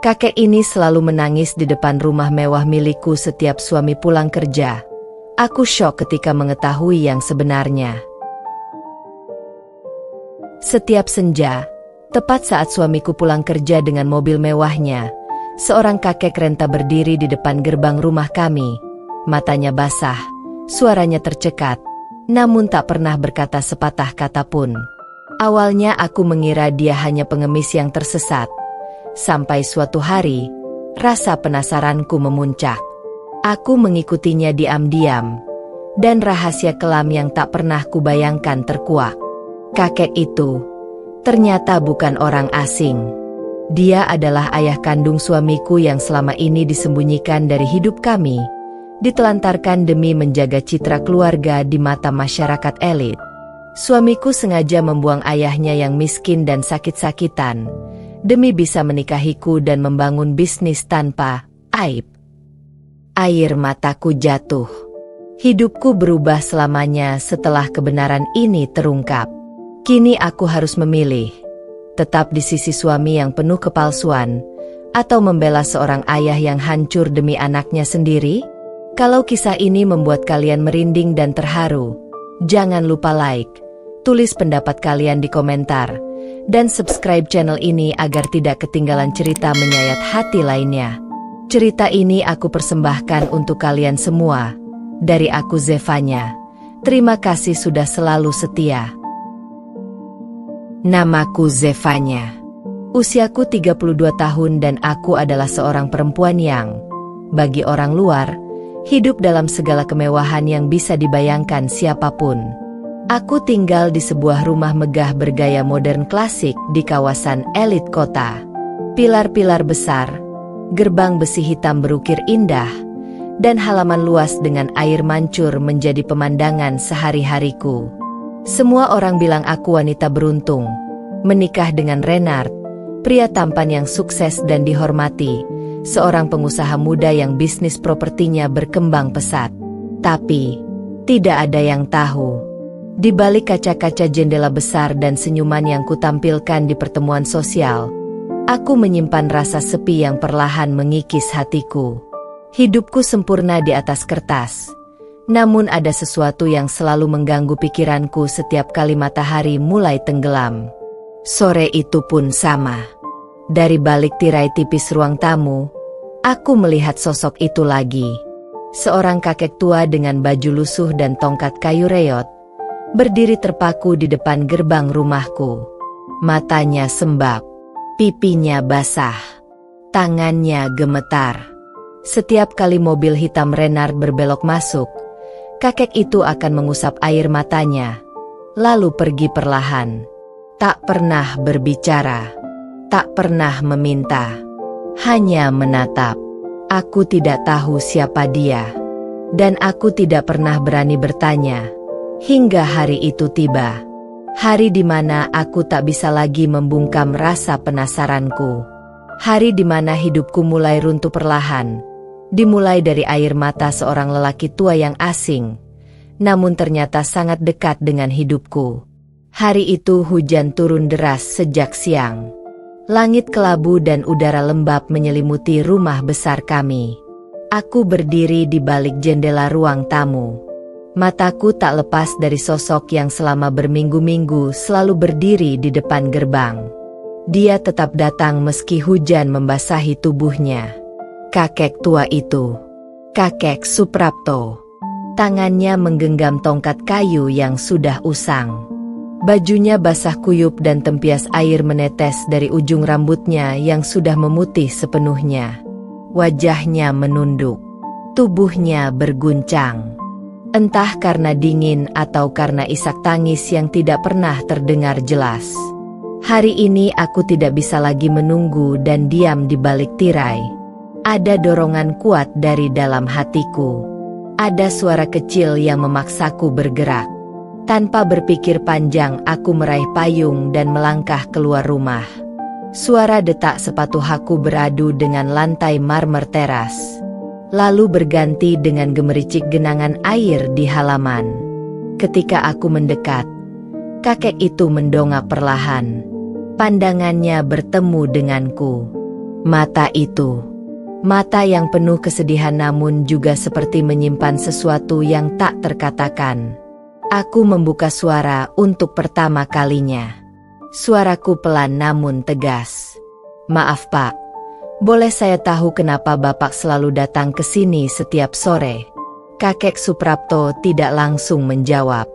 Kakek ini selalu menangis di depan rumah mewah milikku setiap suami pulang kerja. Aku syok ketika mengetahui yang sebenarnya. Setiap senja, tepat saat suamiku pulang kerja dengan mobil mewahnya, seorang kakek renta berdiri di depan gerbang rumah kami. Matanya basah, suaranya tercekat, namun tak pernah berkata sepatah kata pun. Awalnya aku mengira dia hanya pengemis yang tersesat. Sampai suatu hari, rasa penasaranku memuncak. Aku mengikutinya diam-diam, dan rahasia kelam yang tak pernah kubayangkan terkuak. Kakek itu ternyata bukan orang asing. Dia adalah ayah kandung suamiku yang selama ini disembunyikan dari hidup kami, ditelantarkan demi menjaga citra keluarga di mata masyarakat elit. Suamiku sengaja membuang ayahnya yang miskin dan sakit-sakitan, demi bisa menikahiku dan membangun bisnis tanpa aib. Air mataku jatuh. Hidupku berubah selamanya setelah kebenaran ini terungkap. Kini aku harus memilih, tetap di sisi suami yang penuh kepalsuan, atau membela seorang ayah yang hancur demi anaknya sendiri? Kalau kisah ini membuat kalian merinding dan terharu, jangan lupa like, tulis pendapat kalian di komentar, dan subscribe channel ini agar tidak ketinggalan cerita menyayat hati lainnya. Cerita ini aku persembahkan untuk kalian semua. Dari aku Zevanya. Terima kasih sudah selalu setia. Namaku Zevanya. Usiaku 32 tahun dan aku adalah seorang perempuan yang, bagi orang luar, hidup dalam segala kemewahan yang bisa dibayangkan siapapun. Aku tinggal di sebuah rumah megah bergaya modern klasik di kawasan elit kota. Pilar-pilar besar, gerbang besi hitam berukir indah, dan halaman luas dengan air mancur menjadi pemandangan sehari-hariku. Semua orang bilang aku wanita beruntung, menikah dengan Renard, pria tampan yang sukses dan dihormati, seorang pengusaha muda yang bisnis propertinya berkembang pesat. Tapi, tidak ada yang tahu. Di balik kaca-kaca jendela besar dan senyuman yang kutampilkan di pertemuan sosial, aku menyimpan rasa sepi yang perlahan mengikis hatiku. Hidupku sempurna di atas kertas, namun ada sesuatu yang selalu mengganggu pikiranku setiap kali matahari mulai tenggelam. Sore itu pun sama. Dari balik tirai tipis ruang tamu, aku melihat sosok itu lagi. Seorang kakek tua dengan baju lusuh dan tongkat kayu reot, berdiri terpaku di depan gerbang rumahku. Matanya sembab, pipinya basah, tangannya gemetar. Setiap kali mobil hitam Renard berbelok masuk, kakek itu akan mengusap air matanya, lalu pergi perlahan. Tak pernah berbicara, tak pernah meminta, hanya menatap. Aku tidak tahu siapa dia, dan aku tidak pernah berani bertanya. Hingga hari itu tiba. Hari di mana aku tak bisa lagi membungkam rasa penasaranku. Hari di mana hidupku mulai runtuh perlahan. Dimulai dari air mata seorang lelaki tua yang asing, namun ternyata sangat dekat dengan hidupku. Hari itu hujan turun deras sejak siang. Langit kelabu dan udara lembab menyelimuti rumah besar kami. Aku berdiri di balik jendela ruang tamu. Mataku tak lepas dari sosok yang selama berminggu-minggu selalu berdiri di depan gerbang. Dia tetap datang meski hujan membasahi tubuhnya. Kakek tua itu, kakek Suprapto. Tangannya menggenggam tongkat kayu yang sudah usang. Bajunya basah kuyup dan tempias air menetes dari ujung rambutnya yang sudah memutih sepenuhnya. Wajahnya menunduk, tubuhnya berguncang. Entah karena dingin atau karena isak tangis yang tidak pernah terdengar jelas. Hari ini aku tidak bisa lagi menunggu dan diam di balik tirai. Ada dorongan kuat dari dalam hatiku. Ada suara kecil yang memaksaku bergerak. Tanpa berpikir panjang aku meraih payung dan melangkah keluar rumah. Suara detak sepatu aku beradu dengan lantai marmer teras. Lalu berganti dengan gemericik genangan air di halaman. Ketika aku mendekat, kakek itu mendongak perlahan. Pandangannya bertemu denganku. Mata itu, mata yang penuh kesedihan namun juga seperti menyimpan sesuatu yang tak terkatakan. Aku membuka suara untuk pertama kalinya. Suaraku pelan namun tegas. Maaf Pak, boleh saya tahu kenapa Bapak selalu datang ke sini setiap sore? Kakek Suprapto tidak langsung menjawab.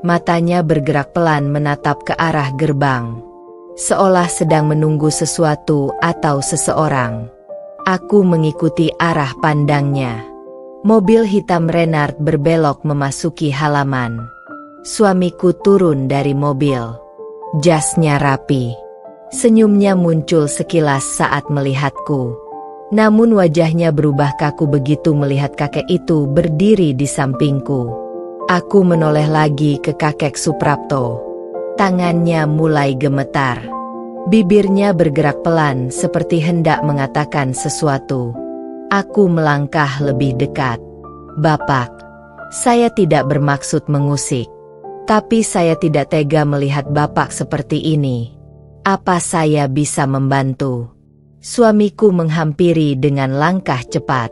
Matanya bergerak pelan menatap ke arah gerbang, seolah sedang menunggu sesuatu atau seseorang. Aku mengikuti arah pandangnya. Mobil hitam Renard berbelok memasuki halaman. Suamiku turun dari mobil. Jasnya rapi. Senyumnya muncul sekilas saat melihatku. Namun wajahnya berubah kaku begitu melihat kakek itu berdiri di sampingku. Aku menoleh lagi ke kakek Suprapto. Tangannya mulai gemetar. Bibirnya bergerak pelan seperti hendak mengatakan sesuatu. Aku melangkah lebih dekat. Bapak, saya tidak bermaksud mengusik. Tapi saya tidak tega melihat Bapak seperti ini. Apa saya bisa membantu? Suamiku menghampiri dengan langkah cepat.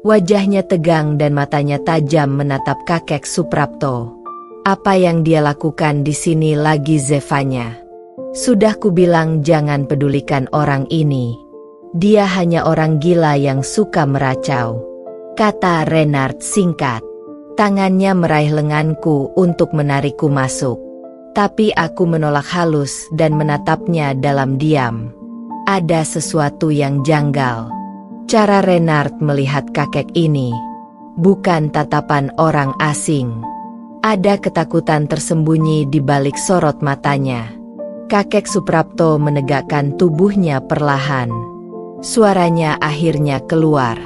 Wajahnya tegang dan matanya tajam menatap kakek Suprapto. Apa yang dia lakukan di sini lagi Zevanya? Sudah kubilang jangan pedulikan orang ini. Dia hanya orang gila yang suka meracau, kata Renard singkat. Tangannya meraih lenganku untuk menarikku masuk. Tapi aku menolak halus dan menatapnya dalam diam. Ada sesuatu yang janggal. Cara Renard melihat kakek ini bukan tatapan orang asing. Ada ketakutan tersembunyi di balik sorot matanya. Kakek Suprapto menegakkan tubuhnya perlahan. Suaranya akhirnya keluar.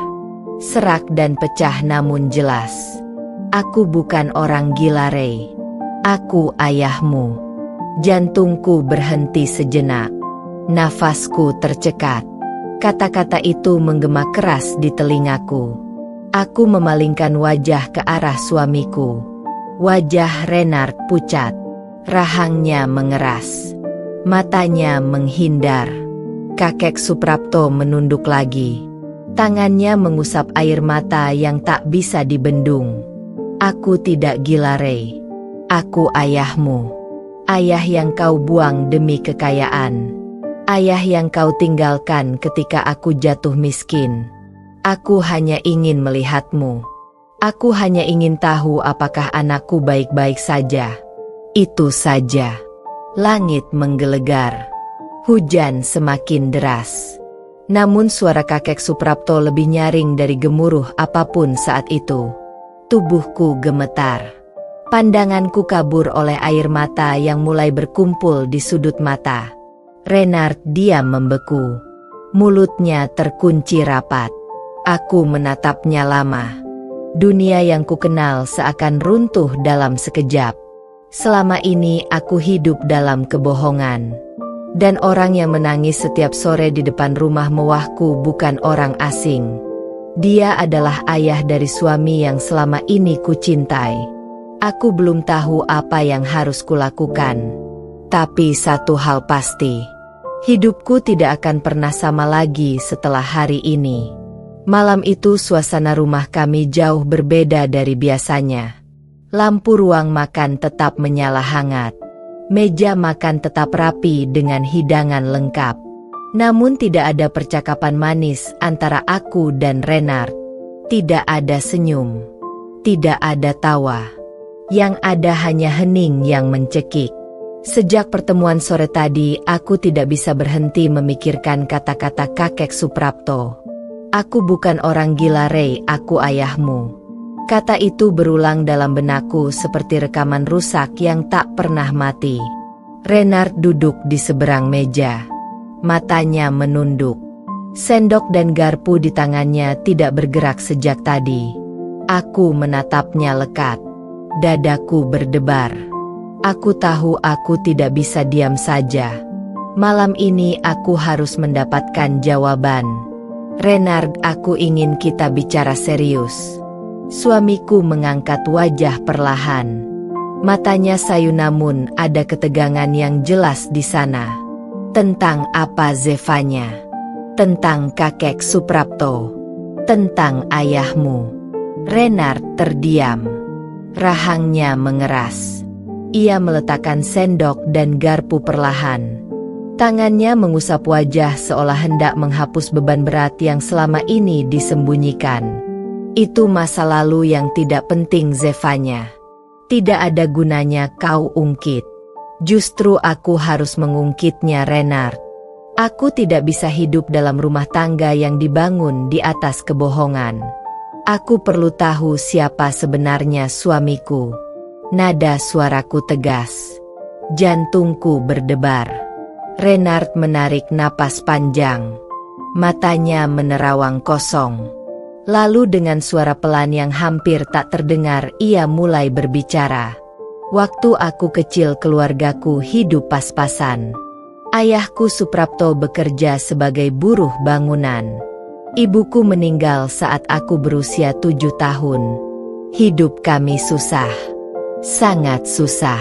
Serak dan pecah namun jelas. Aku bukan orang gila, Rey. Aku ayahmu. Jantungku berhenti sejenak. Nafasku tercekat. Kata-kata itu menggema keras di telingaku. Aku memalingkan wajah ke arah suamiku. Wajah Renard pucat. Rahangnya mengeras. Matanya menghindar. Kakek Suprapto menunduk lagi. Tangannya mengusap air mata yang tak bisa dibendung. Aku tidak gila, Rey. Aku ayahmu. Ayah yang kau buang demi kekayaan. Ayah yang kau tinggalkan ketika aku jatuh miskin. Aku hanya ingin melihatmu. Aku hanya ingin tahu apakah anakku baik-baik saja. Itu saja. Langit menggelegar. Hujan semakin deras. Namun suara kakek Suprapto lebih nyaring dari gemuruh apapun saat itu. Tubuhku gemetar. Pandanganku kabur oleh air mata yang mulai berkumpul di sudut mata. Renard diam membeku. Mulutnya terkunci rapat. Aku menatapnya lama. Dunia yang kukenal seakan runtuh dalam sekejap. Selama ini aku hidup dalam kebohongan. Dan orang yang menangis setiap sore di depan rumah mewahku bukan orang asing. Dia adalah ayah dari suami yang selama ini kucintai. Aku belum tahu apa yang harus kulakukan. Tapi satu hal pasti. Hidupku tidak akan pernah sama lagi setelah hari ini. Malam itu suasana rumah kami jauh berbeda dari biasanya. Lampu ruang makan tetap menyala hangat. Meja makan tetap rapi dengan hidangan lengkap. Namun tidak ada percakapan manis antara aku dan Renard. Tidak ada senyum. Tidak ada tawa. Yang ada hanya hening yang mencekik. Sejak pertemuan sore tadi, aku tidak bisa berhenti memikirkan kata-kata kakek Suprapto. Aku bukan orang gila, Rey, aku ayahmu. Kata itu berulang dalam benakku seperti rekaman rusak yang tak pernah mati. Renard duduk di seberang meja. Matanya menunduk. Sendok dan garpu di tangannya tidak bergerak sejak tadi. Aku menatapnya lekat. Dadaku berdebar. Aku tahu aku tidak bisa diam saja. Malam ini aku harus mendapatkan jawaban. Renard, aku ingin kita bicara serius. Suamiku mengangkat wajah perlahan. Matanya sayu namun ada ketegangan yang jelas di sana. Tentang apa Zevanya? Tentang kakek Suprapto. Tentang ayahmu. Renard terdiam. Rahangnya mengeras. Ia meletakkan sendok dan garpu perlahan. Tangannya mengusap wajah seolah hendak menghapus beban berat yang selama ini disembunyikan. Itu masa lalu yang tidak penting, Zevanya. Tidak ada gunanya kau ungkit. Justru aku harus mengungkitnya, Renard. Aku tidak bisa hidup dalam rumah tangga yang dibangun di atas kebohongan. Aku perlu tahu siapa sebenarnya suamiku. Nada suaraku tegas. Jantungku berdebar. Renard menarik napas panjang. Matanya menerawang kosong. Lalu dengan suara pelan yang hampir tak terdengar, ia mulai berbicara. Waktu aku kecil keluargaku hidup pas-pasan. Ayahku Suprapto bekerja sebagai buruh bangunan. Ibuku meninggal saat aku berusia 7 tahun. Hidup kami susah. Sangat susah.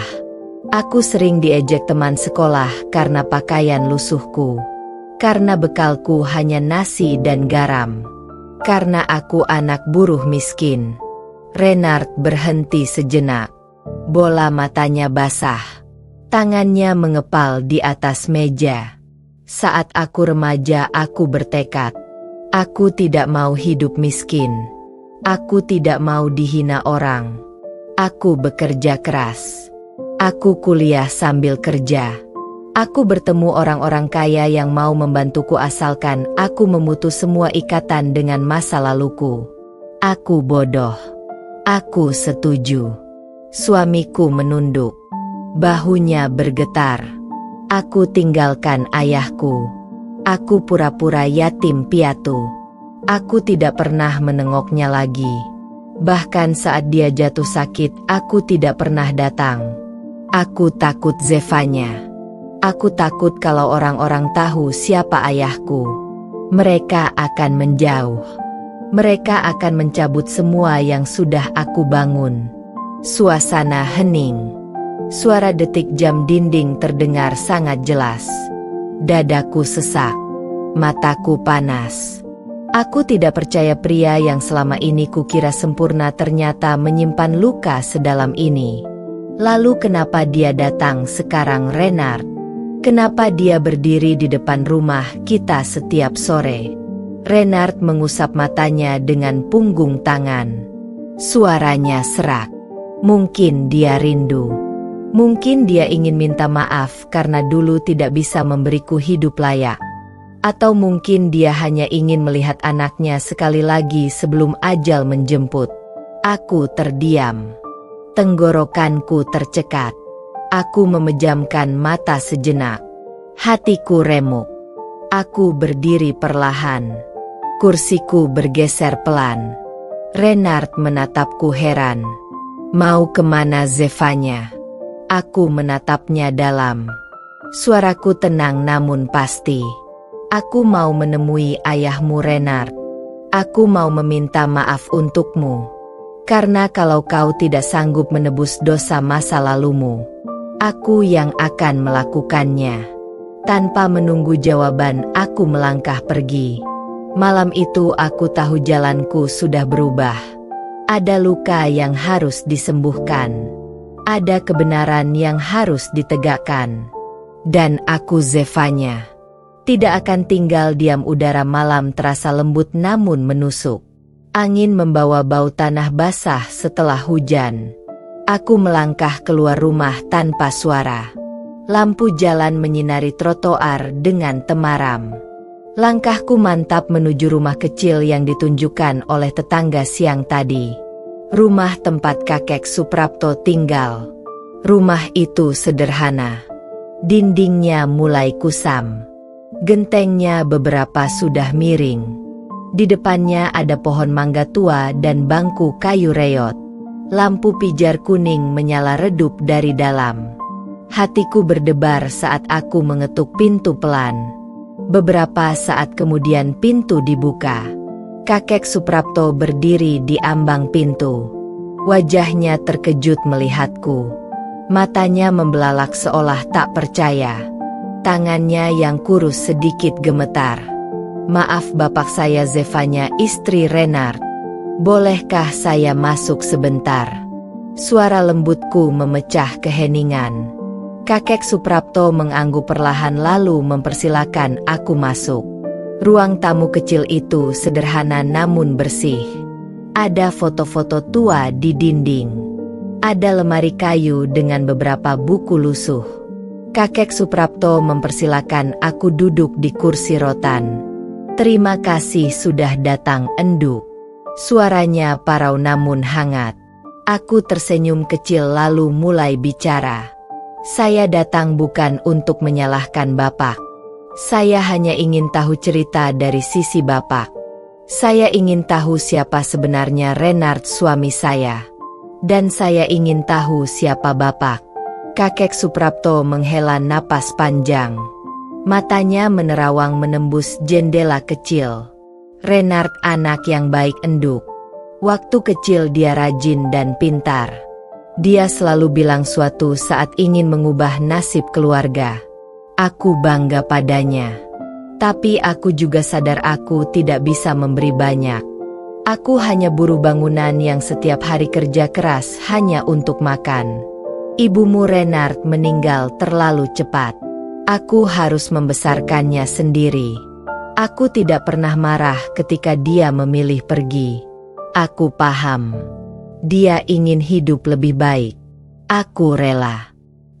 Aku sering diejek teman sekolah karena pakaian lusuhku. Karena bekalku hanya nasi dan garam. Karena aku anak buruh miskin. Renard berhenti sejenak. Bola matanya basah. Tangannya mengepal di atas meja. Saat aku remaja, aku bertekad. Aku tidak mau hidup miskin. Aku tidak mau dihina orang. Aku bekerja keras. Aku kuliah sambil kerja. Aku bertemu orang-orang kaya yang mau membantuku asalkan aku memutus semua ikatan dengan masa laluku. Aku bodoh. Aku setuju. Suamiku menunduk. Bahunya bergetar. Aku tinggalkan ayahku. Aku pura-pura yatim piatu. Aku tidak pernah menengoknya lagi. Bahkan saat dia jatuh sakit, aku tidak pernah datang. Aku takut, Zevanya. Aku takut kalau orang-orang tahu siapa ayahku. Mereka akan menjauh. Mereka akan mencabut semua yang sudah aku bangun. Suasana hening. Suara detik jam dinding terdengar sangat jelas. Dadaku sesak. Mataku panas. Aku tidak percaya pria yang selama ini kukira sempurna ternyata menyimpan luka sedalam ini. Lalu kenapa dia datang sekarang, Renard? Kenapa dia berdiri di depan rumah kita setiap sore? Renard mengusap matanya dengan punggung tangan. Suaranya serak. Mungkin dia rindu. Mungkin dia ingin minta maaf karena dulu tidak bisa memberiku hidup layak. Atau mungkin dia hanya ingin melihat anaknya sekali lagi sebelum ajal menjemput. Aku terdiam. Tenggorokanku tercekat. Aku memejamkan mata sejenak. Hatiku remuk. Aku berdiri perlahan. Kursiku bergeser pelan. Renard menatapku heran. Mau kemana, Zevanya? Aku menatapnya dalam. Suaraku tenang namun pasti. Aku mau menemui ayahmu, Renard. Aku mau meminta maaf untukmu. Karena kalau kau tidak sanggup menebus dosa masa lalumu, aku yang akan melakukannya. Tanpa menunggu jawaban, aku melangkah pergi. Malam itu aku tahu jalanku sudah berubah. Ada luka yang harus disembuhkan. Ada kebenaran yang harus ditegakkan. Dan aku, Zevanya, tidak akan tinggal diam. Udara malam terasa lembut namun menusuk. Angin membawa bau tanah basah setelah hujan. Aku melangkah keluar rumah tanpa suara. Lampu jalan menyinari trotoar dengan temaram. Langkahku mantap menuju rumah kecil yang ditunjukkan oleh tetangga siang tadi. Rumah tempat kakek Suprapto tinggal. Rumah itu sederhana. Dindingnya mulai kusam. Gentengnya beberapa sudah miring. Di depannya ada pohon mangga tua dan bangku kayu reot. Lampu pijar kuning menyala redup dari dalam. Hatiku berdebar saat aku mengetuk pintu pelan. Beberapa saat kemudian pintu dibuka. Kakek Suprapto berdiri di ambang pintu. Wajahnya terkejut melihatku. Matanya membelalak seolah tak percaya. Tangannya yang kurus sedikit gemetar. Maaf Bapak, saya Zevanya, istri Renard. Bolehkah saya masuk sebentar? Suara lembutku memecah keheningan. Kakek Suprapto mengangguk perlahan lalu mempersilakan aku masuk. Ruang tamu kecil itu sederhana namun bersih. Ada foto-foto tua di dinding. Ada lemari kayu dengan beberapa buku lusuh. Kakek Suprapto mempersilakan aku duduk di kursi rotan. Terima kasih sudah datang, enduk. Suaranya parau namun hangat. Aku tersenyum kecil lalu mulai bicara. Saya datang bukan untuk menyalahkan Bapak. Saya hanya ingin tahu cerita dari sisi Bapak. Saya ingin tahu siapa sebenarnya Renard suami saya. Dan saya ingin tahu siapa Bapak. Kakek Suprapto menghela napas panjang. Matanya menerawang menembus jendela kecil. Renard anak yang baik, enduk. Waktu kecil dia rajin dan pintar. Dia selalu bilang suatu saat ingin mengubah nasib keluarga. Aku bangga padanya. Tapi aku juga sadar aku tidak bisa memberi banyak. Aku hanya buruh bangunan yang setiap hari kerja keras hanya untuk makan. Ibumu Renard meninggal terlalu cepat. Aku harus membesarkannya sendiri. Aku tidak pernah marah ketika dia memilih pergi. Aku paham. Dia ingin hidup lebih baik. Aku rela.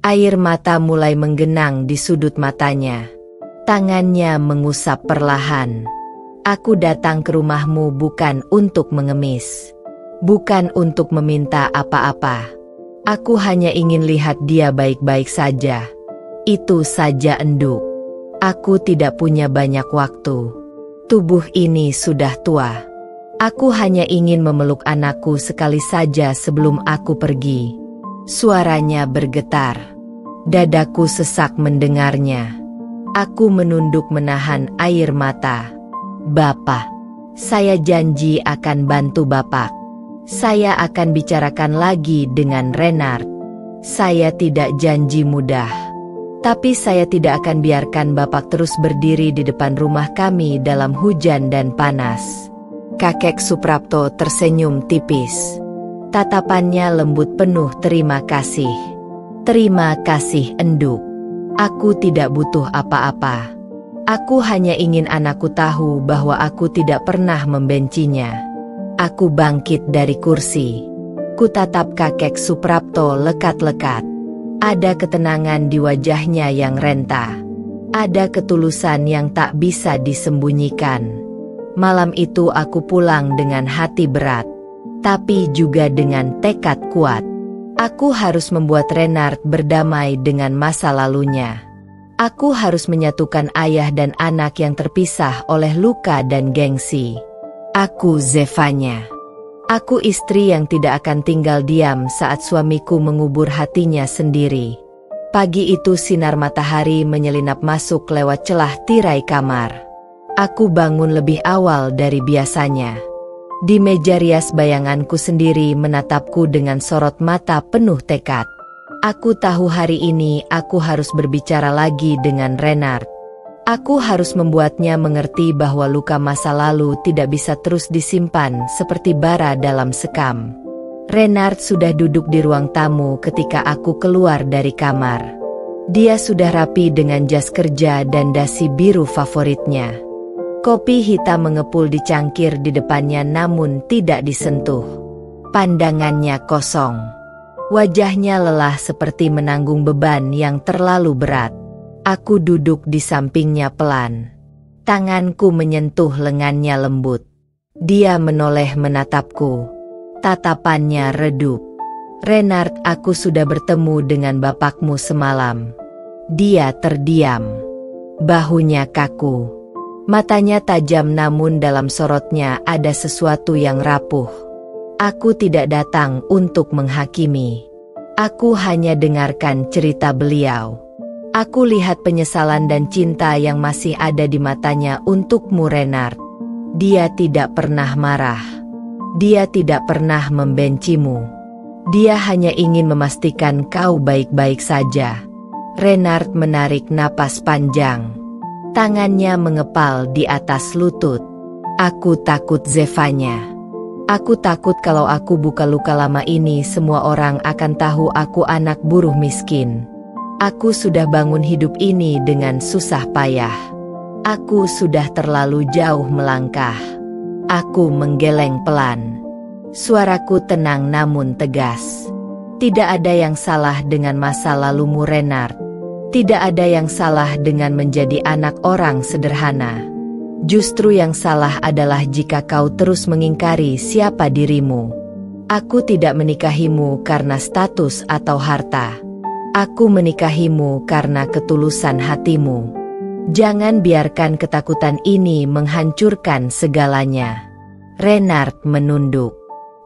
Air mata mulai menggenang di sudut matanya. Tangannya mengusap perlahan. Aku datang ke rumahmu bukan untuk mengemis. Bukan untuk meminta apa-apa. Aku hanya ingin lihat dia baik-baik saja. Itu saja, enduk. Aku tidak punya banyak waktu. Tubuh ini sudah tua. Aku hanya ingin memeluk anakku sekali saja sebelum aku pergi. Suaranya bergetar. Dadaku sesak mendengarnya. Aku menunduk menahan air mata. Bapak, saya janji akan bantu Bapak. Saya akan bicarakan lagi dengan Renard. Saya tidak janji mudah. Tapi saya tidak akan biarkan Bapak terus berdiri di depan rumah kami dalam hujan dan panas. Kakek Suprapto tersenyum tipis. Tatapannya lembut penuh terima kasih. Terima kasih, enduk. Aku tidak butuh apa-apa. Aku hanya ingin anakku tahu bahwa aku tidak pernah membencinya. Aku bangkit dari kursi. Kutatap kakek Suprapto lekat-lekat. Ada ketenangan di wajahnya yang renta. Ada ketulusan yang tak bisa disembunyikan. Malam itu aku pulang dengan hati berat. Tapi juga dengan tekad kuat. Aku harus membuat Renard berdamai dengan masa lalunya. Aku harus menyatukan ayah dan anak yang terpisah oleh luka dan gengsi. Aku Zevanya. Aku istri yang tidak akan tinggal diam saat suamiku mengubur hatinya sendiri. Pagi itu sinar matahari menyelinap masuk lewat celah tirai kamar. Aku bangun lebih awal dari biasanya. Di meja rias bayanganku sendiri menatapku dengan sorot mata penuh tekad. Aku tahu hari ini aku harus berbicara lagi dengan Renard. Aku harus membuatnya mengerti bahwa luka masa lalu tidak bisa terus disimpan seperti bara dalam sekam. Renard sudah duduk di ruang tamu ketika aku keluar dari kamar. Dia sudah rapi dengan jas kerja dan dasi biru favoritnya. Kopi hitam mengepul di cangkir di depannya namun tidak disentuh. Pandangannya kosong. Wajahnya lelah seperti menanggung beban yang terlalu berat. Aku duduk di sampingnya pelan. Tanganku menyentuh lengannya lembut. Dia menoleh menatapku. Tatapannya redup. Renard, aku sudah bertemu dengan bapakmu semalam. Dia terdiam. Bahunya kaku. Matanya tajam namun dalam sorotnya ada sesuatu yang rapuh. Aku tidak datang untuk menghakimi. Aku hanya dengarkan cerita beliau. Aku lihat penyesalan dan cinta yang masih ada di matanya untukmu Renard. Dia tidak pernah marah. Dia tidak pernah membencimu. Dia hanya ingin memastikan kau baik-baik saja. Renard menarik napas panjang. Tangannya mengepal di atas lutut. Aku takut, Zevanya. Aku takut kalau aku buka luka lama ini semua orang akan tahu aku anak buruh miskin. Aku sudah bangun hidup ini dengan susah payah. Aku sudah terlalu jauh melangkah. Aku menggeleng pelan. Suaraku tenang namun tegas. Tidak ada yang salah dengan masa lalumu, Renard. Tidak ada yang salah dengan menjadi anak orang sederhana. Justru yang salah adalah jika kau terus mengingkari siapa dirimu. Aku tidak menikahimu karena status atau harta. Aku menikahimu karena ketulusan hatimu. Jangan biarkan ketakutan ini menghancurkan segalanya. Renard menunduk.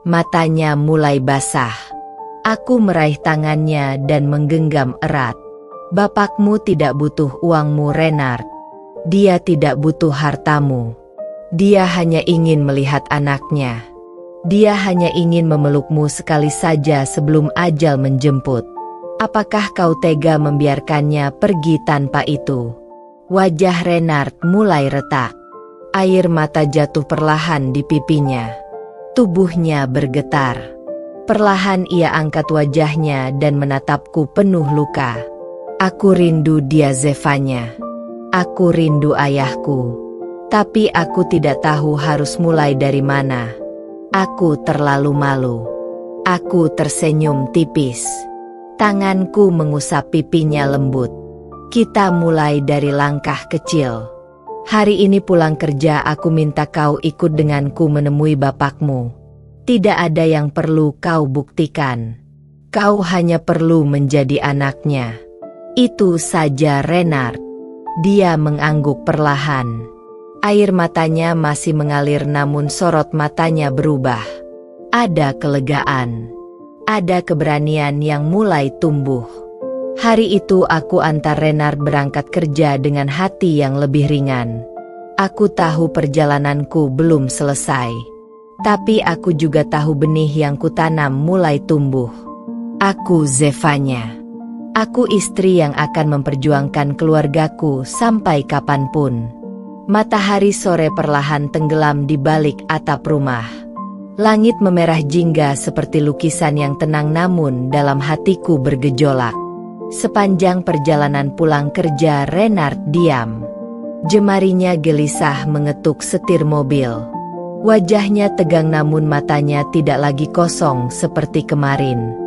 Matanya mulai basah. Aku meraih tangannya dan menggenggam erat. Bapakmu tidak butuh uangmu, Renard. Dia tidak butuh hartamu. Dia hanya ingin melihat anaknya. Dia hanya ingin memelukmu sekali saja sebelum ajal menjemput. Apakah kau tega membiarkannya pergi tanpa itu? Wajah Renard mulai retak. Air mata jatuh perlahan di pipinya. Tubuhnya bergetar. Perlahan ia angkat wajahnya dan menatapku penuh luka. Aku rindu dia, Zevanya. Aku rindu ayahku. Tapi aku tidak tahu harus mulai dari mana. Aku terlalu malu. Aku tersenyum tipis. Tanganku mengusap pipinya lembut. Kita mulai dari langkah kecil. Hari ini pulang kerja aku minta kau ikut denganku menemui bapakmu. Tidak ada yang perlu kau buktikan. Kau hanya perlu menjadi anaknya. Itu saja, Renard. Dia mengangguk perlahan. Air matanya masih mengalir namun sorot matanya berubah. Ada kelegaan. Ada keberanian yang mulai tumbuh. Hari itu aku antar Renard berangkat kerja dengan hati yang lebih ringan. Aku tahu perjalananku belum selesai. Tapi aku juga tahu benih yang kutanam mulai tumbuh. Aku Zevanya. Aku istri yang akan memperjuangkan keluargaku sampai kapanpun. Matahari sore perlahan tenggelam di balik atap rumah. Langit memerah jingga seperti lukisan yang tenang namun dalam hatiku bergejolak. Sepanjang perjalanan pulang kerja Renard diam. Jemarinya gelisah mengetuk setir mobil. Wajahnya tegang namun matanya tidak lagi kosong seperti kemarin.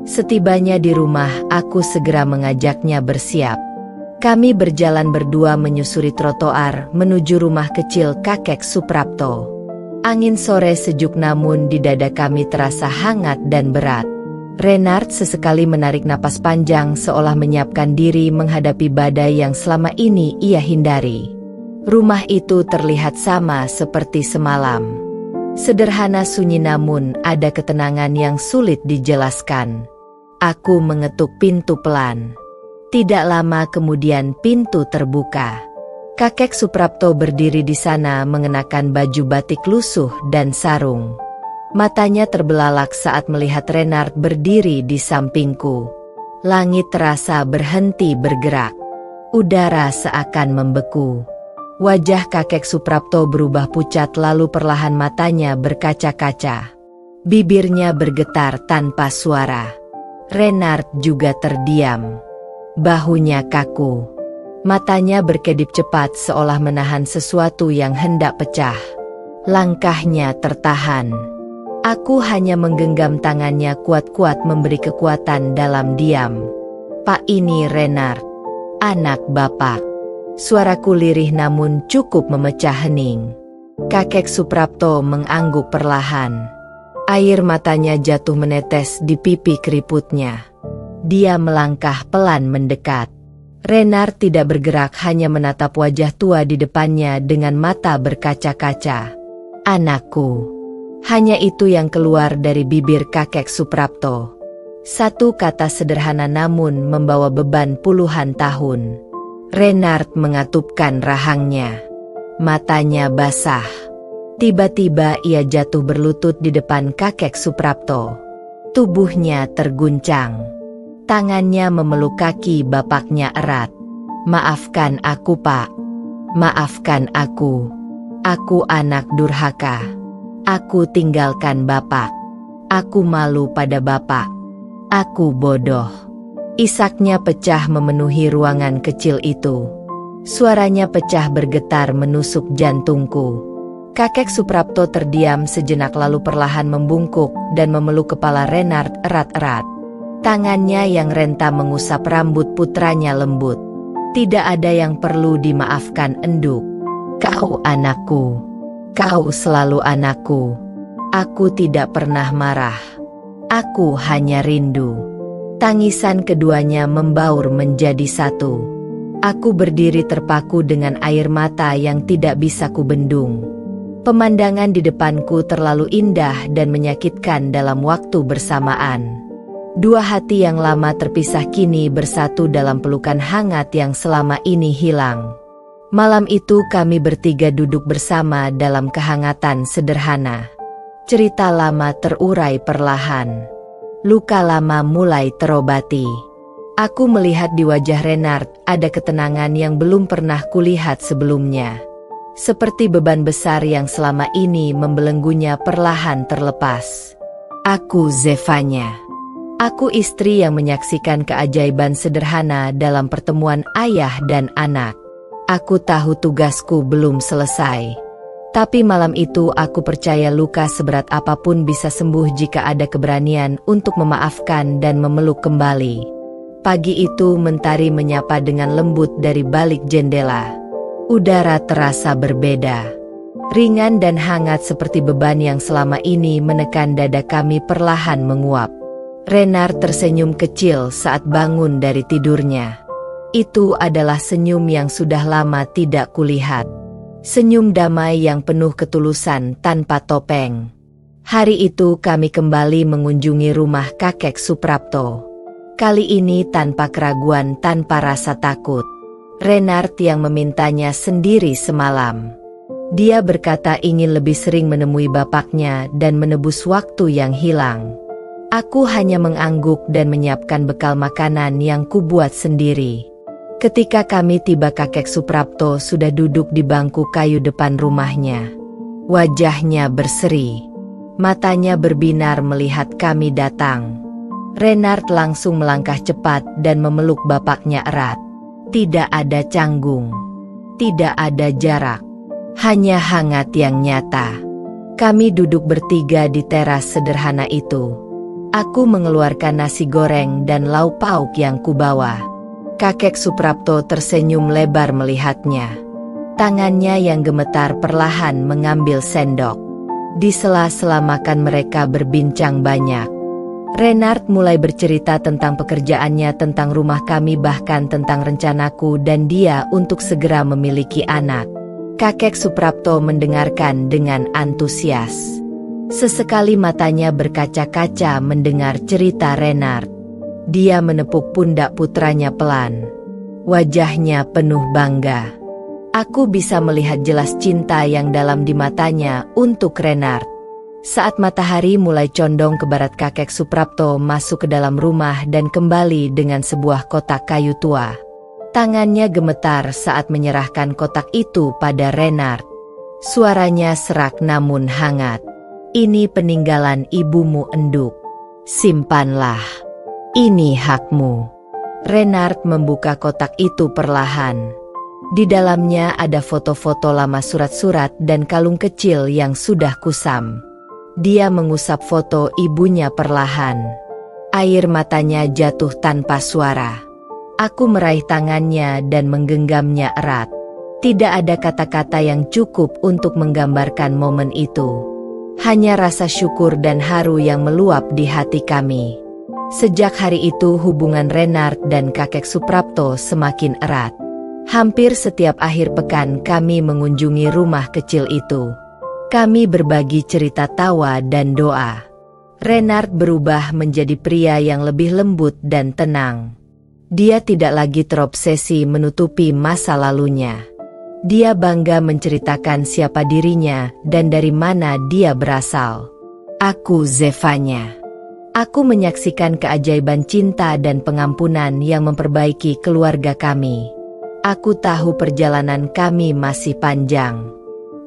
Setibanya di rumah, aku segera mengajaknya bersiap. Kami berjalan berdua menyusuri trotoar menuju rumah kecil kakek Suprapto. Angin sore sejuk namun di dada kami terasa hangat dan berat. Renard sesekali menarik napas panjang seolah menyiapkan diri menghadapi badai yang selama ini ia hindari. Rumah itu terlihat sama seperti semalam. Sederhana sunyi namun ada ketenangan yang sulit dijelaskan. Aku mengetuk pintu pelan. Tidak lama kemudian pintu terbuka. Kakek Suprapto berdiri di sana mengenakan baju batik lusuh dan sarung. Matanya terbelalak saat melihat Renard berdiri di sampingku. Langit terasa berhenti bergerak. Udara seakan membeku. Wajah kakek Suprapto berubah pucat lalu perlahan matanya berkaca-kaca. Bibirnya bergetar tanpa suara. Renard juga terdiam. Bahunya kaku. Matanya berkedip cepat seolah menahan sesuatu yang hendak pecah. Langkahnya tertahan. Aku hanya menggenggam tangannya kuat-kuat memberi kekuatan dalam diam. Pak, ini Renard. Anak bapak. Suaraku lirih namun cukup memecah hening. Kakek Suprapto mengangguk perlahan. Air matanya jatuh menetes di pipi keriputnya. Dia melangkah pelan mendekat. Renard tidak bergerak hanya menatap wajah tua di depannya dengan mata berkaca-kaca. Anakku. Hanya itu yang keluar dari bibir kakek Suprapto. Satu kata sederhana namun membawa beban puluhan tahun. Renard mengatupkan rahangnya. Matanya basah. Tiba-tiba ia jatuh berlutut di depan kakek Suprapto. Tubuhnya terguncang. Tangannya memeluk kaki bapaknya erat. Maafkan aku, Pak. Maafkan aku. Aku anak durhaka. Aku tinggalkan bapak. Aku malu pada bapak. Aku bodoh. Isaknya pecah memenuhi ruangan kecil itu. Suaranya pecah bergetar menusuk jantungku. Kakek Suprapto terdiam sejenak lalu perlahan membungkuk dan memeluk kepala Renard erat-erat. Tangannya yang renta mengusap rambut putranya lembut. Tidak ada yang perlu dimaafkan, enduk. Kau anakku. Kau selalu anakku. Aku tidak pernah marah. Aku hanya rindu. Tangisan keduanya membaur menjadi satu. Aku berdiri terpaku dengan air mata yang tidak bisa kubendung. Pemandangan di depanku terlalu indah dan menyakitkan dalam waktu bersamaan. Dua hati yang lama terpisah kini bersatu dalam pelukan hangat yang selama ini hilang. Malam itu kami bertiga duduk bersama dalam kehangatan sederhana. Cerita lama terurai perlahan. Luka lama mulai terobati. Aku melihat di wajah Renard ada ketenangan yang belum pernah kulihat sebelumnya. Seperti beban besar yang selama ini membelenggunya perlahan terlepas. Aku Zevanya. Aku istri yang menyaksikan keajaiban sederhana dalam pertemuan ayah dan anak. Aku tahu tugasku belum selesai. Tapi malam itu aku percaya luka seberat apapun bisa sembuh jika ada keberanian untuk memaafkan dan memeluk kembali. Pagi itu mentari menyapa dengan lembut dari balik jendela. Udara terasa berbeda. Ringan dan hangat seperti beban yang selama ini menekan dada kami perlahan menguap. Renard tersenyum kecil saat bangun dari tidurnya. Itu adalah senyum yang sudah lama tidak kulihat. Senyum damai yang penuh ketulusan tanpa topeng. Hari itu kami kembali mengunjungi rumah kakek Suprapto. Kali ini tanpa keraguan, tanpa rasa takut. Renard yang memintanya sendiri semalam. Dia berkata ingin lebih sering menemui bapaknya dan menebus waktu yang hilang. Aku hanya mengangguk dan menyiapkan bekal makanan yang kubuat sendiri. Ketika kami tiba, kakek Suprapto sudah duduk di bangku kayu depan rumahnya. Wajahnya berseri. Matanya berbinar melihat kami datang. Renard langsung melangkah cepat dan memeluk bapaknya erat. Tidak ada canggung. Tidak ada jarak. Hanya hangat yang nyata. Kami duduk bertiga di teras sederhana itu. Aku mengeluarkan nasi goreng dan lauk pauk yang kubawa. Kakek Suprapto tersenyum lebar melihatnya. Tangannya yang gemetar perlahan mengambil sendok. Di sela-sela makan mereka berbincang banyak. Renard mulai bercerita tentang pekerjaannya, tentang rumah kami, bahkan tentang rencanaku dan dia untuk segera memiliki anak. Kakek Suprapto mendengarkan dengan antusias. Sesekali matanya berkaca-kaca mendengar cerita Renard. Dia menepuk pundak putranya pelan. Wajahnya penuh bangga. Aku bisa melihat jelas cinta yang dalam di matanya untuk Renard. Saat matahari mulai condong ke barat, kakek Suprapto masuk ke dalam rumah dan kembali dengan sebuah kotak kayu tua. Tangannya gemetar saat menyerahkan kotak itu pada Renard. Suaranya serak namun hangat. Ini peninggalan ibumu, enduk. Simpanlah. Ini hakmu. Renard membuka kotak itu perlahan. Di dalamnya ada foto-foto lama, surat-surat dan kalung kecil yang sudah kusam. Dia mengusap foto ibunya perlahan. Air matanya jatuh tanpa suara. Aku meraih tangannya dan menggenggamnya erat. Tidak ada kata-kata yang cukup untuk menggambarkan momen itu. Hanya rasa syukur dan haru yang meluap di hati kami. Sejak hari itu hubungan Renard dan kakek Suprapto semakin erat. Hampir setiap akhir pekan kami mengunjungi rumah kecil itu. Kami berbagi cerita, tawa dan doa. Renard berubah menjadi pria yang lebih lembut dan tenang. Dia tidak lagi terobsesi menutupi masa lalunya. Dia bangga menceritakan siapa dirinya dan dari mana dia berasal. Aku Zevanya. Aku menyaksikan keajaiban cinta dan pengampunan yang memperbaiki keluarga kami. Aku tahu perjalanan kami masih panjang.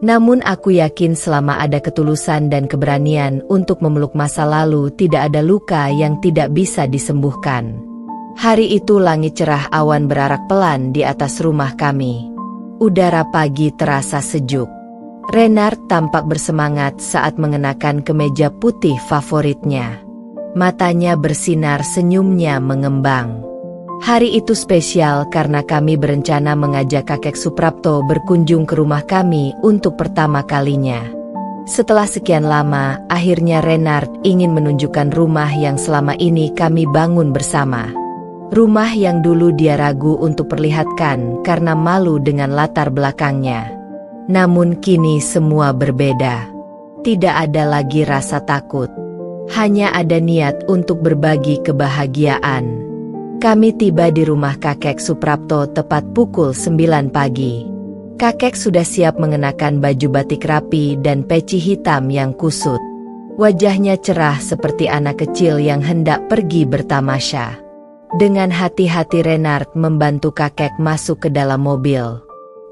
Namun aku yakin selama ada ketulusan dan keberanian untuk memeluk masa lalu, tidak ada luka yang tidak bisa disembuhkan. Hari itu langit cerah, awan berarak pelan di atas rumah kami. Udara pagi terasa sejuk. Renard tampak bersemangat saat mengenakan kemeja putih favoritnya. Matanya bersinar, senyumnya mengembang. Hari itu spesial karena kami berencana mengajak kakek Suprapto berkunjung ke rumah kami untuk pertama kalinya. Setelah sekian lama, akhirnya Renard ingin menunjukkan rumah yang selama ini kami bangun bersama. Rumah yang dulu dia ragu untuk perlihatkan karena malu dengan latar belakangnya. Namun kini semua berbeda. Tidak ada lagi rasa takut. Hanya ada niat untuk berbagi kebahagiaan. Kami tiba di rumah kakek Suprapto tepat pukul 9 pagi. Kakek sudah siap mengenakan baju batik rapi dan peci hitam yang kusut. Wajahnya cerah seperti anak kecil yang hendak pergi bertamasya. Dengan hati-hati Renard membantu kakek masuk ke dalam mobil.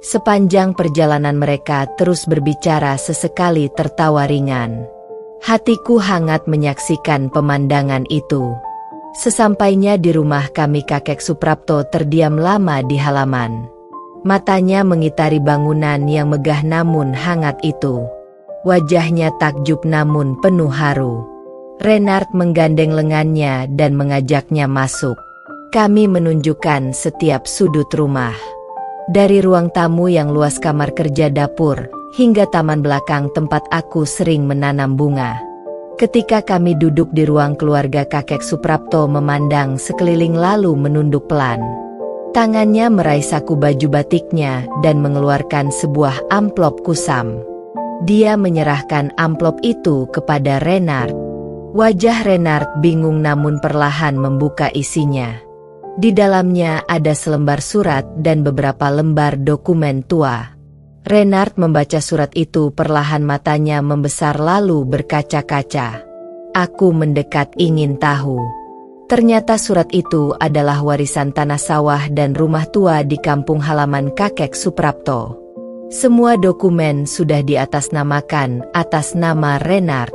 Sepanjang perjalanan mereka terus berbicara, sesekali tertawa ringan. Hatiku hangat menyaksikan pemandangan itu. Sesampainya di rumah kami, kakek Suprapto terdiam lama di halaman. Matanya mengitari bangunan yang megah namun hangat itu. Wajahnya takjub namun penuh haru. Renard menggandeng lengannya dan mengajaknya masuk. Kami menunjukkan setiap sudut rumah. Dari ruang tamu yang luas, kamar kerja, dapur, hingga taman belakang tempat aku sering menanam bunga. Ketika kami duduk di ruang keluarga, kakek Suprapto memandang sekeliling lalu menunduk pelan. Tangannya meraih saku baju batiknya dan mengeluarkan sebuah amplop kusam. Dia menyerahkan amplop itu kepada Renard. Wajah Renard bingung namun perlahan membuka isinya. Di dalamnya ada selembar surat dan beberapa lembar dokumen tua. Renard membaca surat itu perlahan, matanya membesar lalu berkaca-kaca. Aku mendekat ingin tahu. Ternyata surat itu adalah warisan tanah sawah dan rumah tua di kampung halaman kakek Suprapto. Semua dokumen sudah diatasnamakan atas nama Renard.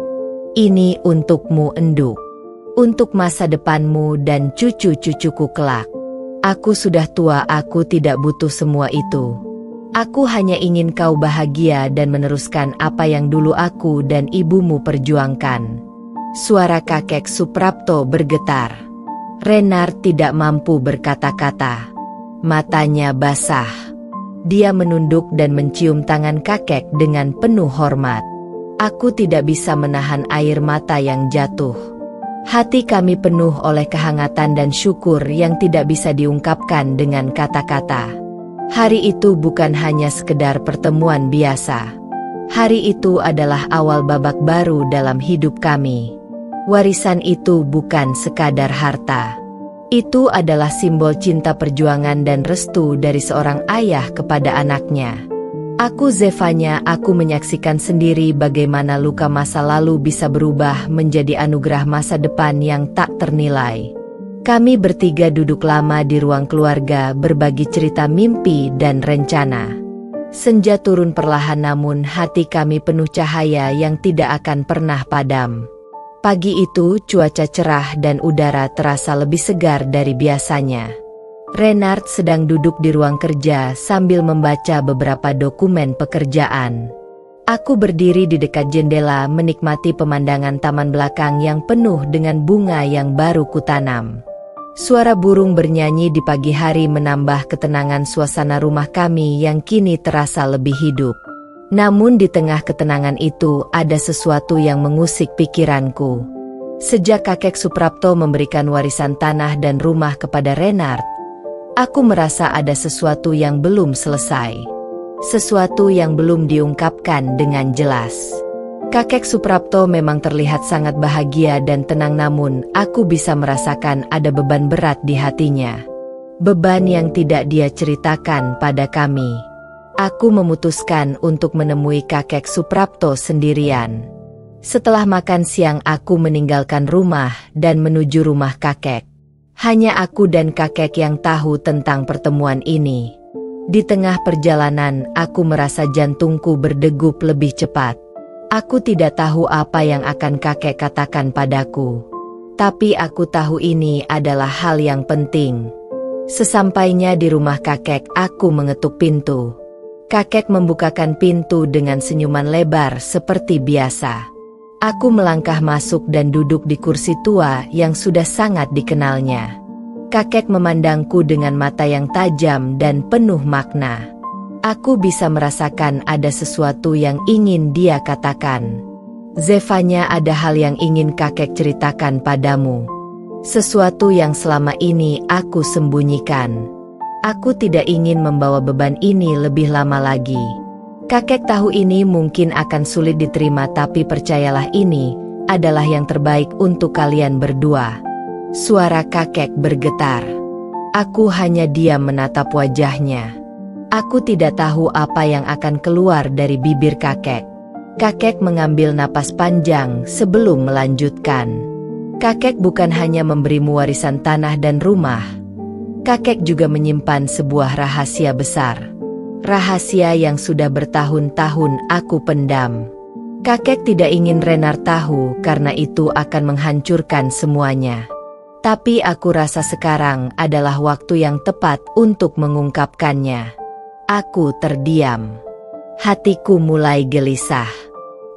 Ini untukmu, Enduk. Untuk masa depanmu dan cucu-cucuku kelak. Aku sudah tua, aku tidak butuh semua itu. Aku hanya ingin kau bahagia dan meneruskan apa yang dulu aku dan ibumu perjuangkan. Suara kakek Suprapto bergetar. Renard tidak mampu berkata-kata. Matanya basah. Dia menunduk dan mencium tangan kakek dengan penuh hormat. Aku tidak bisa menahan air mata yang jatuh. Hati kami penuh oleh kehangatan dan syukur yang tidak bisa diungkapkan dengan kata-kata. Hari itu bukan hanya sekedar pertemuan biasa. Hari itu adalah awal babak baru dalam hidup kami. Warisan itu bukan sekadar harta. Itu adalah simbol cinta, perjuangan dan restu dari seorang ayah kepada anaknya. Aku, Zevanya, aku menyaksikan sendiri bagaimana luka masa lalu bisa berubah menjadi anugerah masa depan yang tak ternilai. Kami bertiga duduk lama di ruang keluarga, berbagi cerita, mimpi, dan rencana. Senja turun perlahan namun hati kami penuh cahaya yang tidak akan pernah padam. Pagi itu cuaca cerah dan udara terasa lebih segar dari biasanya. Renard sedang duduk di ruang kerja sambil membaca beberapa dokumen pekerjaan. Aku berdiri di dekat jendela menikmati pemandangan taman belakang yang penuh dengan bunga yang baru kutanam. Suara burung bernyanyi di pagi hari menambah ketenangan suasana rumah kami yang kini terasa lebih hidup. Namun di tengah ketenangan itu ada sesuatu yang mengusik pikiranku. Sejak kakek Suprapto memberikan warisan tanah dan rumah kepada Renard, aku merasa ada sesuatu yang belum selesai. Sesuatu yang belum diungkapkan dengan jelas. Kakek Suprapto memang terlihat sangat bahagia dan tenang, namun aku bisa merasakan ada beban berat di hatinya. Beban yang tidak dia ceritakan pada kami. Aku memutuskan untuk menemui kakek Suprapto sendirian. Setelah makan siang aku meninggalkan rumah dan menuju rumah kakek. Hanya aku dan kakek yang tahu tentang pertemuan ini. Di tengah perjalanan, aku merasa jantungku berdegup lebih cepat. Aku tidak tahu apa yang akan kakek katakan padaku. Tapi aku tahu ini adalah hal yang penting. Sesampainya di rumah kakek, aku mengetuk pintu. Kakek membukakan pintu dengan senyuman lebar seperti biasa. Aku melangkah masuk dan duduk di kursi tua yang sudah sangat dikenalnya. Kakek memandangku dengan mata yang tajam dan penuh makna. Aku bisa merasakan ada sesuatu yang ingin dia katakan. Zevanya, ada hal yang ingin kakek ceritakan padamu. Sesuatu yang selama ini aku sembunyikan. Aku tidak ingin membawa beban ini lebih lama lagi. Kakek tahu ini mungkin akan sulit diterima, tapi percayalah, ini adalah yang terbaik untuk kalian berdua. Suara kakek bergetar. Aku hanya diam menatap wajahnya. Aku tidak tahu apa yang akan keluar dari bibir kakek. Kakek mengambil napas panjang sebelum melanjutkan. Kakek bukan hanya memberimu warisan tanah dan rumah. Kakek juga menyimpan sebuah rahasia besar. Rahasia yang sudah bertahun-tahun aku pendam. Kakek tidak ingin Renard tahu karena itu akan menghancurkan semuanya. Tapi aku rasa sekarang adalah waktu yang tepat untuk mengungkapkannya. Aku terdiam. Hatiku mulai gelisah.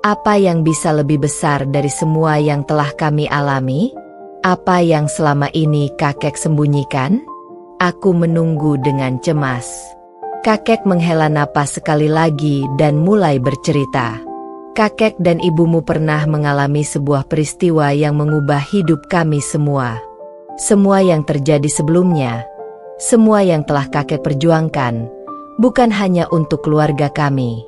Apa yang bisa lebih besar dari semua yang telah kami alami? Apa yang selama ini kakek sembunyikan? Aku menunggu dengan cemas. Kakek menghela napas sekali lagi dan mulai bercerita. Kakek dan ibumu pernah mengalami sebuah peristiwa yang mengubah hidup kami semua. Semua yang terjadi sebelumnya, semua yang telah kakek perjuangkan, bukan hanya untuk keluarga kami.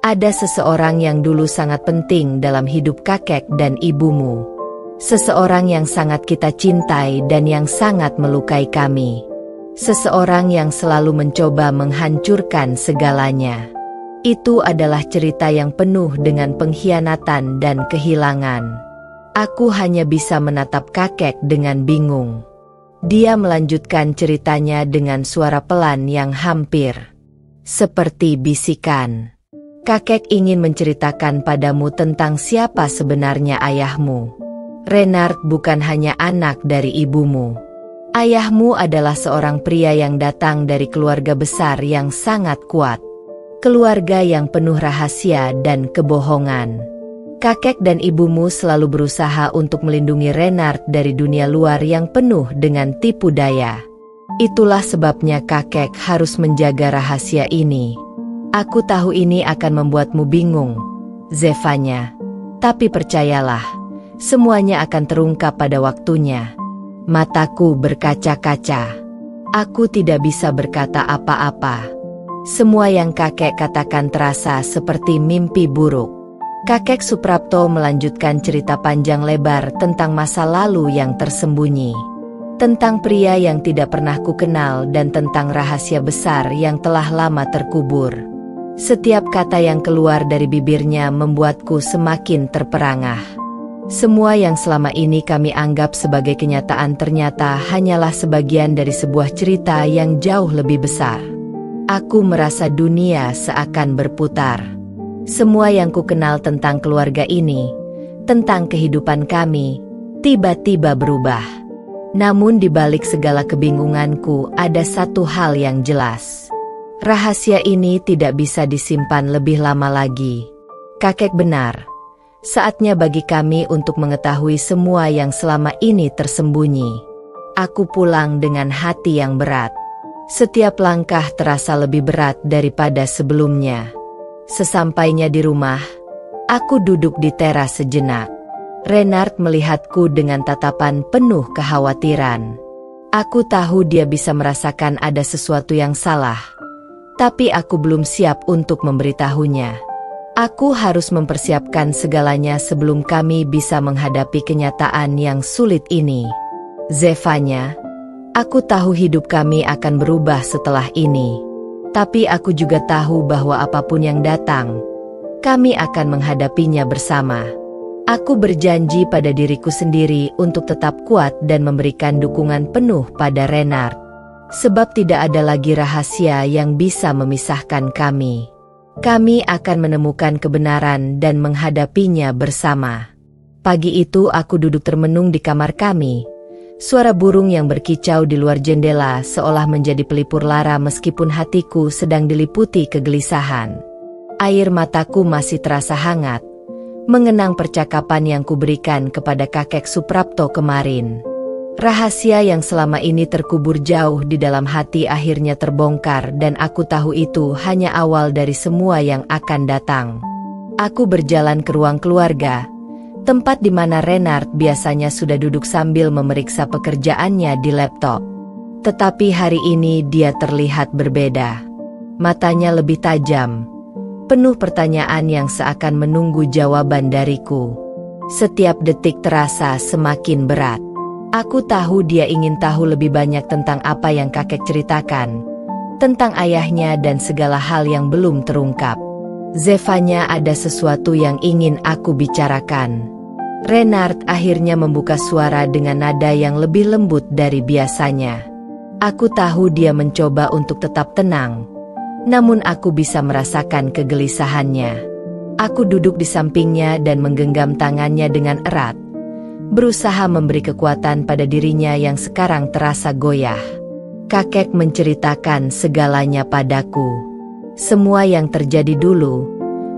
Ada seseorang yang dulu sangat penting dalam hidup kakek dan ibumu. Seseorang yang sangat kita cintai dan yang sangat melukai kami. Seseorang yang selalu mencoba menghancurkan segalanya. Itu adalah cerita yang penuh dengan pengkhianatan dan kehilangan. Aku hanya bisa menatap kakek dengan bingung. Dia melanjutkan ceritanya dengan suara pelan yang hampir seperti bisikan. Kakek ingin menceritakan padamu tentang siapa sebenarnya ayahmu. Renard bukan hanya anak dari ibumu. Ayahmu adalah seorang pria yang datang dari keluarga besar yang sangat kuat. Keluarga yang penuh rahasia dan kebohongan. Kakek dan ibumu selalu berusaha untuk melindungi Renard dari dunia luar yang penuh dengan tipu daya. Itulah sebabnya kakek harus menjaga rahasia ini. Aku tahu ini akan membuatmu bingung, Zevanya. Tapi percayalah, semuanya akan terungkap pada waktunya. Mataku berkaca-kaca. Aku tidak bisa berkata apa-apa. Semua yang kakek katakan terasa seperti mimpi buruk. Kakek Suprapto melanjutkan cerita panjang lebar tentang masa lalu yang tersembunyi. Tentang pria yang tidak pernah kukenal dan tentang rahasia besar yang telah lama terkubur. Setiap kata yang keluar dari bibirnya membuatku semakin terperangah. Semua yang selama ini kami anggap sebagai kenyataan ternyata hanyalah sebagian dari sebuah cerita yang jauh lebih besar. Aku merasa dunia seakan berputar. Semua yang kukenal tentang keluarga ini, tentang kehidupan kami, tiba-tiba berubah. Namun di balik segala kebingunganku ada satu hal yang jelas. Rahasia ini tidak bisa disimpan lebih lama lagi. Kakek benar. Saatnya bagi kami untuk mengetahui semua yang selama ini tersembunyi. Aku pulang dengan hati yang berat. Setiap langkah terasa lebih berat daripada sebelumnya. Sesampainya di rumah, aku duduk di teras sejenak. Renard melihatku dengan tatapan penuh kekhawatiran. Aku tahu dia bisa merasakan ada sesuatu yang salah. Tapi aku belum siap untuk memberitahunya. Aku harus mempersiapkan segalanya sebelum kami bisa menghadapi kenyataan yang sulit ini. Zevanya, aku tahu hidup kami akan berubah setelah ini. Tapi aku juga tahu bahwa apapun yang datang, kami akan menghadapinya bersama. Aku berjanji pada diriku sendiri untuk tetap kuat dan memberikan dukungan penuh pada Renard. Sebab tidak ada lagi rahasia yang bisa memisahkan kami. Kami akan menemukan kebenaran dan menghadapinya bersama. Pagi itu aku duduk termenung di kamar kami. Suara burung yang berkicau di luar jendela seolah menjadi pelipur lara meskipun hatiku sedang diliputi kegelisahan. Air mataku masih terasa hangat, mengenang percakapan yang kuberikan kepada kakek Suprapto kemarin. Rahasia yang selama ini terkubur jauh di dalam hati akhirnya terbongkar dan aku tahu itu hanya awal dari semua yang akan datang. Aku berjalan ke ruang keluarga, tempat di mana Renard biasanya sudah duduk sambil memeriksa pekerjaannya di laptop. Tetapi hari ini dia terlihat berbeda. Matanya lebih tajam, penuh pertanyaan yang seakan menunggu jawaban dariku. Setiap detik terasa semakin berat. Aku tahu dia ingin tahu lebih banyak tentang apa yang kakek ceritakan, tentang ayahnya dan segala hal yang belum terungkap. Zevanya, ada sesuatu yang ingin aku bicarakan. Renard akhirnya membuka suara dengan nada yang lebih lembut dari biasanya. Aku tahu dia mencoba untuk tetap tenang, namun aku bisa merasakan kegelisahannya. Aku duduk di sampingnya dan menggenggam tangannya dengan erat, berusaha memberi kekuatan pada dirinya yang sekarang terasa goyah. Kakek menceritakan segalanya padaku. Semua yang terjadi dulu,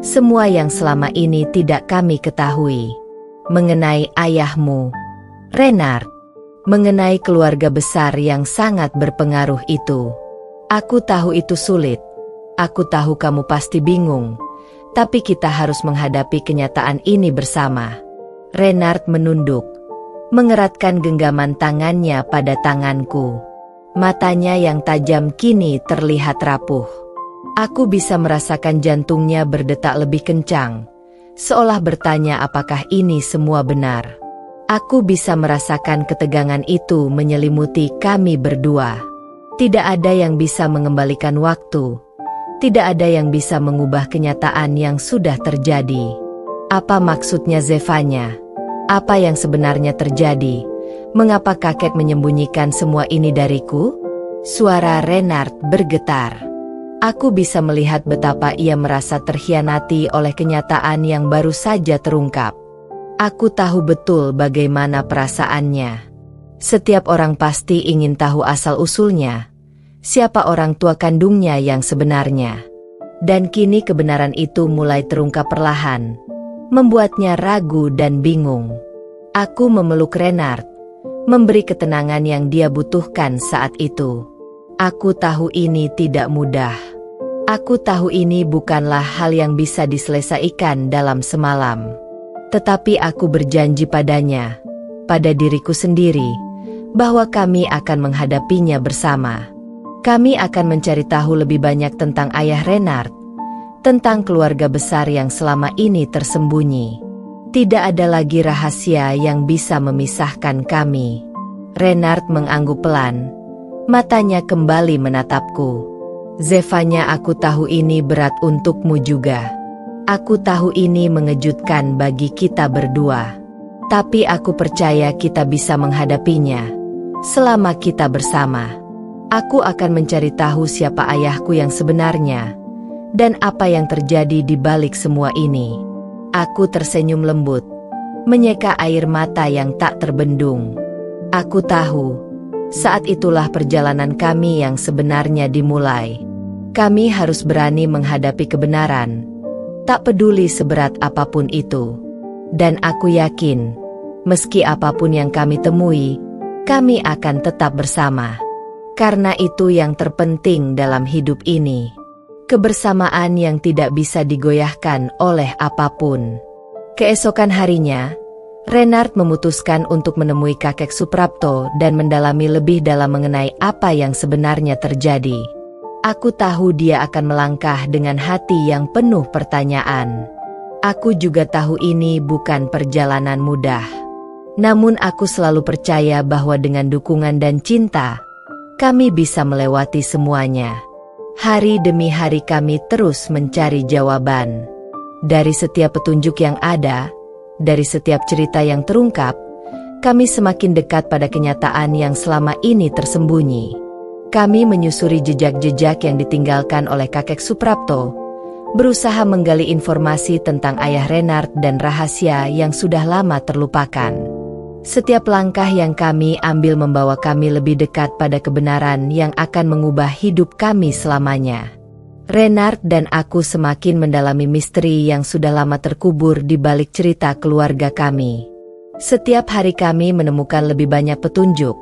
semua yang selama ini tidak kami ketahui. Mengenai ayahmu, Renard. Mengenai keluarga besar yang sangat berpengaruh itu. Aku tahu itu sulit. Aku tahu kamu pasti bingung. Tapi kita harus menghadapi kenyataan ini bersama. Renard menunduk, mengeratkan genggaman tangannya pada tanganku. Matanya yang tajam kini terlihat rapuh. Aku bisa merasakan jantungnya berdetak lebih kencang, seolah bertanya apakah ini semua benar. Aku bisa merasakan ketegangan itu menyelimuti kami berdua. Tidak ada yang bisa mengembalikan waktu. Tidak ada yang bisa mengubah kenyataan yang sudah terjadi. Apa maksudnya Zevanya? Apa yang sebenarnya terjadi? Mengapa kakek menyembunyikan semua ini dariku? Suara Renard bergetar. Aku bisa melihat betapa ia merasa terkhianati oleh kenyataan yang baru saja terungkap. Aku tahu betul bagaimana perasaannya. Setiap orang pasti ingin tahu asal-usulnya, siapa orang tua kandungnya yang sebenarnya. Dan kini kebenaran itu mulai terungkap perlahan, membuatnya ragu dan bingung. Aku memeluk Renard, memberi ketenangan yang dia butuhkan saat itu. Aku tahu ini tidak mudah. Aku tahu ini bukanlah hal yang bisa diselesaikan dalam semalam. Tetapi aku berjanji padanya, pada diriku sendiri, bahwa kami akan menghadapinya bersama. Kami akan mencari tahu lebih banyak tentang ayah Renard, tentang keluarga besar yang selama ini tersembunyi. Tidak ada lagi rahasia yang bisa memisahkan kami. Renard mengangguk pelan, matanya kembali menatapku. Zevanya, aku tahu ini berat untukmu juga. Aku tahu ini mengejutkan bagi kita berdua. Tapi aku percaya kita bisa menghadapinya, selama kita bersama. Aku akan mencari tahu siapa ayahku yang sebenarnya, dan apa yang terjadi di balik semua ini. Aku tersenyum lembut, menyeka air mata yang tak terbendung. Aku tahu, saat itulah perjalanan kami yang sebenarnya dimulai. Kami harus berani menghadapi kebenaran, tak peduli seberat apapun itu. Dan aku yakin, meski apapun yang kami temui, kami akan tetap bersama. Karena itu yang terpenting dalam hidup ini. Kebersamaan yang tidak bisa digoyahkan oleh apapun. Keesokan harinya, Renard memutuskan untuk menemui kakek Suprapto dan mendalami lebih dalam mengenai apa yang sebenarnya terjadi. Aku tahu dia akan melangkah dengan hati yang penuh pertanyaan. Aku juga tahu ini bukan perjalanan mudah. Namun aku selalu percaya bahwa dengan dukungan dan cinta, kami bisa melewati semuanya. Hari demi hari kami terus mencari jawaban. Dari setiap petunjuk yang ada, dari setiap cerita yang terungkap, kami semakin dekat pada kenyataan yang selama ini tersembunyi. Kami menyusuri jejak-jejak yang ditinggalkan oleh kakek Suprapto, berusaha menggali informasi tentang ayah Renard dan rahasia yang sudah lama terlupakan. Setiap langkah yang kami ambil membawa kami lebih dekat pada kebenaran yang akan mengubah hidup kami selamanya. Renard dan aku semakin mendalami misteri yang sudah lama terkubur di balik cerita keluarga kami. Setiap hari kami menemukan lebih banyak petunjuk,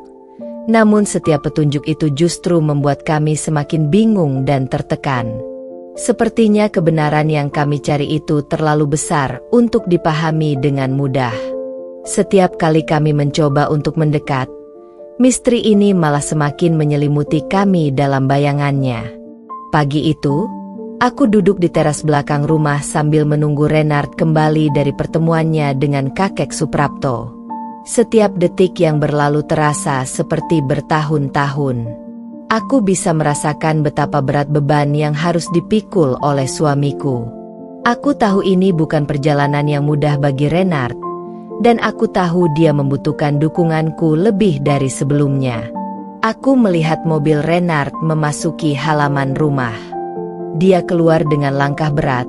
namun setiap petunjuk itu justru membuat kami semakin bingung dan tertekan. Sepertinya kebenaran yang kami cari itu terlalu besar untuk dipahami dengan mudah. Setiap kali kami mencoba untuk mendekat, misteri ini malah semakin menyelimuti kami dalam bayangannya. Pagi itu, aku duduk di teras belakang rumah sambil menunggu Renard kembali dari pertemuannya dengan kakek Suprapto. Setiap detik yang berlalu terasa seperti bertahun-tahun. Aku bisa merasakan betapa berat beban yang harus dipikul oleh suamiku. Aku tahu ini bukan perjalanan yang mudah bagi Renard, dan aku tahu dia membutuhkan dukunganku lebih dari sebelumnya. Aku melihat mobil Renard memasuki halaman rumah. Dia keluar dengan langkah berat,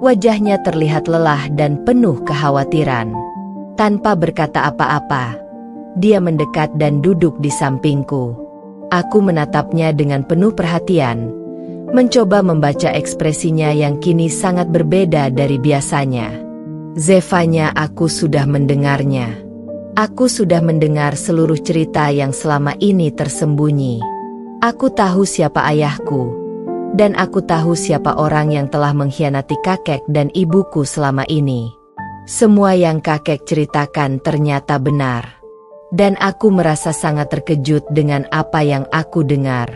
wajahnya terlihat lelah dan penuh kekhawatiran. Tanpa berkata apa-apa, dia mendekat dan duduk di sampingku. Aku menatapnya dengan penuh perhatian, mencoba membaca ekspresinya yang kini sangat berbeda dari biasanya. Zevanya, aku sudah mendengarnya. Aku sudah mendengar seluruh cerita yang selama ini tersembunyi. Aku tahu siapa ayahku, dan aku tahu siapa orang yang telah mengkhianati kakek dan ibuku selama ini. Semua yang kakek ceritakan ternyata benar. Dan aku merasa sangat terkejut dengan apa yang aku dengar.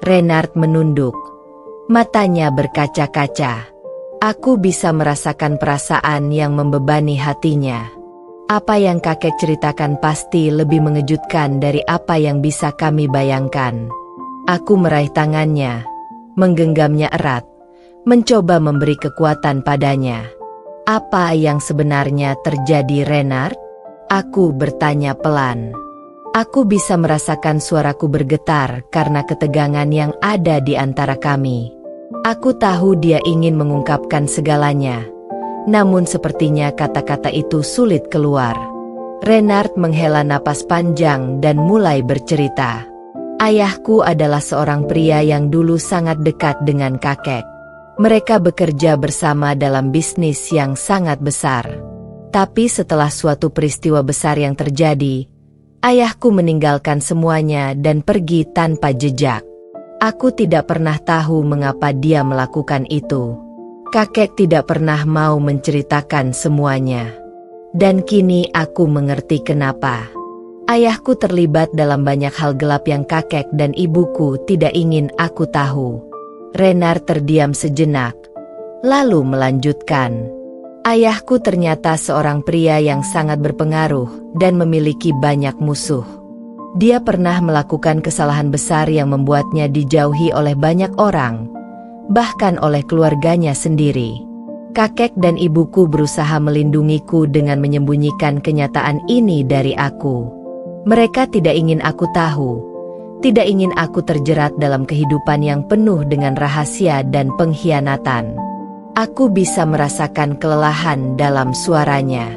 Renard menunduk. Matanya berkaca-kaca. Aku bisa merasakan perasaan yang membebani hatinya. Apa yang kakek ceritakan pasti lebih mengejutkan dari apa yang bisa kami bayangkan. Aku meraih tangannya, menggenggamnya erat, mencoba memberi kekuatan padanya. Apa yang sebenarnya terjadi, Renard? Aku bertanya pelan. Aku bisa merasakan suaraku bergetar karena ketegangan yang ada di antara kami. Aku tahu dia ingin mengungkapkan segalanya, namun sepertinya kata-kata itu sulit keluar. Renard menghela napas panjang dan mulai bercerita. Ayahku adalah seorang pria yang dulu sangat dekat dengan kakek. Mereka bekerja bersama dalam bisnis yang sangat besar. Tapi setelah suatu peristiwa besar yang terjadi, ayahku meninggalkan semuanya dan pergi tanpa jejak. Aku tidak pernah tahu mengapa dia melakukan itu. Kakek tidak pernah mau menceritakan semuanya. Dan kini aku mengerti kenapa. Ayahku terlibat dalam banyak hal gelap yang kakek dan ibuku tidak ingin aku tahu. Renard terdiam sejenak, lalu melanjutkan. Ayahku ternyata seorang pria yang sangat berpengaruh dan memiliki banyak musuh. Dia pernah melakukan kesalahan besar yang membuatnya dijauhi oleh banyak orang, bahkan oleh keluarganya sendiri. Kakek dan ibuku berusaha melindungiku dengan menyembunyikan kenyataan ini dari aku. Mereka tidak ingin aku tahu, tidak ingin aku terjerat dalam kehidupan yang penuh dengan rahasia dan pengkhianatan. Aku bisa merasakan kelelahan dalam suaranya.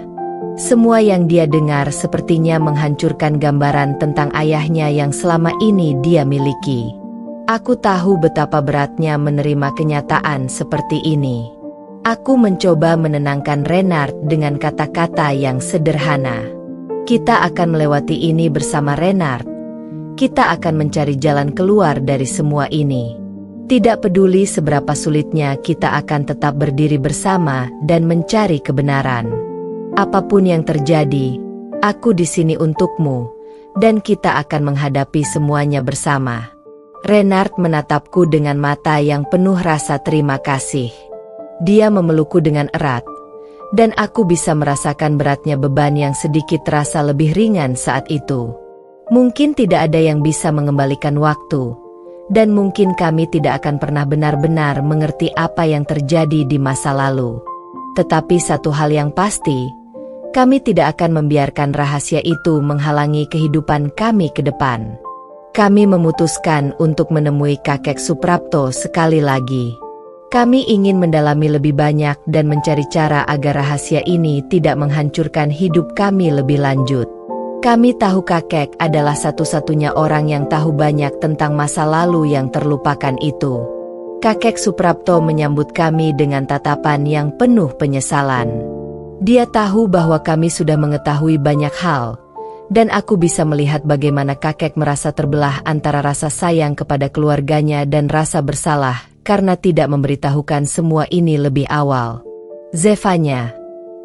Semua yang dia dengar sepertinya menghancurkan gambaran tentang ayahnya yang selama ini dia miliki. Aku tahu betapa beratnya menerima kenyataan seperti ini. Aku mencoba menenangkan Renard dengan kata-kata yang sederhana. Kita akan melewati ini bersama, Renard. Kita akan mencari jalan keluar dari semua ini. Tidak peduli seberapa sulitnya, kita akan tetap berdiri bersama dan mencari kebenaran. Apapun yang terjadi, aku di sini untukmu, dan kita akan menghadapi semuanya bersama. Renard menatapku dengan mata yang penuh rasa terima kasih. Dia memelukku dengan erat, dan aku bisa merasakan beratnya beban yang sedikit terasa lebih ringan saat itu. Mungkin tidak ada yang bisa mengembalikan waktu, dan mungkin kami tidak akan pernah benar-benar mengerti apa yang terjadi di masa lalu. Tetapi satu hal yang pasti, kami tidak akan membiarkan rahasia itu menghalangi kehidupan kami ke depan. Kami memutuskan untuk menemui kakek Suprapto sekali lagi. Kami ingin mendalami lebih banyak dan mencari cara agar rahasia ini tidak menghancurkan hidup kami lebih lanjut. Kami tahu kakek adalah satu-satunya orang yang tahu banyak tentang masa lalu yang terlupakan itu. Kakek Suprapto menyambut kami dengan tatapan yang penuh penyesalan. Dia tahu bahwa kami sudah mengetahui banyak hal, dan aku bisa melihat bagaimana kakek merasa terbelah antara rasa sayang kepada keluarganya dan rasa bersalah karena tidak memberitahukan semua ini lebih awal. Zevanya,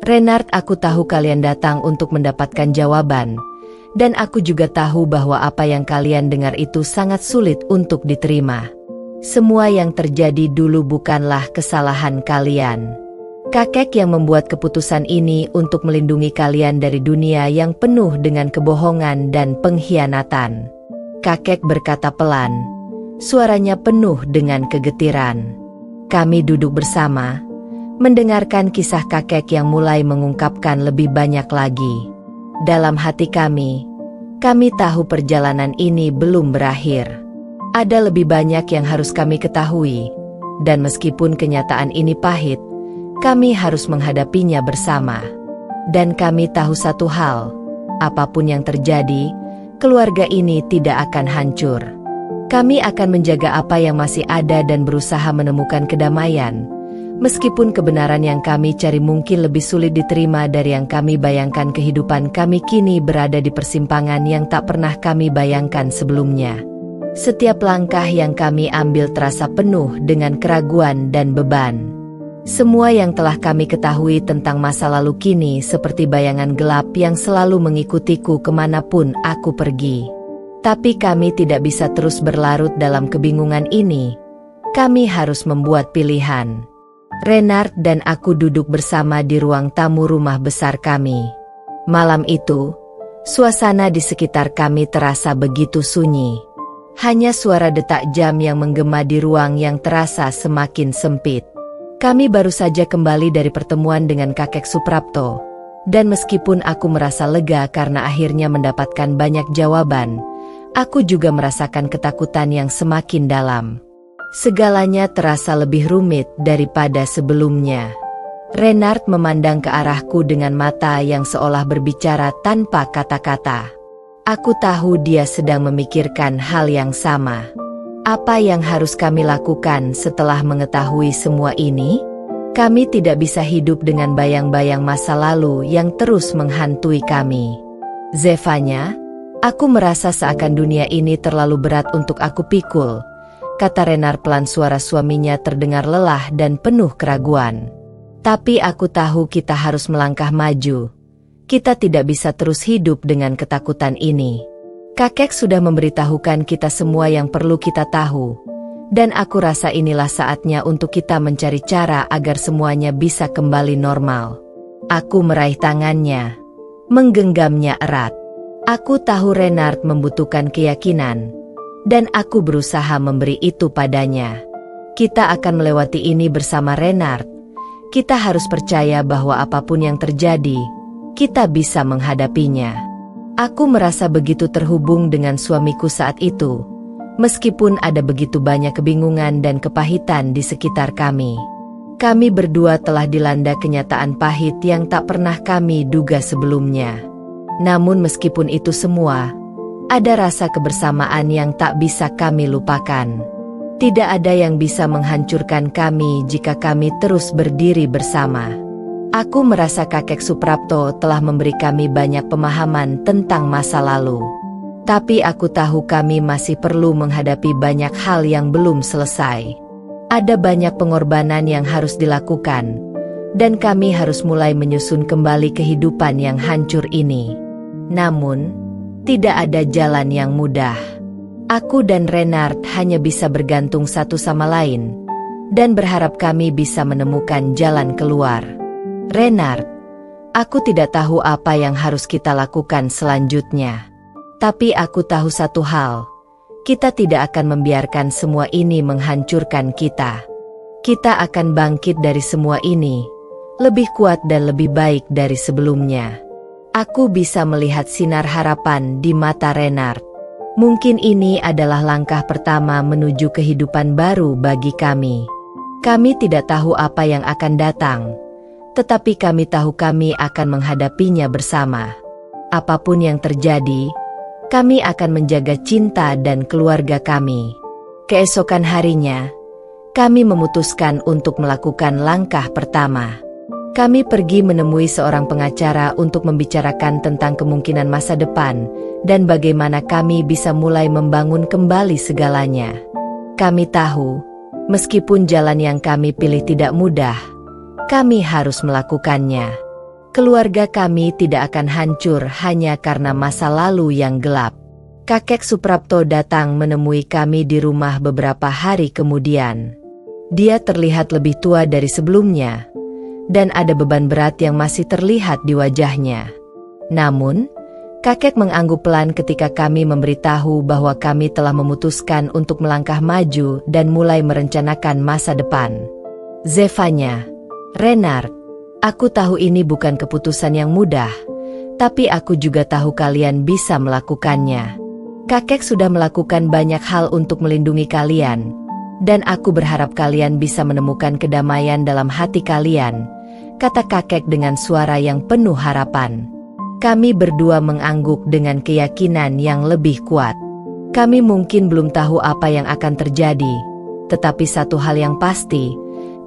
Renard, aku tahu kalian datang untuk mendapatkan jawaban, dan aku juga tahu bahwa apa yang kalian dengar itu sangat sulit untuk diterima. Semua yang terjadi dulu bukanlah kesalahan kalian. Kakek yang membuat keputusan ini untuk melindungi kalian dari dunia yang penuh dengan kebohongan dan pengkhianatan. Kakek berkata pelan, suaranya penuh dengan kegetiran. Kami duduk bersama, mendengarkan kisah kakek yang mulai mengungkapkan lebih banyak lagi. Dalam hati kami tahu perjalanan ini belum berakhir. Ada lebih banyak yang harus kami ketahui, dan meskipun kenyataan ini pahit, kami harus menghadapinya bersama. Dan kami tahu satu hal, apapun yang terjadi, keluarga ini tidak akan hancur. Kami akan menjaga apa yang masih ada dan berusaha menemukan kedamaian, meskipun kebenaran yang kami cari mungkin lebih sulit diterima dari yang kami bayangkan. Kehidupan kami kini berada di persimpangan yang tak pernah kami bayangkan sebelumnya. Setiap langkah yang kami ambil terasa penuh dengan keraguan dan beban. Semua yang telah kami ketahui tentang masa lalu kini seperti bayangan gelap yang selalu mengikutiku kemanapun aku pergi. Tapi kami tidak bisa terus berlarut dalam kebingungan ini. Kami harus membuat pilihan. Renard dan aku duduk bersama di ruang tamu rumah besar kami. Malam itu, suasana di sekitar kami terasa begitu sunyi. Hanya suara detak jam yang menggema di ruang yang terasa semakin sempit. Kami baru saja kembali dari pertemuan dengan kakek Suprapto, dan meskipun aku merasa lega karena akhirnya mendapatkan banyak jawaban, aku juga merasakan ketakutan yang semakin dalam. Segalanya terasa lebih rumit daripada sebelumnya. Renard memandang ke arahku dengan mata yang seolah berbicara tanpa kata-kata. Aku tahu dia sedang memikirkan hal yang sama. Apa yang harus kami lakukan setelah mengetahui semua ini? Kami tidak bisa hidup dengan bayang-bayang masa lalu yang terus menghantui kami. Zevanya, aku merasa seakan dunia ini terlalu berat untuk aku pikul, kata Renard pelan. Suara suaminya terdengar lelah dan penuh keraguan. Tapi aku tahu kita harus melangkah maju. Kita tidak bisa terus hidup dengan ketakutan ini. Kakek sudah memberitahukan kita semua yang perlu kita tahu, dan aku rasa inilah saatnya untuk kita mencari cara agar semuanya bisa kembali normal. Aku meraih tangannya, menggenggamnya erat. Aku tahu Renard membutuhkan keyakinan, dan aku berusaha memberi itu padanya. Kita akan melewati ini bersama Renard. Kita harus percaya bahwa apapun yang terjadi, kita bisa menghadapinya. Aku merasa begitu terhubung dengan suamiku saat itu, meskipun ada begitu banyak kebingungan dan kepahitan di sekitar kami. Kami berdua telah dilanda kenyataan pahit yang tak pernah kami duga sebelumnya. Namun meskipun itu semua, ada rasa kebersamaan yang tak bisa kami lupakan. Tidak ada yang bisa menghancurkan kami jika kami terus berdiri bersama. Aku merasa kakek Suprapto telah memberi kami banyak pemahaman tentang masa lalu. Tapi aku tahu kami masih perlu menghadapi banyak hal yang belum selesai. Ada banyak pengorbanan yang harus dilakukan, dan kami harus mulai menyusun kembali kehidupan yang hancur ini. Namun, tidak ada jalan yang mudah. Aku dan Renard hanya bisa bergantung satu sama lain, dan berharap kami bisa menemukan jalan keluar. Renard, aku tidak tahu apa yang harus kita lakukan selanjutnya. Tapi aku tahu satu hal, kita tidak akan membiarkan semua ini menghancurkan kita. Kita akan bangkit dari semua ini, lebih kuat dan lebih baik dari sebelumnya. Aku bisa melihat sinar harapan di mata Renard. Mungkin ini adalah langkah pertama menuju kehidupan baru bagi kami. Kami tidak tahu apa yang akan datang, tetapi kami tahu kami akan menghadapinya bersama. Apapun yang terjadi, kami akan menjaga cinta dan keluarga kami. Keesokan harinya, kami memutuskan untuk melakukan langkah pertama. Kami pergi menemui seorang pengacara untuk membicarakan tentang kemungkinan masa depan dan bagaimana kami bisa mulai membangun kembali segalanya. Kami tahu, meskipun jalan yang kami pilih tidak mudah, kami harus melakukannya. Keluarga kami tidak akan hancur hanya karena masa lalu yang gelap. Kakek Suprapto datang menemui kami di rumah beberapa hari kemudian. Dia terlihat lebih tua dari sebelumnya, dan ada beban berat yang masih terlihat di wajahnya. Namun, kakek mengangguk pelan ketika kami memberitahu bahwa kami telah memutuskan untuk melangkah maju dan mulai merencanakan masa depan. Zevanya, Renard, aku tahu ini bukan keputusan yang mudah, tapi aku juga tahu kalian bisa melakukannya. Kakek sudah melakukan banyak hal untuk melindungi kalian, dan aku berharap kalian bisa menemukan kedamaian dalam hati kalian, kata kakek dengan suara yang penuh harapan. Kami berdua mengangguk dengan keyakinan yang lebih kuat. Kami mungkin belum tahu apa yang akan terjadi, tetapi satu hal yang pasti,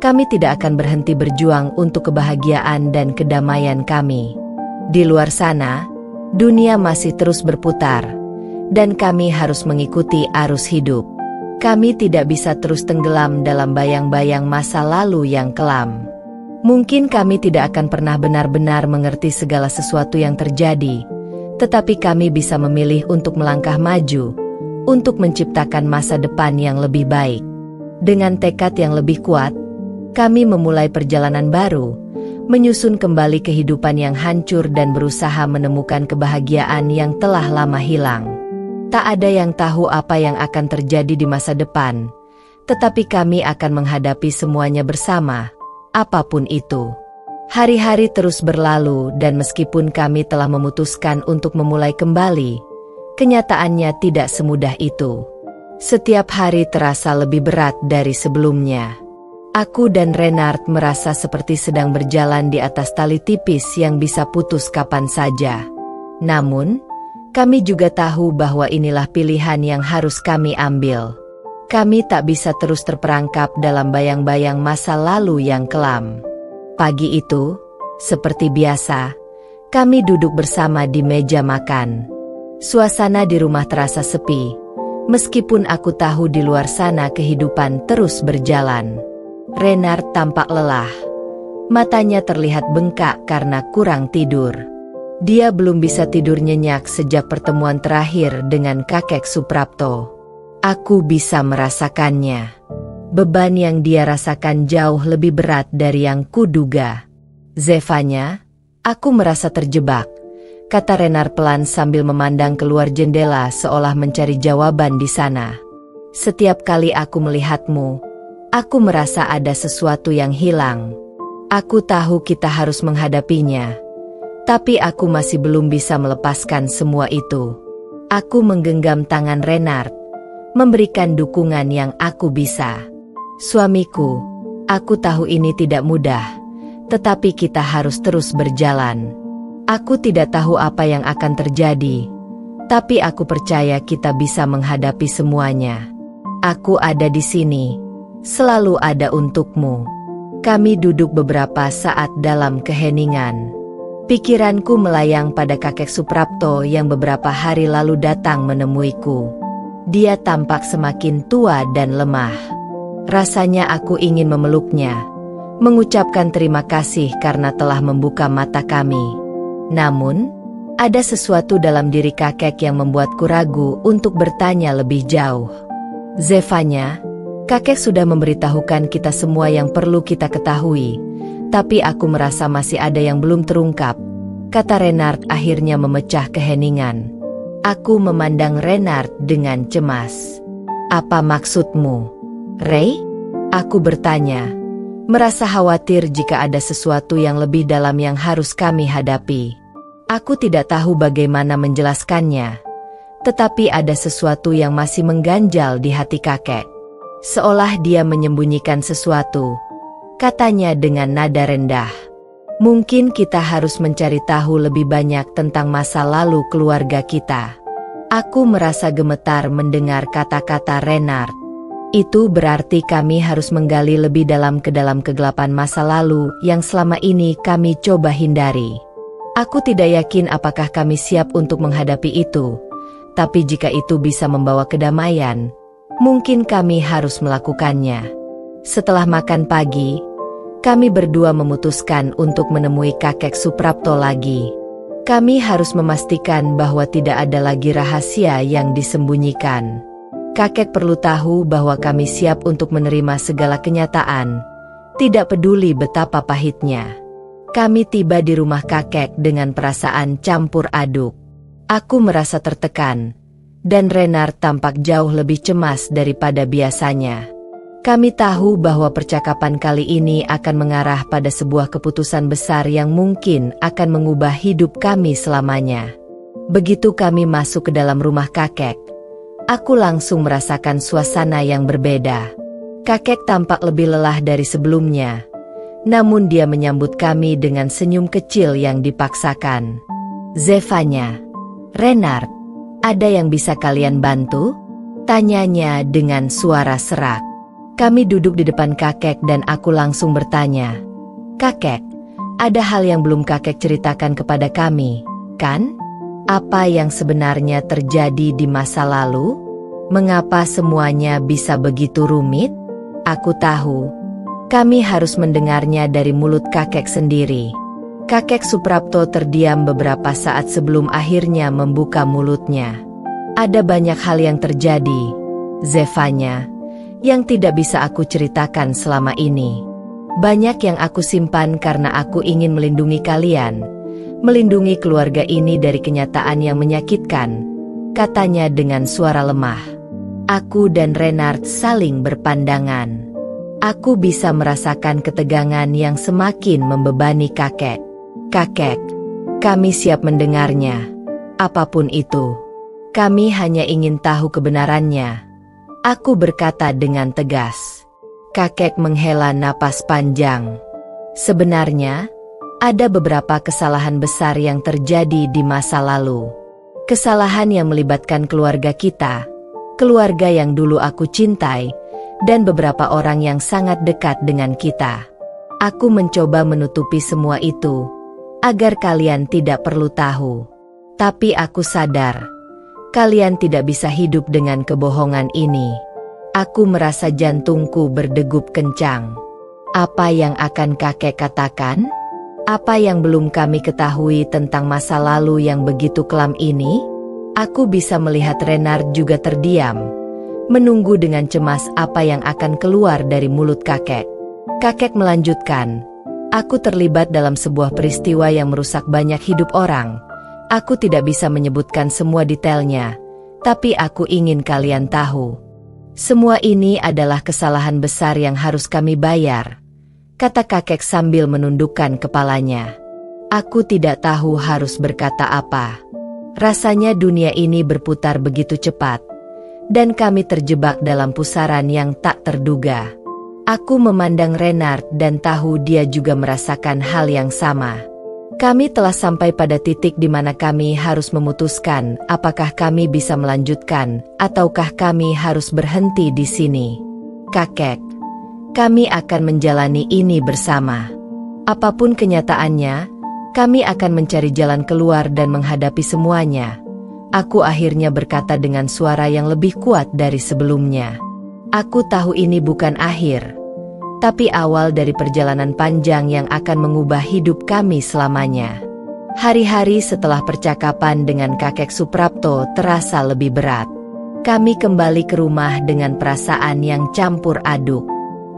kami tidak akan berhenti berjuang untuk kebahagiaan dan kedamaian kami. Di luar sana, dunia masih terus berputar, dan kami harus mengikuti arus hidup. Kami tidak bisa terus tenggelam dalam bayang-bayang masa lalu yang kelam. Mungkin kami tidak akan pernah benar-benar mengerti segala sesuatu yang terjadi, tetapi kami bisa memilih untuk melangkah maju, untuk menciptakan masa depan yang lebih baik. Dengan tekad yang lebih kuat, kami memulai perjalanan baru, menyusun kembali kehidupan yang hancur dan berusaha menemukan kebahagiaan yang telah lama hilang. Tak ada yang tahu apa yang akan terjadi di masa depan, tetapi kami akan menghadapi semuanya bersama. Apapun itu. Hari-hari terus berlalu dan meskipun kami telah memutuskan untuk memulai kembali, kenyataannya tidak semudah itu. Setiap hari terasa lebih berat dari sebelumnya. Aku dan Renard merasa seperti sedang berjalan di atas tali tipis yang bisa putus kapan saja. Namun, kami juga tahu bahwa inilah pilihan yang harus kami ambil. Kami tak bisa terus terperangkap dalam bayang-bayang masa lalu yang kelam. Pagi itu, seperti biasa, kami duduk bersama di meja makan. Suasana di rumah terasa sepi, meskipun aku tahu di luar sana kehidupan terus berjalan. Renard tampak lelah. Matanya terlihat bengkak karena kurang tidur. Dia belum bisa tidur nyenyak sejak pertemuan terakhir dengan kakek Suprapto. Aku bisa merasakannya. Beban yang dia rasakan jauh lebih berat dari yang kuduga. Zevanya, aku merasa terjebak, kata Renard pelan sambil memandang keluar jendela seolah mencari jawaban di sana. Setiap kali aku melihatmu, aku merasa ada sesuatu yang hilang. Aku tahu kita harus menghadapinya, tapi aku masih belum bisa melepaskan semua itu. Aku menggenggam tangan Renard, memberikan dukungan yang aku bisa. Suamiku, aku tahu ini tidak mudah, tetapi kita harus terus berjalan. Aku tidak tahu apa yang akan terjadi, tapi aku percaya kita bisa menghadapi semuanya. Aku ada di sini, selalu ada untukmu. Kami duduk beberapa saat dalam keheningan. Pikiranku melayang pada kakek Suprapto yang beberapa hari lalu datang menemuiku. Dia tampak semakin tua dan lemah. Rasanya aku ingin memeluknya, mengucapkan terima kasih karena telah membuka mata kami. Namun, ada sesuatu dalam diri kakek yang membuatku ragu untuk bertanya lebih jauh. Zevanya, kakek sudah memberitahukan kita semua yang perlu kita ketahui, tapi aku merasa masih ada yang belum terungkap, kata Renard akhirnya memecah keheningan. Aku memandang Renard dengan cemas. Apa maksudmu, Ray? Aku bertanya, merasa khawatir jika ada sesuatu yang lebih dalam yang harus kami hadapi. Aku tidak tahu bagaimana menjelaskannya, Tetapi ada sesuatu yang masih mengganjal di hati kakek. Seolah dia menyembunyikan sesuatu, katanya dengan nada rendah. Mungkin kita harus mencari tahu lebih banyak tentang masa lalu keluarga kita. Aku merasa gemetar mendengar kata-kata Renard. Itu berarti kami harus menggali lebih dalam ke dalam kegelapan masa lalu yang selama ini kami coba hindari. Aku tidak yakin apakah kami siap untuk menghadapi itu, tapi jika itu bisa membawa kedamaian, mungkin kami harus melakukannya. Setelah makan pagi, kami berdua memutuskan untuk menemui kakek Suprapto lagi. Kami harus memastikan bahwa tidak ada lagi rahasia yang disembunyikan. Kakek perlu tahu bahwa kami siap untuk menerima segala kenyataan, tidak peduli betapa pahitnya. Kami tiba di rumah kakek dengan perasaan campur aduk. Aku merasa tertekan, dan Renard tampak jauh lebih cemas daripada biasanya. Kami tahu bahwa percakapan kali ini akan mengarah pada sebuah keputusan besar yang mungkin akan mengubah hidup kami selamanya. Begitu kami masuk ke dalam rumah kakek, aku langsung merasakan suasana yang berbeda. Kakek tampak lebih lelah dari sebelumnya, namun dia menyambut kami dengan senyum kecil yang dipaksakan. Zevanya, Renard, ada yang bisa kalian bantu? Tanyanya dengan suara serak. Kami duduk di depan kakek dan aku langsung bertanya, "Kakek, ada hal yang belum kakek ceritakan kepada kami, kan? Apa yang sebenarnya terjadi di masa lalu? Mengapa semuanya bisa begitu rumit?" Aku tahu, kami harus mendengarnya dari mulut kakek sendiri. Kakek Suprapto terdiam beberapa saat sebelum akhirnya membuka mulutnya. Ada banyak hal yang terjadi, Zevanya, yang tidak bisa aku ceritakan selama ini. Banyak yang aku simpan karena aku ingin melindungi kalian, melindungi keluarga ini dari kenyataan yang menyakitkan, katanya dengan suara lemah. Aku dan Renard saling berpandangan. Aku bisa merasakan ketegangan yang semakin membebani kakek. Kakek, kami siap mendengarnya. Apapun itu, kami hanya ingin tahu kebenarannya. Aku berkata dengan tegas. Kakek menghela napas panjang. Sebenarnya, ada beberapa kesalahan besar yang terjadi di masa lalu. Kesalahan yang melibatkan keluarga kita, keluarga yang dulu aku cintai, dan beberapa orang yang sangat dekat dengan kita. Aku mencoba menutupi semua itu, agar kalian tidak perlu tahu. Tapi aku sadar, kalian tidak bisa hidup dengan kebohongan ini. Aku merasa jantungku berdegup kencang. Apa yang akan kakek katakan? Apa yang belum kami ketahui tentang masa lalu yang begitu kelam ini? Aku bisa melihat Renard juga terdiam, menunggu dengan cemas apa yang akan keluar dari mulut kakek. Kakek melanjutkan, "Aku terlibat dalam sebuah peristiwa yang merusak banyak hidup orang. Aku tidak bisa menyebutkan semua detailnya, tapi aku ingin kalian tahu. Semua ini adalah kesalahan besar yang harus kami bayar," kata kakek sambil menundukkan kepalanya. Aku tidak tahu harus berkata apa. Rasanya dunia ini berputar begitu cepat, dan kami terjebak dalam pusaran yang tak terduga. Aku memandang Renard dan tahu dia juga merasakan hal yang sama. Kami telah sampai pada titik di mana kami harus memutuskan apakah kami bisa melanjutkan ataukah kami harus berhenti di sini. Kakek, kami akan menjalani ini bersama. Apapun kenyataannya, kami akan mencari jalan keluar dan menghadapi semuanya. Aku akhirnya berkata dengan suara yang lebih kuat dari sebelumnya. Aku tahu ini bukan akhir, tapi awal dari perjalanan panjang yang akan mengubah hidup kami selamanya. Hari-hari setelah percakapan dengan kakek Suprapto terasa lebih berat. Kami kembali ke rumah dengan perasaan yang campur aduk.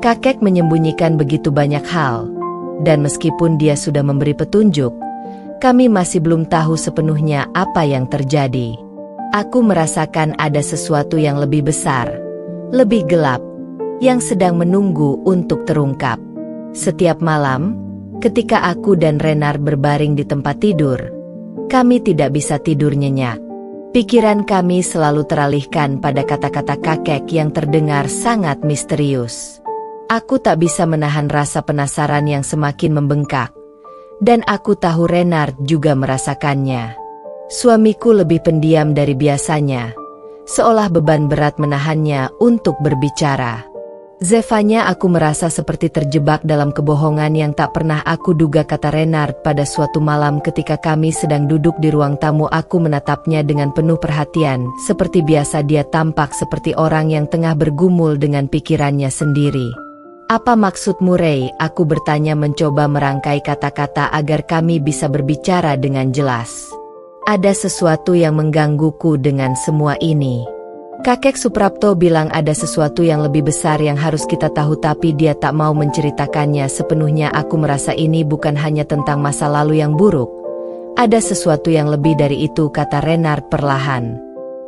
Kakek menyembunyikan begitu banyak hal, dan meskipun dia sudah memberi petunjuk, kami masih belum tahu sepenuhnya apa yang terjadi. Aku merasakan ada sesuatu yang lebih besar, lebih gelap, yang sedang menunggu untuk terungkap. Setiap malam, ketika aku dan Renard berbaring di tempat tidur, kami tidak bisa tidur nyenyak. Pikiran kami selalu teralihkan pada kata-kata kakek yang terdengar sangat misterius. Aku tak bisa menahan rasa penasaran yang semakin membengkak. Dan aku tahu Renard juga merasakannya. Suamiku lebih pendiam dari biasanya, seolah beban berat menahannya untuk berbicara. Zevanya, aku merasa seperti terjebak dalam kebohongan yang tak pernah aku duga, kata Renard pada suatu malam ketika kami sedang duduk di ruang tamu. Aku menatapnya dengan penuh perhatian. Seperti biasa dia tampak seperti orang yang tengah bergumul dengan pikirannya sendiri. Apa maksudmu, Ray? Aku bertanya, mencoba merangkai kata-kata agar kami bisa berbicara dengan jelas. Ada sesuatu yang menggangguku dengan semua ini. Kakek Suprapto bilang ada sesuatu yang lebih besar yang harus kita tahu, tapi dia tak mau menceritakannya sepenuhnya. Aku merasa ini bukan hanya tentang masa lalu yang buruk. Ada sesuatu yang lebih dari itu, kata Renard perlahan.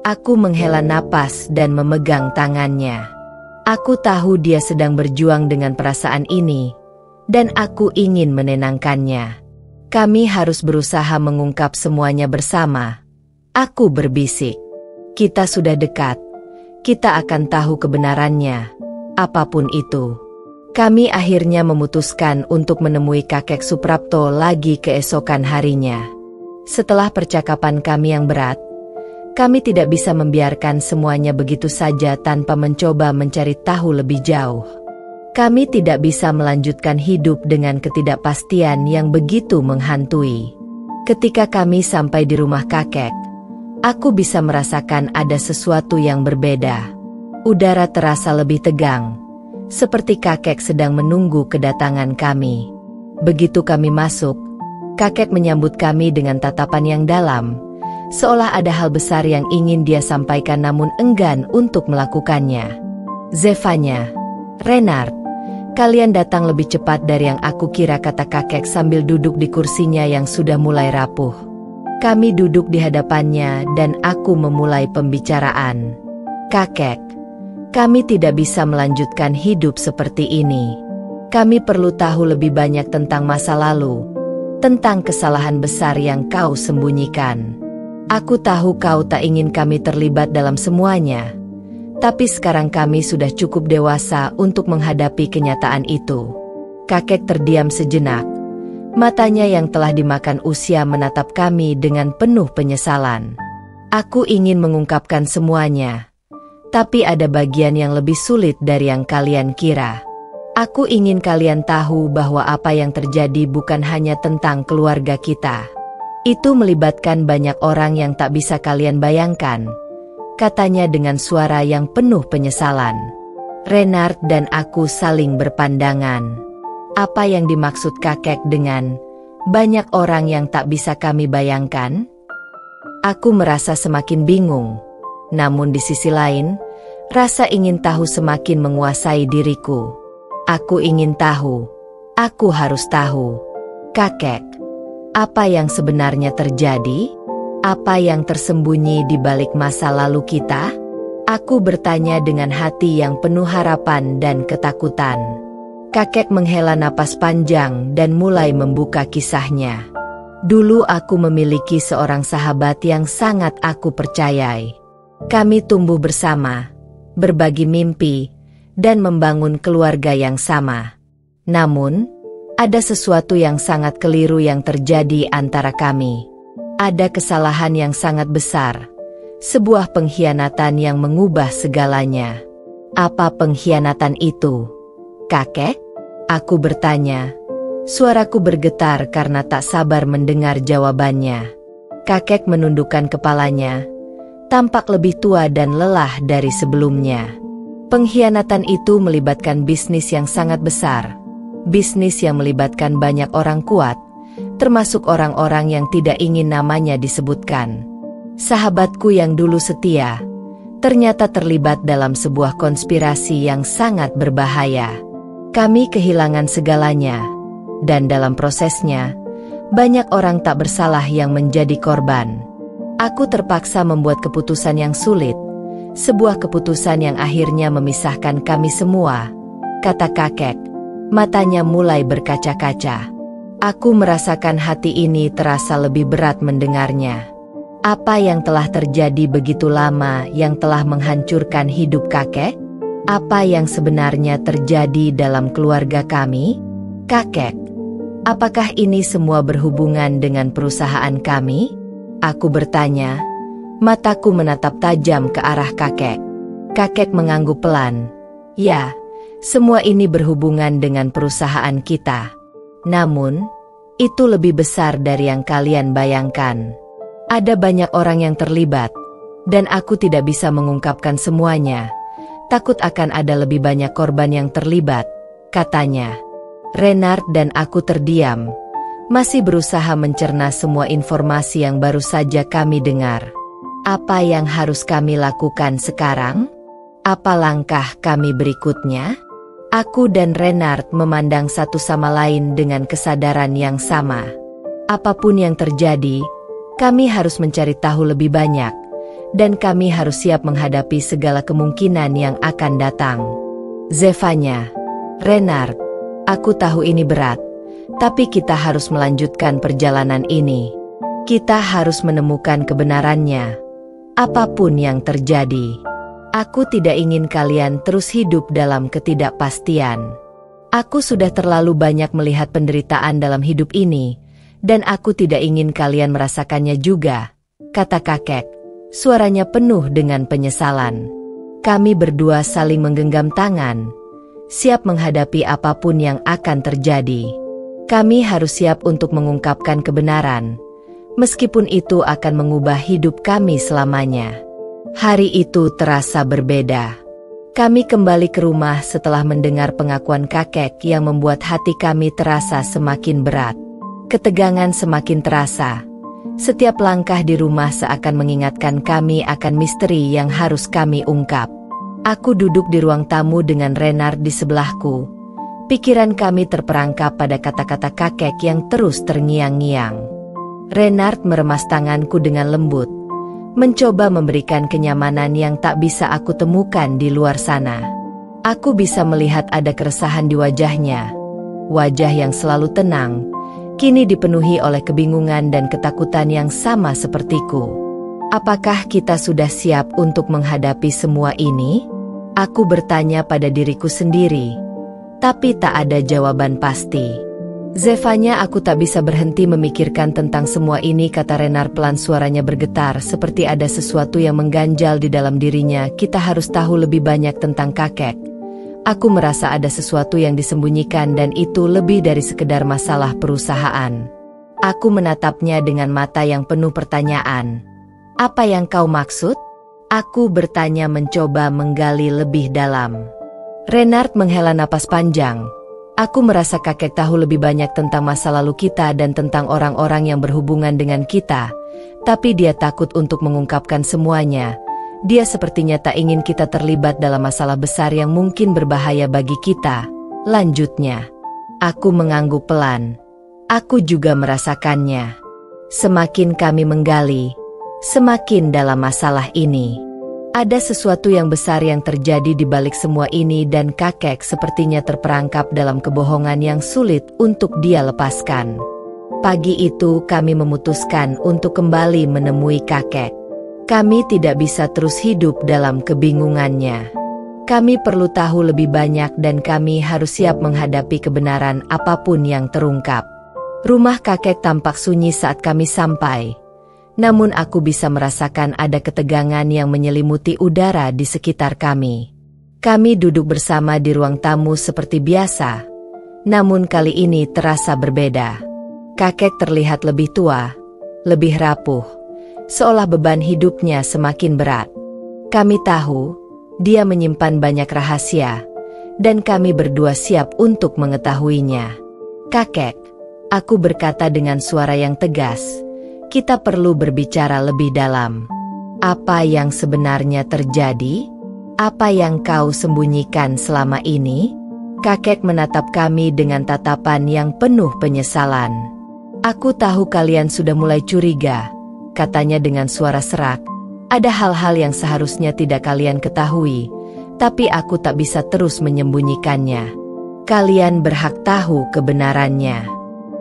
Aku menghela napas dan memegang tangannya. Aku tahu dia sedang berjuang dengan perasaan ini, dan aku ingin menenangkannya. Kami harus berusaha mengungkap semuanya bersama. Aku berbisik. Kita sudah dekat. Kita akan tahu kebenarannya, apapun itu. Kami akhirnya memutuskan untuk menemui kakek Suprapto lagi keesokan harinya. Setelah percakapan kami yang berat, kami tidak bisa membiarkan semuanya begitu saja tanpa mencoba mencari tahu lebih jauh. Kami tidak bisa melanjutkan hidup dengan ketidakpastian yang begitu menghantui. Ketika kami sampai di rumah kakek, aku bisa merasakan ada sesuatu yang berbeda. Udara terasa lebih tegang, seperti kakek sedang menunggu kedatangan kami. Begitu kami masuk, kakek menyambut kami dengan tatapan yang dalam, seolah ada hal besar yang ingin dia sampaikan namun enggan untuk melakukannya. Zevanya, Renard, kalian datang lebih cepat dari yang aku kira, kata kakek sambil duduk di kursinya yang sudah mulai rapuh. Kami duduk di hadapannya dan aku memulai pembicaraan. Kakek, kami tidak bisa melanjutkan hidup seperti ini. Kami perlu tahu lebih banyak tentang masa lalu, tentang kesalahan besar yang kau sembunyikan. Aku tahu kau tak ingin kami terlibat dalam semuanya, tapi sekarang kami sudah cukup dewasa untuk menghadapi kenyataan itu. Kakek terdiam sejenak. Matanya yang telah dimakan usia menatap kami dengan penuh penyesalan. Aku ingin mengungkapkan semuanya, tapi ada bagian yang lebih sulit dari yang kalian kira. Aku ingin kalian tahu bahwa apa yang terjadi bukan hanya tentang keluarga kita. Itu melibatkan banyak orang yang tak bisa kalian bayangkan, katanya dengan suara yang penuh penyesalan. Renard dan aku saling berpandangan. Apa yang dimaksud kakek dengan banyak orang yang tak bisa kami bayangkan? Aku merasa semakin bingung. Namun di sisi lain, rasa ingin tahu semakin menguasai diriku. Aku ingin tahu. Aku harus tahu. Kakek, apa yang sebenarnya terjadi? Apa yang tersembunyi di balik masa lalu kita? Aku bertanya dengan hati yang penuh harapan dan ketakutan. Kakek menghela napas panjang dan mulai membuka kisahnya. Dulu aku memiliki seorang sahabat yang sangat aku percayai. Kami tumbuh bersama, berbagi mimpi, dan membangun keluarga yang sama. Namun, ada sesuatu yang sangat keliru yang terjadi antara kami. Ada kesalahan yang sangat besar, sebuah pengkhianatan yang mengubah segalanya. Apa pengkhianatan itu, kakek? Aku bertanya. Suaraku bergetar karena tak sabar mendengar jawabannya. Kakek menundukkan kepalanya, tampak lebih tua dan lelah dari sebelumnya. Pengkhianatan itu melibatkan bisnis yang sangat besar. Bisnis yang melibatkan banyak orang kuat, termasuk orang-orang yang tidak ingin namanya disebutkan. Sahabatku yang dulu setia, ternyata terlibat dalam sebuah konspirasi yang sangat berbahaya. Kami kehilangan segalanya, dan dalam prosesnya, banyak orang tak bersalah yang menjadi korban. Aku terpaksa membuat keputusan yang sulit, sebuah keputusan yang akhirnya memisahkan kami semua, kata kakek. Matanya mulai berkaca-kaca. Aku merasakan hati ini terasa lebih berat mendengarnya. Apa yang telah terjadi begitu lama yang telah menghancurkan hidup kakek? Apa yang sebenarnya terjadi dalam keluarga kami? Kakek, apakah ini semua berhubungan dengan perusahaan kami? Aku bertanya. Mataku menatap tajam ke arah kakek. Kakek mengangguk pelan. Ya, semua ini berhubungan dengan perusahaan kita. Namun, itu lebih besar dari yang kalian bayangkan. Ada banyak orang yang terlibat, dan aku tidak bisa mengungkapkan semuanya. Takut akan ada lebih banyak korban yang terlibat, katanya. Renard dan aku terdiam, masih berusaha mencerna semua informasi yang baru saja kami dengar. Apa yang harus kami lakukan sekarang? Apa langkah kami berikutnya? Aku dan Renard memandang satu sama lain dengan kesadaran yang sama. Apapun yang terjadi, kami harus mencari tahu lebih banyak, dan kami harus siap menghadapi segala kemungkinan yang akan datang. Zevanya, Renard, aku tahu ini berat, tapi kita harus melanjutkan perjalanan ini. Kita harus menemukan kebenarannya, apapun yang terjadi. Aku tidak ingin kalian terus hidup dalam ketidakpastian. Aku sudah terlalu banyak melihat penderitaan dalam hidup ini, dan aku tidak ingin kalian merasakannya juga, kata kakek. Suaranya penuh dengan penyesalan. Kami berdua saling menggenggam tangan, siap menghadapi apapun yang akan terjadi. Kami harus siap untuk mengungkapkan kebenaran, meskipun itu akan mengubah hidup kami selamanya. Hari itu terasa berbeda. Kami kembali ke rumah setelah mendengar pengakuan kakek yang membuat hati kami terasa semakin berat. Ketegangan semakin terasa. Setiap langkah di rumah seakan mengingatkan kami akan misteri yang harus kami ungkap. Aku duduk di ruang tamu dengan Renard di sebelahku. Pikiran kami terperangkap pada kata-kata kakek yang terus terngiang-ngiang. Renard meremas tanganku dengan lembut, mencoba memberikan kenyamanan yang tak bisa aku temukan di luar sana. Aku bisa melihat ada keresahan di wajahnya. Wajah yang selalu tenang, kini dipenuhi oleh kebingungan dan ketakutan yang sama sepertiku. Apakah kita sudah siap untuk menghadapi semua ini? Aku bertanya pada diriku sendiri, tapi tak ada jawaban pasti. Zevanya, aku tak bisa berhenti memikirkan tentang semua ini, kata Renard pelan, suaranya bergetar seperti ada sesuatu yang mengganjal di dalam dirinya. Kita harus tahu lebih banyak tentang kakek. Aku merasa ada sesuatu yang disembunyikan dan itu lebih dari sekedar masalah perusahaan. Aku menatapnya dengan mata yang penuh pertanyaan. Apa yang kau maksud? Aku bertanya mencoba menggali lebih dalam. Renard menghela napas panjang. Aku merasa kakek tahu lebih banyak tentang masa lalu kita dan tentang orang-orang yang berhubungan dengan kita, tapi dia takut untuk mengungkapkan semuanya. Dia sepertinya tak ingin kita terlibat dalam masalah besar yang mungkin berbahaya bagi kita. Lanjutnya, aku mengangguk pelan. Aku juga merasakannya. Semakin kami menggali, semakin dalam masalah ini. Ada sesuatu yang besar yang terjadi di balik semua ini dan kakek sepertinya terperangkap dalam kebohongan yang sulit untuk dia lepaskan. Pagi itu kami memutuskan untuk kembali menemui kakek. Kami tidak bisa terus hidup dalam kebingungannya. Kami perlu tahu lebih banyak dan kami harus siap menghadapi kebenaran apapun yang terungkap. Rumah kakek tampak sunyi saat kami sampai. Namun aku bisa merasakan ada ketegangan yang menyelimuti udara di sekitar kami. Kami duduk bersama di ruang tamu seperti biasa, namun kali ini terasa berbeda. Kakek terlihat lebih tua, lebih rapuh, seolah beban hidupnya semakin berat. Kami tahu, dia menyimpan banyak rahasia, dan kami berdua siap untuk mengetahuinya. Kakek, aku berkata dengan suara yang tegas, kita perlu berbicara lebih dalam. Apa yang sebenarnya terjadi? Apa yang kau sembunyikan selama ini? Kakek menatap kami dengan tatapan yang penuh penyesalan. Aku tahu kalian sudah mulai curiga, katanya dengan suara serak. Ada hal-hal yang seharusnya tidak kalian ketahui, tapi aku tak bisa terus menyembunyikannya. Kalian berhak tahu kebenarannya.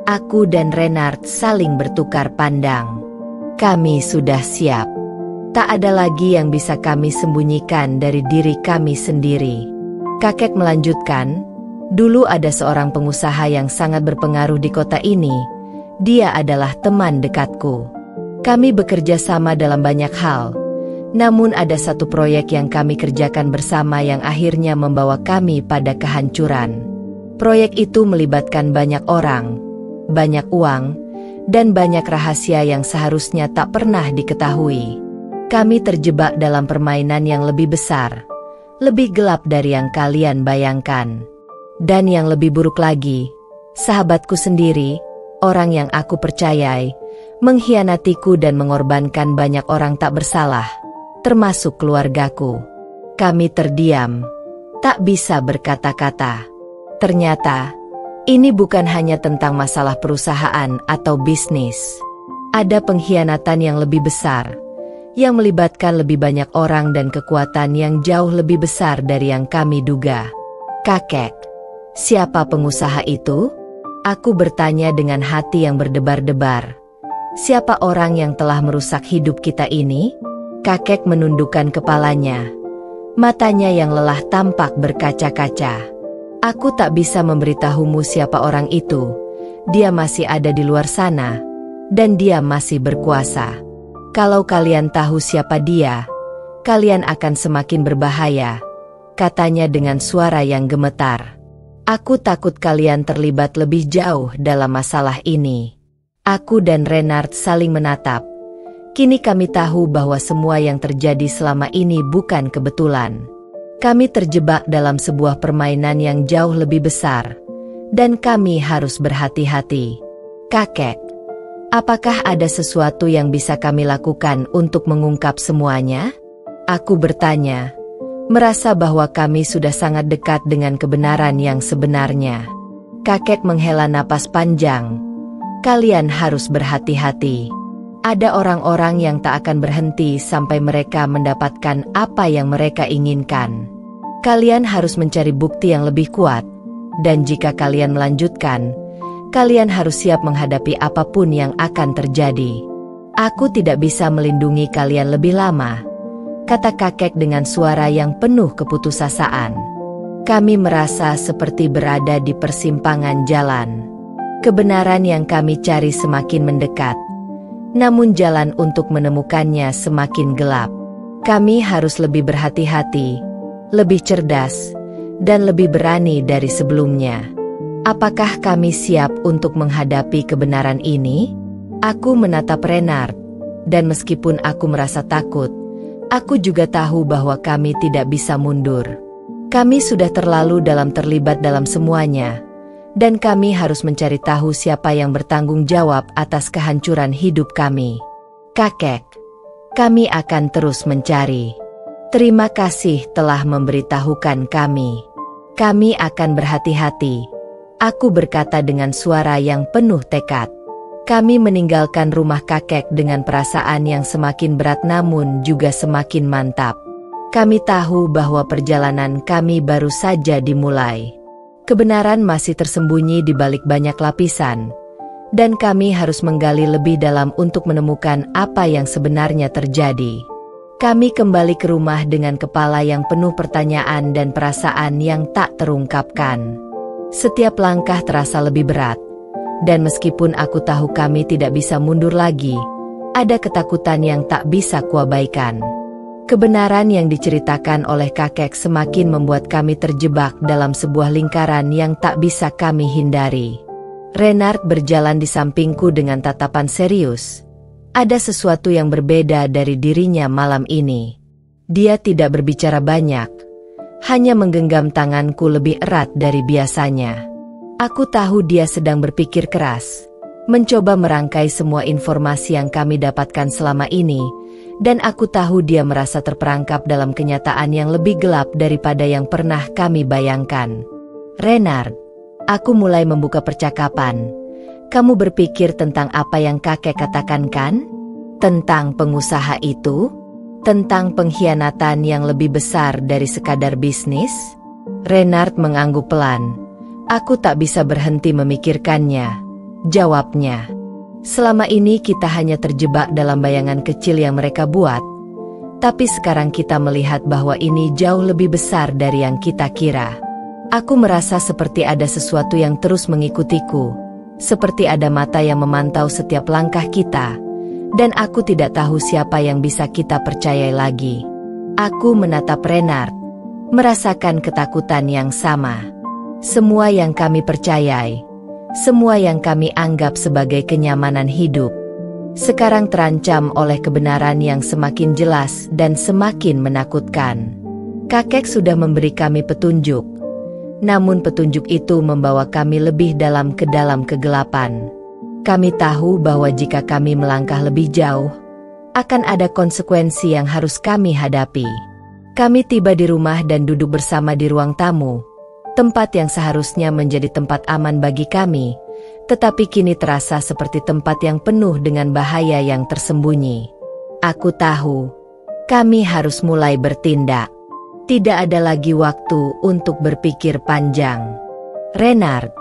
Aku dan Renard saling bertukar pandang. Kami sudah siap. Tak ada lagi yang bisa kami sembunyikan dari diri kami sendiri. Kakek melanjutkan, dulu ada seorang pengusaha yang sangat berpengaruh di kota ini. Dia adalah teman dekatku. Kami bekerja sama dalam banyak hal. Namun ada satu proyek yang kami kerjakan bersama yang akhirnya membawa kami pada kehancuran. Proyek itu melibatkan banyak orang, banyak uang, dan banyak rahasia yang seharusnya tak pernah diketahui. Kami terjebak dalam permainan yang lebih besar, lebih gelap dari yang kalian bayangkan. Dan yang lebih buruk lagi, sahabatku sendiri, orang yang aku percayai, mengkhianatiku dan mengorbankan banyak orang tak bersalah, termasuk keluargaku. Kami terdiam, tak bisa berkata-kata. Ternyata, ini bukan hanya tentang masalah perusahaan atau bisnis. Ada pengkhianatan yang lebih besar, yang melibatkan lebih banyak orang dan kekuatan yang jauh lebih besar dari yang kami duga. Kakek, siapa pengusaha itu? Aku bertanya dengan hati yang berdebar-debar. Siapa orang yang telah merusak hidup kita ini? Kakek menundukkan kepalanya. Matanya yang lelah tampak berkaca-kaca. Aku tak bisa memberitahumu siapa orang itu. Dia masih ada di luar sana, dan dia masih berkuasa. Kalau kalian tahu siapa dia, kalian akan semakin berbahaya, katanya dengan suara yang gemetar. Aku takut kalian terlibat lebih jauh dalam masalah ini. Aku dan Renard saling menatap. Kini kami tahu bahwa semua yang terjadi selama ini bukan kebetulan. Kami terjebak dalam sebuah permainan yang jauh lebih besar, dan kami harus berhati-hati. Kakek, apakah ada sesuatu yang bisa kami lakukan untuk mengungkap semuanya? Aku bertanya, merasa bahwa kami sudah sangat dekat dengan kebenaran yang sebenarnya. Kakek menghela napas panjang. Kalian harus berhati-hati. Ada orang-orang yang tak akan berhenti sampai mereka mendapatkan apa yang mereka inginkan. Kalian harus mencari bukti yang lebih kuat, dan jika kalian melanjutkan, kalian harus siap menghadapi apapun yang akan terjadi. Aku tidak bisa melindungi kalian lebih lama, kata kakek dengan suara yang penuh keputusasaan. Kami merasa seperti berada di persimpangan jalan. Kebenaran yang kami cari semakin mendekat, namun jalan untuk menemukannya semakin gelap. Kami harus lebih berhati-hati, lebih cerdas, dan lebih berani dari sebelumnya. Apakah kami siap untuk menghadapi kebenaran ini? Aku menatap Renard, dan meskipun aku merasa takut, aku juga tahu bahwa kami tidak bisa mundur. Kami sudah terlalu terlibat dalam semuanya, dan kami harus mencari tahu siapa yang bertanggung jawab atas kehancuran hidup kami. Kakek, kami akan terus mencari. Terima kasih telah memberitahukan kami. Kami akan berhati-hati, aku berkata dengan suara yang penuh tekad. Kami meninggalkan rumah kakek dengan perasaan yang semakin berat namun juga semakin mantap. Kami tahu bahwa perjalanan kami baru saja dimulai. Kebenaran masih tersembunyi di balik banyak lapisan, dan kami harus menggali lebih dalam untuk menemukan apa yang sebenarnya terjadi. Kami kembali ke rumah dengan kepala yang penuh pertanyaan dan perasaan yang tak terungkapkan. Setiap langkah terasa lebih berat, dan meskipun aku tahu kami tidak bisa mundur lagi, ada ketakutan yang tak bisa kuabaikan. Kebenaran yang diceritakan oleh kakek semakin membuat kami terjebak dalam sebuah lingkaran yang tak bisa kami hindari. Renard berjalan di sampingku dengan tatapan serius. Ada sesuatu yang berbeda dari dirinya malam ini. Dia tidak berbicara banyak, hanya menggenggam tanganku lebih erat dari biasanya. Aku tahu dia sedang berpikir keras, mencoba merangkai semua informasi yang kami dapatkan selama ini, dan aku tahu dia merasa terperangkap dalam kenyataan yang lebih gelap daripada yang pernah kami bayangkan. Renard, aku mulai membuka percakapan. Kamu berpikir tentang apa yang kakek katakan kan? Tentang pengusaha itu? Tentang pengkhianatan yang lebih besar dari sekadar bisnis? Renard mengangguk pelan. Aku tak bisa berhenti memikirkannya, jawabnya. Selama ini kita hanya terjebak dalam bayangan kecil yang mereka buat, tapi sekarang kita melihat bahwa ini jauh lebih besar dari yang kita kira. Aku merasa seperti ada sesuatu yang terus mengikutiku, seperti ada mata yang memantau setiap langkah kita, dan aku tidak tahu siapa yang bisa kita percayai lagi. Aku menatap Renard, merasakan ketakutan yang sama. Semua yang kami percayai, semua yang kami anggap sebagai kenyamanan hidup, sekarang terancam oleh kebenaran yang semakin jelas dan semakin menakutkan. Kakek sudah memberi kami petunjuk, namun petunjuk itu membawa kami lebih dalam ke dalam kegelapan. Kami tahu bahwa jika kami melangkah lebih jauh, akan ada konsekuensi yang harus kami hadapi. Kami tiba di rumah dan duduk bersama di ruang tamu, tempat yang seharusnya menjadi tempat aman bagi kami, tetapi kini terasa seperti tempat yang penuh dengan bahaya yang tersembunyi. Aku tahu, kami harus mulai bertindak. Tidak ada lagi waktu untuk berpikir panjang. Renard,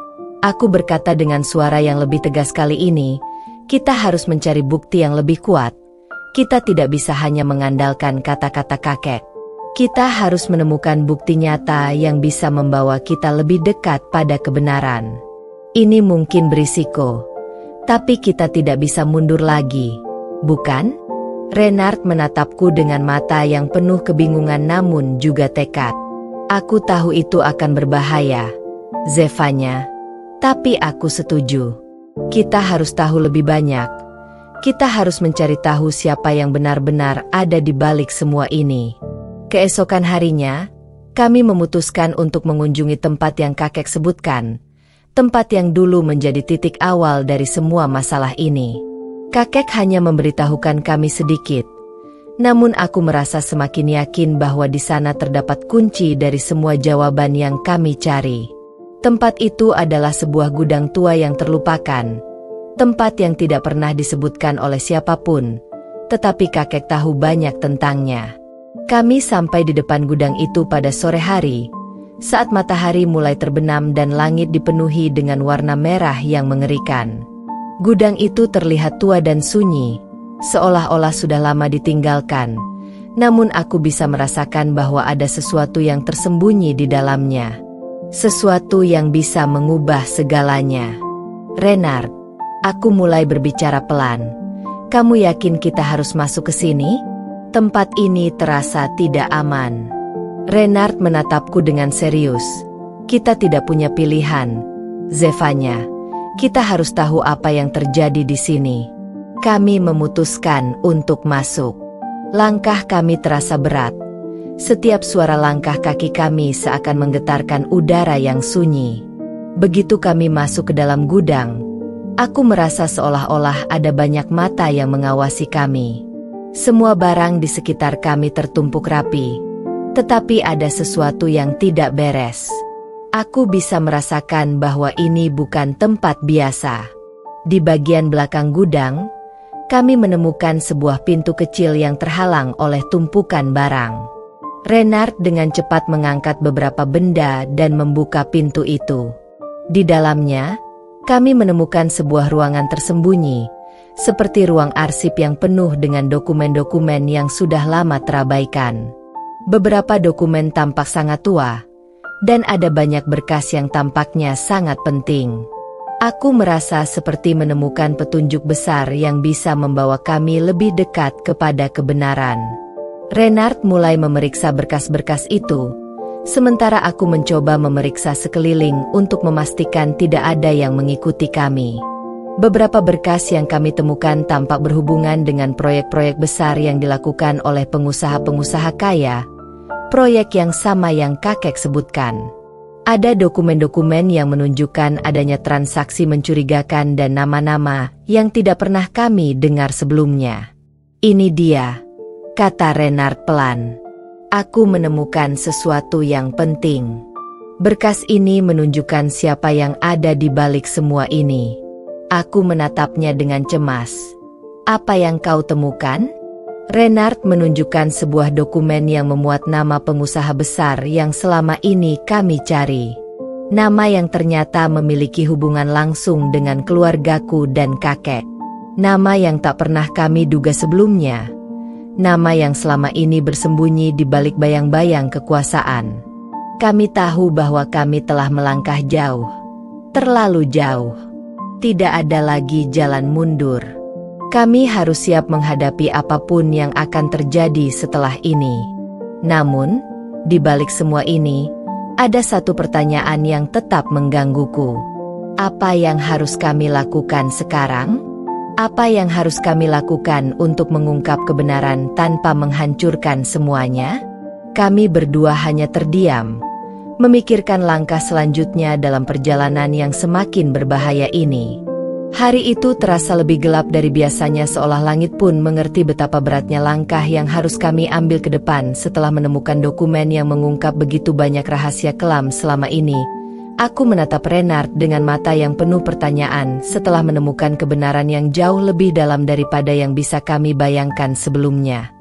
aku berkata dengan suara yang lebih tegas kali ini, kita harus mencari bukti yang lebih kuat. Kita tidak bisa hanya mengandalkan kata-kata kakek. Kita harus menemukan bukti nyata yang bisa membawa kita lebih dekat pada kebenaran. Ini mungkin berisiko, tapi kita tidak bisa mundur lagi, bukan? Renard menatapku dengan mata yang penuh kebingungan namun juga tekad. Aku tahu itu akan berbahaya, Zevanya, tapi aku setuju. Kita harus tahu lebih banyak. Kita harus mencari tahu siapa yang benar-benar ada di balik semua ini. Keesokan harinya, kami memutuskan untuk mengunjungi tempat yang kakek sebutkan, tempat yang dulu menjadi titik awal dari semua masalah ini. Kakek hanya memberitahukan kami sedikit, namun aku merasa semakin yakin bahwa di sana terdapat kunci dari semua jawaban yang kami cari. Tempat itu adalah sebuah gudang tua yang terlupakan, tempat yang tidak pernah disebutkan oleh siapapun, tetapi kakek tahu banyak tentangnya. Kami sampai di depan gudang itu pada sore hari, saat matahari mulai terbenam dan langit dipenuhi dengan warna merah yang mengerikan. Gudang itu terlihat tua dan sunyi, seolah-olah sudah lama ditinggalkan, namun aku bisa merasakan bahwa ada sesuatu yang tersembunyi di dalamnya. Sesuatu yang bisa mengubah segalanya. Renard, aku mulai berbicara pelan. Kamu yakin kita harus masuk ke sini? Tempat ini terasa tidak aman. Renard menatapku dengan serius. Kita tidak punya pilihan, Zevanya. Kita harus tahu apa yang terjadi di sini. Kami memutuskan untuk masuk. Langkah kami terasa berat. Setiap suara langkah kaki kami seakan menggetarkan udara yang sunyi. Begitu kami masuk ke dalam gudang, aku merasa seolah-olah ada banyak mata yang mengawasi kami. Semua barang di sekitar kami tertumpuk rapi, tetapi ada sesuatu yang tidak beres. Aku bisa merasakan bahwa ini bukan tempat biasa. Di bagian belakang gudang, kami menemukan sebuah pintu kecil yang terhalang oleh tumpukan barang. Renard dengan cepat mengangkat beberapa benda dan membuka pintu itu. Di dalamnya, kami menemukan sebuah ruangan tersembunyi, seperti ruang arsip yang penuh dengan dokumen-dokumen yang sudah lama terabaikan. Beberapa dokumen tampak sangat tua, dan ada banyak berkas yang tampaknya sangat penting. Aku merasa seperti menemukan petunjuk besar yang bisa membawa kami lebih dekat kepada kebenaran. Renard mulai memeriksa berkas-berkas itu, sementara aku mencoba memeriksa sekeliling untuk memastikan tidak ada yang mengikuti kami. Beberapa berkas yang kami temukan tampak berhubungan dengan proyek-proyek besar yang dilakukan oleh pengusaha-pengusaha kaya, proyek yang sama yang kakek sebutkan. Ada dokumen-dokumen yang menunjukkan adanya transaksi mencurigakan dan nama-nama yang tidak pernah kami dengar sebelumnya. Ini dia, kata Renard pelan. Aku menemukan sesuatu yang penting. Berkas ini menunjukkan siapa yang ada di balik semua ini. Aku menatapnya dengan cemas. Apa yang kau temukan? Renard menunjukkan sebuah dokumen yang memuat nama pengusaha besar yang selama ini kami cari. Nama yang ternyata memiliki hubungan langsung dengan keluargaku dan kakek. Nama yang tak pernah kami duga sebelumnya. Nama yang selama ini bersembunyi di balik bayang-bayang kekuasaan. Kami tahu bahwa kami telah melangkah jauh. Terlalu jauh. Tidak ada lagi jalan mundur. Kami harus siap menghadapi apapun yang akan terjadi setelah ini. Namun, di balik semua ini, ada satu pertanyaan yang tetap menggangguku. Apa yang harus kami lakukan sekarang? Apa yang harus kami lakukan untuk mengungkap kebenaran tanpa menghancurkan semuanya? Kami berdua hanya terdiam, memikirkan langkah selanjutnya dalam perjalanan yang semakin berbahaya ini. Hari itu terasa lebih gelap dari biasanya, seolah langit pun mengerti betapa beratnya langkah yang harus kami ambil ke depan setelah menemukan dokumen yang mengungkap begitu banyak rahasia kelam selama ini. Aku menatap Renard dengan mata yang penuh pertanyaan setelah menemukan kebenaran yang jauh lebih dalam daripada yang bisa kami bayangkan sebelumnya.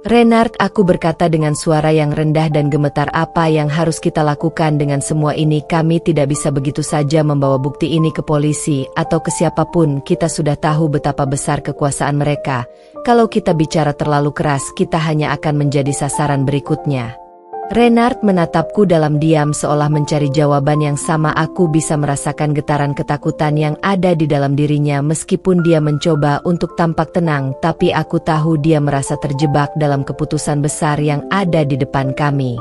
Renard, aku berkata dengan suara yang rendah dan gemetar, apa yang harus kita lakukan dengan semua ini? Kami tidak bisa begitu saja membawa bukti ini ke polisi atau ke siapapun. Kita sudah tahu betapa besar kekuasaan mereka. Kalau kita bicara terlalu keras, kita hanya akan menjadi sasaran berikutnya. Renard menatapku dalam diam seolah mencari jawaban yang sama. Aku bisa merasakan getaran ketakutan yang ada di dalam dirinya meskipun dia mencoba untuk tampak tenang, tapi aku tahu dia merasa terjebak dalam keputusan besar yang ada di depan kami.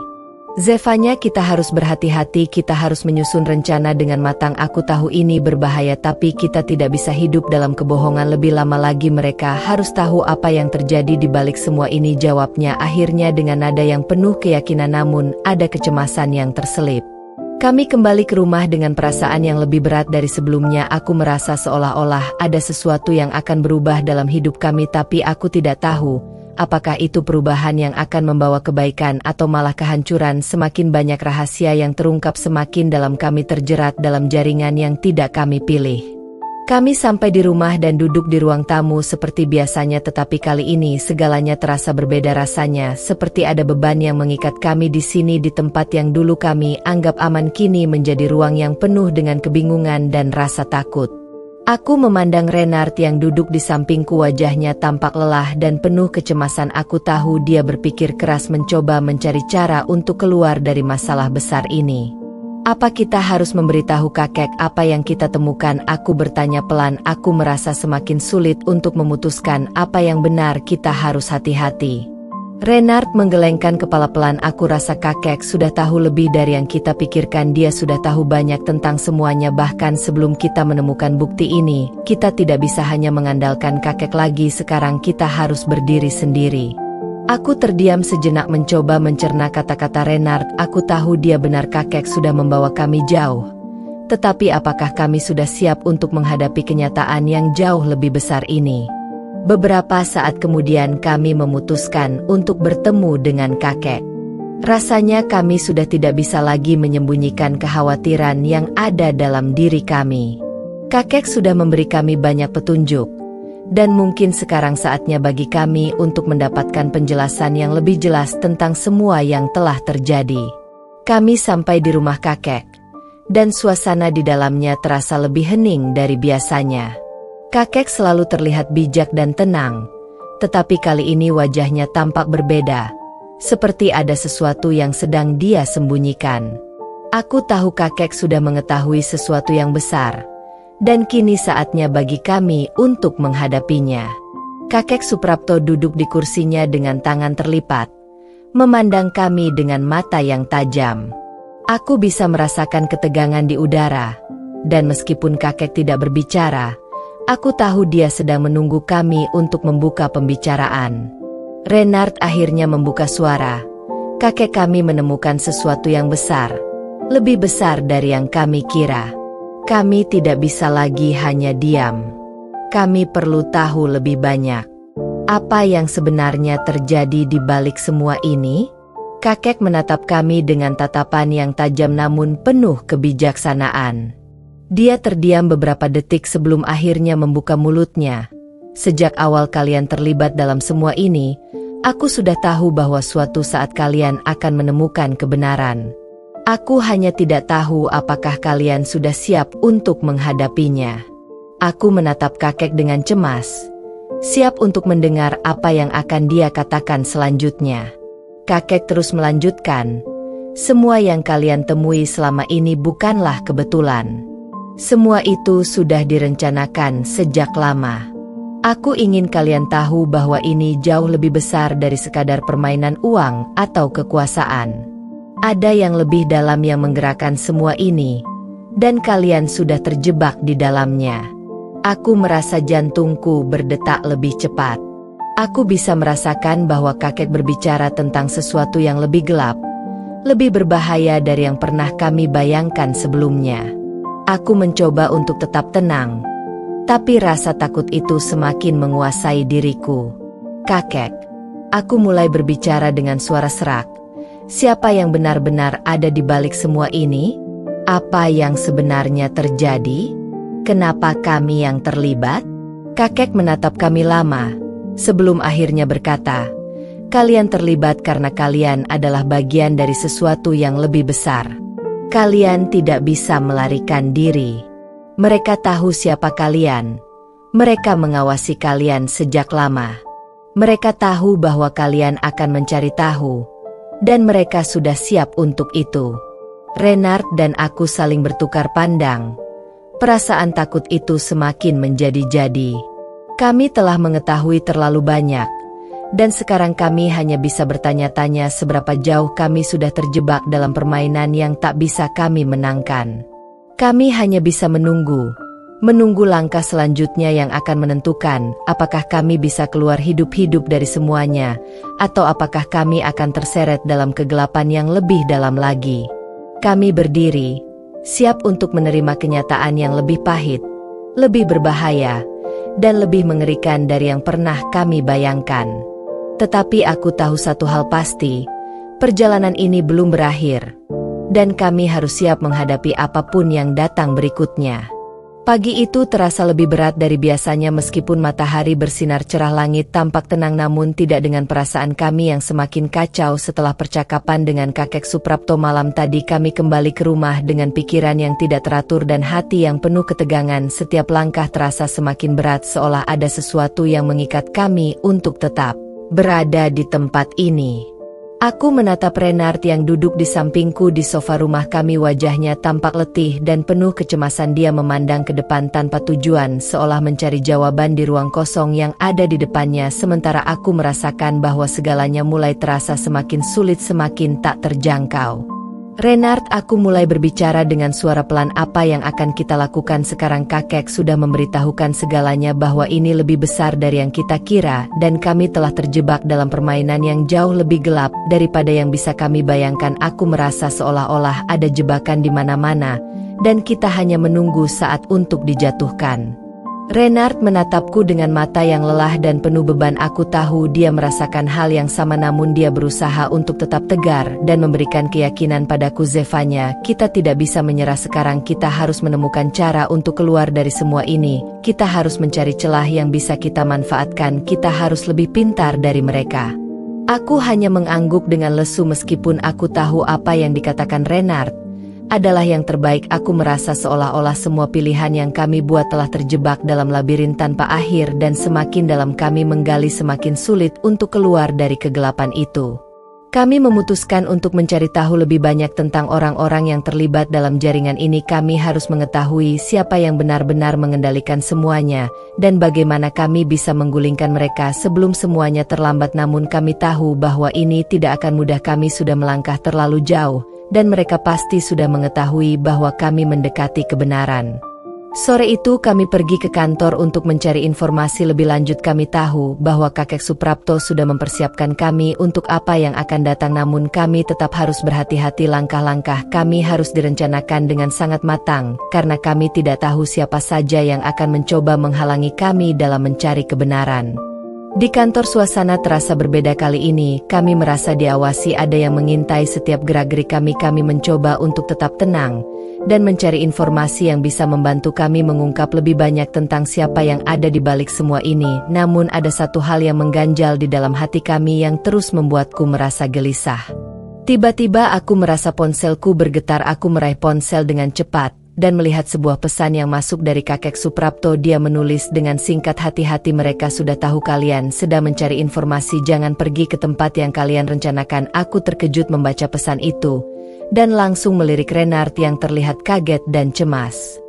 Zevanya, kita harus berhati-hati, kita harus menyusun rencana dengan matang. Aku tahu ini berbahaya, tapi kita tidak bisa hidup dalam kebohongan lebih lama lagi. Mereka harus tahu apa yang terjadi di balik semua ini, jawabnya akhirnya dengan nada yang penuh keyakinan, namun ada kecemasan yang terselip. Kami kembali ke rumah dengan perasaan yang lebih berat dari sebelumnya. Aku merasa seolah-olah ada sesuatu yang akan berubah dalam hidup kami, tapi aku tidak tahu apakah itu perubahan yang akan membawa kebaikan atau malah kehancuran. Semakin banyak rahasia yang terungkap, semakin dalam kami terjerat dalam jaringan yang tidak kami pilih. Kami sampai di rumah dan duduk di ruang tamu seperti biasanya, tetapi kali ini segalanya terasa berbeda. Rasanya seperti ada beban yang mengikat kami di sini, di tempat yang dulu kami anggap aman kini menjadi ruang yang penuh dengan kebingungan dan rasa takut. Aku memandang Renard yang duduk di sampingku, wajahnya tampak lelah dan penuh kecemasan. Aku tahu dia berpikir keras mencoba mencari cara untuk keluar dari masalah besar ini. Apa kita harus memberitahu kakek apa yang kita temukan? Aku bertanya pelan. Aku merasa semakin sulit untuk memutuskan apa yang benar. Kita harus hati-hati. Renard menggelengkan kepala pelan. Aku rasa kakek sudah tahu lebih dari yang kita pikirkan. Dia sudah tahu banyak tentang semuanya, bahkan sebelum kita menemukan bukti ini. Kita tidak bisa hanya mengandalkan kakek lagi. Sekarang kita harus berdiri sendiri. Aku terdiam sejenak mencoba mencerna kata-kata Renard. Aku tahu dia benar, kakek sudah membawa kami jauh. Tetapi apakah kami sudah siap untuk menghadapi kenyataan yang jauh lebih besar ini? Beberapa saat kemudian kami memutuskan untuk bertemu dengan kakek. Rasanya kami sudah tidak bisa lagi menyembunyikan kekhawatiran yang ada dalam diri kami. Kakek sudah memberi kami banyak petunjuk, dan mungkin sekarang saatnya bagi kami untuk mendapatkan penjelasan yang lebih jelas tentang semua yang telah terjadi. Kami sampai di rumah kakek, dan suasana di dalamnya terasa lebih hening dari biasanya. Kakek selalu terlihat bijak dan tenang, tetapi kali ini wajahnya tampak berbeda, seperti ada sesuatu yang sedang dia sembunyikan. Aku tahu kakek sudah mengetahui sesuatu yang besar, dan kini saatnya bagi kami untuk menghadapinya. Kakek Suprapto duduk di kursinya dengan tangan terlipat, memandang kami dengan mata yang tajam. Aku bisa merasakan ketegangan di udara, dan meskipun kakek tidak berbicara, aku tahu dia sedang menunggu kami untuk membuka pembicaraan. Renard akhirnya membuka suara. Kakek, kami menemukan sesuatu yang besar. Lebih besar dari yang kami kira. Kami tidak bisa lagi hanya diam. Kami perlu tahu lebih banyak. Apa yang sebenarnya terjadi di balik semua ini? Kakek menatap kami dengan tatapan yang tajam namun penuh kebijaksanaan. Dia terdiam beberapa detik sebelum akhirnya membuka mulutnya. Sejak awal kalian terlibat dalam semua ini, aku sudah tahu bahwa suatu saat kalian akan menemukan kebenaran. Aku hanya tidak tahu apakah kalian sudah siap untuk menghadapinya. Aku menatap kakek dengan cemas, siap untuk mendengar apa yang akan dia katakan selanjutnya. Kakek terus melanjutkan, semua yang kalian temui selama ini bukanlah kebetulan. Semua itu sudah direncanakan sejak lama. Aku ingin kalian tahu bahwa ini jauh lebih besar dari sekadar permainan uang atau kekuasaan. Ada yang lebih dalam yang menggerakkan semua ini, dan kalian sudah terjebak di dalamnya. Aku merasa jantungku berdetak lebih cepat. Aku bisa merasakan bahwa kakek berbicara tentang sesuatu yang lebih gelap, lebih berbahaya dari yang pernah kami bayangkan sebelumnya. Aku mencoba untuk tetap tenang, tapi rasa takut itu semakin menguasai diriku. Kakek, aku mulai berbicara dengan suara serak. Siapa yang benar-benar ada di balik semua ini? Apa yang sebenarnya terjadi? Kenapa kami yang terlibat? Kakek menatap kami lama, sebelum akhirnya berkata, kalian terlibat karena kalian adalah bagian dari sesuatu yang lebih besar. Kalian tidak bisa melarikan diri. Mereka tahu siapa kalian. Mereka mengawasi kalian sejak lama. Mereka tahu bahwa kalian akan mencari tahu, dan mereka sudah siap untuk itu. Renard dan aku saling bertukar pandang. Perasaan takut itu semakin menjadi-jadi. Kami telah mengetahui terlalu banyak, dan sekarang kami hanya bisa bertanya-tanya seberapa jauh kami sudah terjebak dalam permainan yang tak bisa kami menangkan. Kami hanya bisa menunggu langkah selanjutnya yang akan menentukan apakah kami bisa keluar hidup-hidup dari semuanya, atau apakah kami akan terseret dalam kegelapan yang lebih dalam lagi. Kami berdiri, siap untuk menerima kenyataan yang lebih pahit, lebih berbahaya, dan lebih mengerikan dari yang pernah kami bayangkan. Tetapi aku tahu satu hal pasti, perjalanan ini belum berakhir, dan kami harus siap menghadapi apapun yang datang berikutnya. Pagi itu terasa lebih berat dari biasanya meskipun matahari bersinar cerah, langit tampak tenang, namun tidak dengan perasaan kami yang semakin kacau setelah percakapan dengan kakek Suprapto malam tadi. Kami kembali ke rumah dengan pikiran yang tidak teratur dan hati yang penuh ketegangan. Setiap langkah terasa semakin berat, seolah ada sesuatu yang mengikat kami untuk tetap berada di tempat ini. Aku menatap Renard yang duduk di sampingku di sofa rumah kami. Wajahnya tampak letih dan penuh kecemasan. Dia memandang ke depan tanpa tujuan, seolah mencari jawaban di ruang kosong yang ada di depannya. Sementara aku merasakan bahwa segalanya mulai terasa semakin sulit, semakin tak terjangkau. Renard, aku mulai berbicara dengan suara pelan, apa yang akan kita lakukan sekarang? Kakek sudah memberitahukan segalanya, bahwa ini lebih besar dari yang kita kira, dan kami telah terjebak dalam permainan yang jauh lebih gelap daripada yang bisa kami bayangkan. Aku merasa seolah-olah ada jebakan di mana-mana, dan kita hanya menunggu saat untuk dijatuhkan. Renard menatapku dengan mata yang lelah dan penuh beban. Aku tahu dia merasakan hal yang sama, namun dia berusaha untuk tetap tegar dan memberikan keyakinan padaku. Zevanya, kita tidak bisa menyerah sekarang. Kita harus menemukan cara untuk keluar dari semua ini. Kita harus mencari celah yang bisa kita manfaatkan. Kita harus lebih pintar dari mereka. Aku hanya mengangguk dengan lesu meskipun aku tahu apa yang dikatakan Renard adalah yang terbaik. Aku merasa seolah-olah semua pilihan yang kami buat telah terjebak dalam labirin tanpa akhir, dan semakin dalam kami menggali semakin sulit untuk keluar dari kegelapan itu. Kami memutuskan untuk mencari tahu lebih banyak tentang orang-orang yang terlibat dalam jaringan ini. Kami harus mengetahui siapa yang benar-benar mengendalikan semuanya, dan bagaimana kami bisa menggulingkan mereka sebelum semuanya terlambat. Namun kami tahu bahwa ini tidak akan mudah. Kami sudah melangkah terlalu jauh, dan mereka pasti sudah mengetahui bahwa kami mendekati kebenaran. Sore itu kami pergi ke kantor untuk mencari informasi lebih lanjut. Kami tahu bahwa kakek Suprapto sudah mempersiapkan kami untuk apa yang akan datang, namun kami tetap harus berhati-hati. Langkah-langkah kami harus direncanakan dengan sangat matang, karena kami tidak tahu siapa saja yang akan mencoba menghalangi kami dalam mencari kebenaran. Di kantor suasana terasa berbeda kali ini. Kami merasa diawasi, ada yang mengintai setiap gerak-gerik kami. Kami mencoba untuk tetap tenang dan mencari informasi yang bisa membantu kami mengungkap lebih banyak tentang siapa yang ada di balik semua ini. Namun ada satu hal yang mengganjal di dalam hati kami yang terus membuatku merasa gelisah. Tiba-tiba aku merasa ponselku bergetar. Aku meraih ponsel dengan cepat, dan melihat sebuah pesan yang masuk dari kakek Suprapto. Dia menulis dengan singkat, "Hati-hati, mereka sudah tahu kalian sedang mencari informasi. Jangan pergi ke tempat yang kalian rencanakan." Aku terkejut membaca pesan itu, dan langsung melirik Renard yang terlihat kaget dan cemas.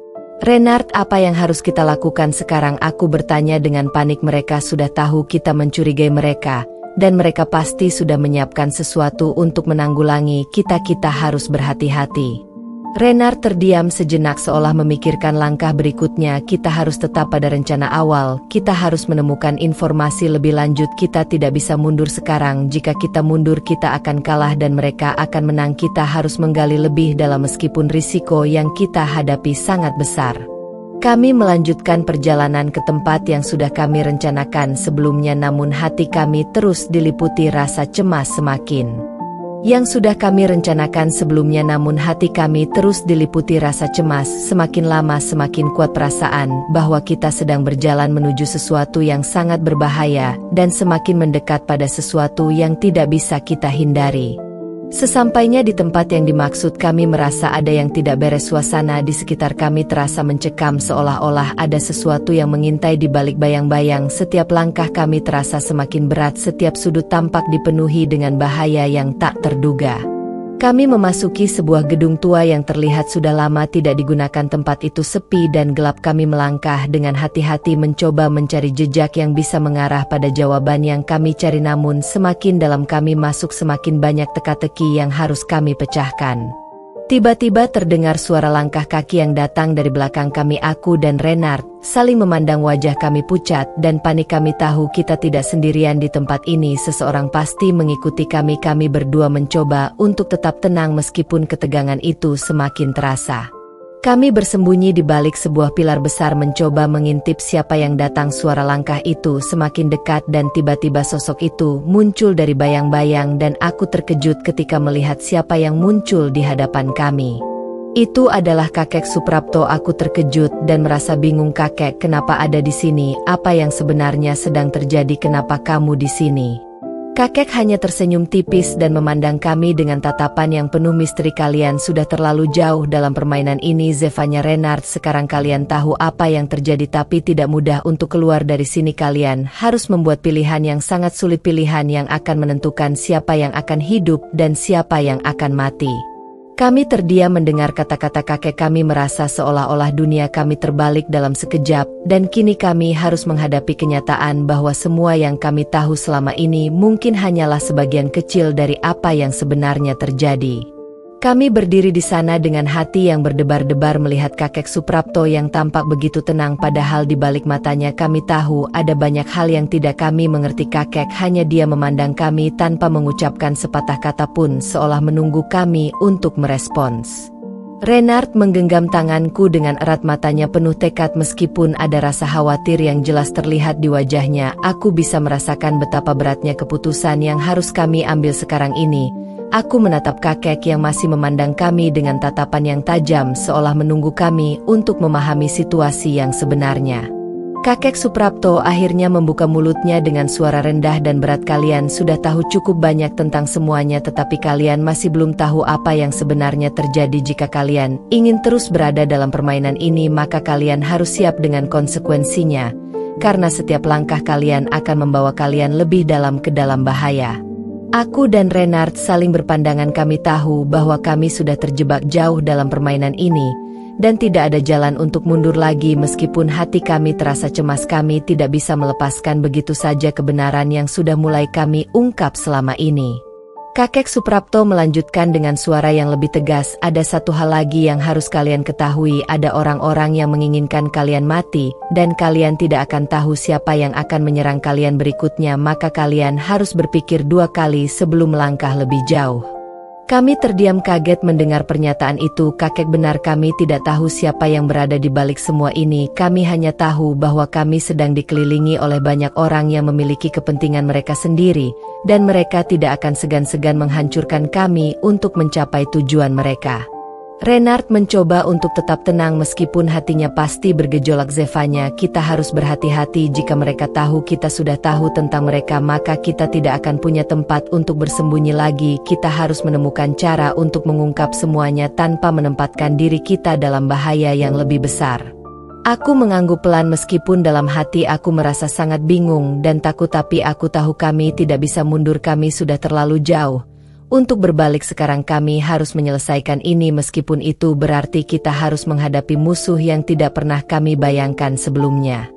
"Renard, apa yang harus kita lakukan sekarang?" aku bertanya dengan panik. "Mereka sudah tahu kita mencurigai mereka, dan mereka pasti sudah menyiapkan sesuatu untuk menanggulangi kita. Kita harus berhati-hati." Renard terdiam sejenak seolah memikirkan langkah berikutnya. "Kita harus tetap pada rencana awal. Kita harus menemukan informasi lebih lanjut. Kita tidak bisa mundur sekarang. Jika kita mundur, kita akan kalah dan mereka akan menang. Kita harus menggali lebih dalam meskipun risiko yang kita hadapi sangat besar." Kami melanjutkan perjalanan ke tempat yang sudah kami rencanakan sebelumnya, namun hati kami terus diliputi rasa cemas. Semakin lama semakin kuat perasaan bahwa kita sedang berjalan menuju sesuatu yang sangat berbahaya dan semakin mendekat pada sesuatu yang tidak bisa kita hindari. Sesampainya di tempat yang dimaksud, kami merasa ada yang tidak beres. Suasana di sekitar kami terasa mencekam, seolah-olah ada sesuatu yang mengintai di balik bayang-bayang. Setiap langkah kami terasa semakin berat, setiap sudut tampak dipenuhi dengan bahaya yang tak terduga. Kami memasuki sebuah gedung tua yang terlihat sudah lama tidak digunakan. Tempat itu sepi dan gelap. Kami melangkah dengan hati-hati mencoba mencari jejak yang bisa mengarah pada jawaban yang kami cari, namun semakin dalam kami masuk semakin banyak teka-teki yang harus kami pecahkan. Tiba-tiba terdengar suara langkah kaki yang datang dari belakang kami. Aku dan Renard saling memandang, wajah kami pucat dan panik. Kami tahu kita tidak sendirian di tempat ini. Seseorang pasti mengikuti kami. Kami berdua mencoba untuk tetap tenang meskipun ketegangan itu semakin terasa. Kami bersembunyi di balik sebuah pilar besar mencoba mengintip siapa yang datang. Suara langkah itu semakin dekat dan tiba-tiba sosok itu muncul dari bayang-bayang dan aku terkejut ketika melihat siapa yang muncul di hadapan kami. Itu adalah kakek Suprapto. Aku terkejut dan merasa bingung. "Kakek, kenapa ada di sini? Apa yang sebenarnya sedang terjadi? Kenapa kamu di sini?" Kakek hanya tersenyum tipis dan memandang kami dengan tatapan yang penuh misteri. "Kalian sudah terlalu jauh dalam permainan ini," zevanya Renard. "Sekarang kalian tahu apa yang terjadi, tapi tidak mudah untuk keluar dari sini. Kalian harus membuat pilihan yang sangat sulit, pilihan yang akan menentukan siapa yang akan hidup dan siapa yang akan mati." Kami terdiam mendengar kata-kata kakek. Kami merasa seolah-olah dunia kami terbalik dalam sekejap, dan kini kami harus menghadapi kenyataan bahwa semua yang kami tahu selama ini mungkin hanyalah sebagian kecil dari apa yang sebenarnya terjadi. Kami berdiri di sana dengan hati yang berdebar-debar melihat kakek Suprapto yang tampak begitu tenang, padahal di balik matanya kami tahu ada banyak hal yang tidak kami mengerti. Kakek hanya dia memandang kami tanpa mengucapkan sepatah kata pun, seolah menunggu kami untuk merespons. Renard menggenggam tanganku dengan erat, matanya penuh tekad meskipun ada rasa khawatir yang jelas terlihat di wajahnya. Aku bisa merasakan betapa beratnya keputusan yang harus kami ambil sekarang ini. Aku menatap kakek yang masih memandang kami dengan tatapan yang tajam, seolah menunggu kami untuk memahami situasi yang sebenarnya. Kakek Suprapto akhirnya membuka mulutnya dengan suara rendah dan berat. "Kalian sudah tahu cukup banyak tentang semuanya, tetapi kalian masih belum tahu apa yang sebenarnya terjadi. Jika kalian ingin terus berada dalam permainan ini, maka kalian harus siap dengan konsekuensinya, karena setiap langkah kalian akan membawa kalian lebih dalam ke dalam bahaya." Aku dan Renard saling berpandangan. Kami tahu bahwa kami sudah terjebak jauh dalam permainan ini, dan tidak ada jalan untuk mundur lagi. Meskipun hati kami terasa cemas, kami tidak bisa melepaskan begitu saja kebenaran yang sudah mulai kami ungkap selama ini. Kakek Suprapto melanjutkan dengan suara yang lebih tegas, "Ada satu hal lagi yang harus kalian ketahui. Ada orang-orang yang menginginkan kalian mati, dan kalian tidak akan tahu siapa yang akan menyerang kalian berikutnya. Maka kalian harus berpikir dua kali sebelum melangkah lebih jauh." Kami terdiam kaget mendengar pernyataan itu. "Kakek, benar, kami tidak tahu siapa yang berada di balik semua ini. Kami hanya tahu bahwa kami sedang dikelilingi oleh banyak orang yang memiliki kepentingan mereka sendiri, dan mereka tidak akan segan-segan menghancurkan kami untuk mencapai tujuan mereka." Renard mencoba untuk tetap tenang meskipun hatinya pasti bergejolak. Zevanya, kita harus berhati-hati. Jika mereka tahu kita sudah tahu tentang mereka, maka kita tidak akan punya tempat untuk bersembunyi lagi. Kita harus menemukan cara untuk mengungkap semuanya tanpa menempatkan diri kita dalam bahaya yang lebih besar. Aku mengangguk pelan meskipun dalam hati aku merasa sangat bingung dan takut, tapi aku tahu kami tidak bisa mundur, kami sudah terlalu jauh. Untuk berbalik sekarang kami harus menyelesaikan ini meskipun itu berarti kita harus menghadapi musuh yang tidak pernah kami bayangkan sebelumnya.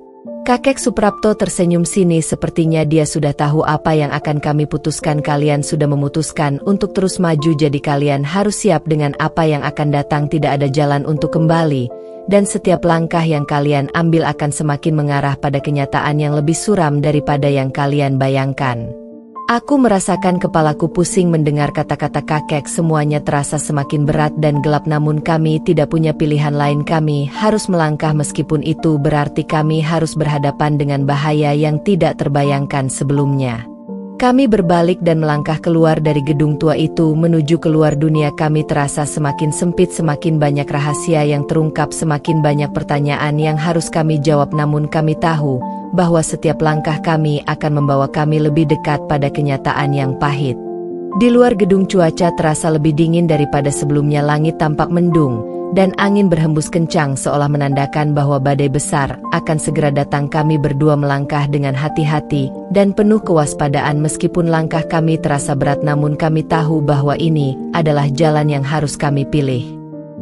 Kakek Suprapto tersenyum sinis, sepertinya dia sudah tahu apa yang akan kami putuskan. Kalian sudah memutuskan untuk terus maju, jadi kalian harus siap dengan apa yang akan datang. Tidak ada jalan untuk kembali, dan setiap langkah yang kalian ambil akan semakin mengarah pada kenyataan yang lebih suram daripada yang kalian bayangkan. Aku merasakan kepalaku pusing mendengar kata-kata kakek. Semuanya terasa semakin berat dan gelap, namun kami tidak punya pilihan lain. Kami harus melangkah meskipun itu berarti kami harus berhadapan dengan bahaya yang tidak terbayangkan sebelumnya. Kami berbalik dan melangkah keluar dari gedung tua itu menuju keluar dunia. Kami terasa semakin sempit, semakin banyak rahasia yang terungkap, semakin banyak pertanyaan yang harus kami jawab. Namun kami tahu bahwa setiap langkah kami akan membawa kami lebih dekat pada kenyataan yang pahit. Di luar gedung cuaca terasa lebih dingin daripada sebelumnya. Langit tampak mendung dan angin berhembus kencang seolah menandakan bahwa badai besar akan segera datang. Kami berdua melangkah dengan hati-hati dan penuh kewaspadaan. Meskipun langkah kami terasa berat, namun kami tahu bahwa ini adalah jalan yang harus kami pilih.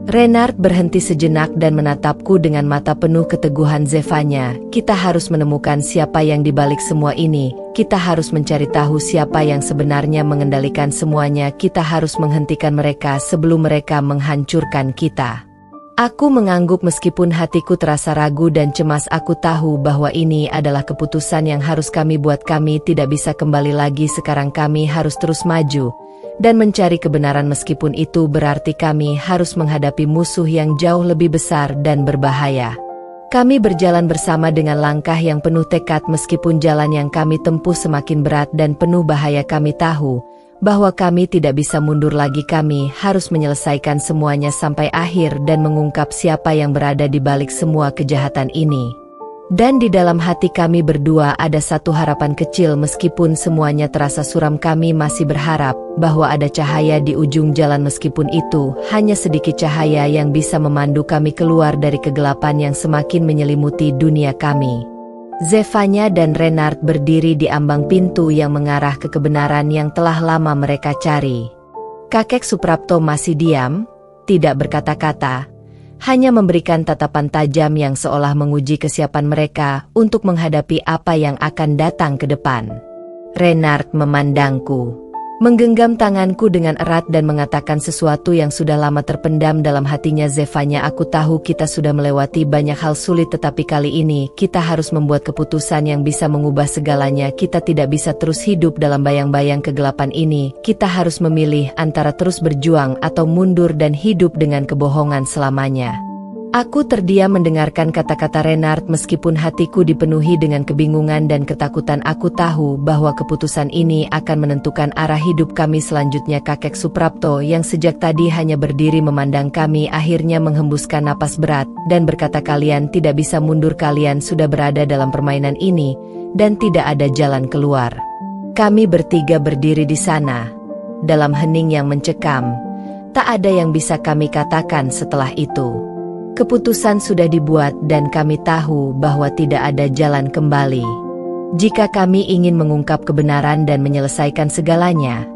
Renard berhenti sejenak dan menatapku dengan mata penuh keteguhan. Zevanya, kita harus menemukan siapa yang dibalik semua ini. Kita harus mencari tahu siapa yang sebenarnya mengendalikan semuanya. Kita harus menghentikan mereka sebelum mereka menghancurkan kita. Aku mengangguk meskipun hatiku terasa ragu dan cemas. Aku tahu bahwa ini adalah keputusan yang harus kami buat. Kami tidak bisa kembali lagi. Sekarang kami harus terus maju dan mencari kebenaran meskipun itu berarti kami harus menghadapi musuh yang jauh lebih besar dan berbahaya. Kami berjalan bersama dengan langkah yang penuh tekad meskipun jalan yang kami tempuh semakin berat dan penuh bahaya. Kami tahu bahwa kami tidak bisa mundur lagi. Kami harus menyelesaikan semuanya sampai akhir dan mengungkap siapa yang berada di balik semua kejahatan ini. Dan di dalam hati kami berdua ada satu harapan kecil. Meskipun semuanya terasa suram, kami masih berharap bahwa ada cahaya di ujung jalan. Meskipun itu hanya sedikit cahaya yang bisa memandu kami keluar dari kegelapan yang semakin menyelimuti dunia kami. Zevanya dan Renard berdiri di ambang pintu yang mengarah ke kebenaran yang telah lama mereka cari. Kakek Suprapto masih diam, tidak berkata-kata, hanya memberikan tatapan tajam yang seolah menguji kesiapan mereka untuk menghadapi apa yang akan datang ke depan. Renard memandangku, menggenggam tanganku dengan erat dan mengatakan sesuatu yang sudah lama terpendam dalam hatinya. Zevanya, aku tahu kita sudah melewati banyak hal sulit, tetapi kali ini kita harus membuat keputusan yang bisa mengubah segalanya. Kita tidak bisa terus hidup dalam bayang-bayang kegelapan ini. Kita harus memilih antara terus berjuang atau mundur dan hidup dengan kebohongan selamanya. Aku terdiam mendengarkan kata-kata Renard meskipun hatiku dipenuhi dengan kebingungan dan ketakutan. Aku tahu bahwa keputusan ini akan menentukan arah hidup kami selanjutnya. Kakek Suprapto yang sejak tadi hanya berdiri memandang kami akhirnya menghembuskan napas berat dan berkata, kalian tidak bisa mundur. Kalian sudah berada dalam permainan ini dan tidak ada jalan keluar. Kami bertiga berdiri di sana dalam hening yang mencekam. Tak ada yang bisa kami katakan setelah itu. Keputusan sudah dibuat dan kami tahu bahwa tidak ada jalan kembali. Jika kami ingin mengungkap kebenaran dan menyelesaikan segalanya,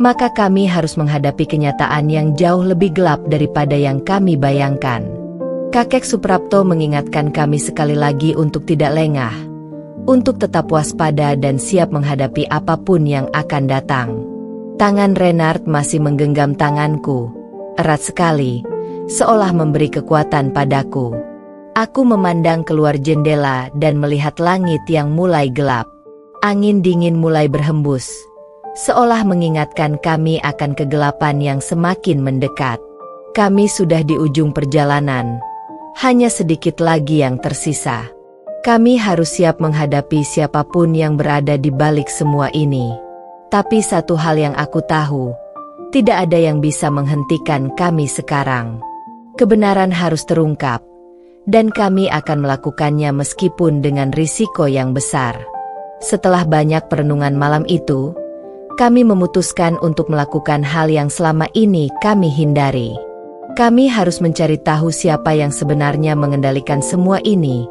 maka kami harus menghadapi kenyataan yang jauh lebih gelap daripada yang kami bayangkan. Kakek Suprapto mengingatkan kami sekali lagi untuk tidak lengah, untuk tetap waspada dan siap menghadapi apapun yang akan datang. Tangan Renard masih menggenggam tanganku, erat sekali, seolah memberi kekuatan padaku. Aku memandang keluar jendela dan melihat langit yang mulai gelap. Angin dingin mulai berhembus, seolah mengingatkan kami akan kegelapan yang semakin mendekat. Kami sudah di ujung perjalanan, hanya sedikit lagi yang tersisa. Kami harus siap menghadapi siapapun yang berada di balik semua ini. Tapi satu hal yang aku tahu, Tidak ada yang bisa menghentikan kami sekarang. Kebenaran harus terungkap, dan kami akan melakukannya meskipun dengan risiko yang besar. Setelah banyak perenungan malam itu, kami memutuskan untuk melakukan hal yang selama ini kami hindari. Kami harus mencari tahu siapa yang sebenarnya mengendalikan semua ini,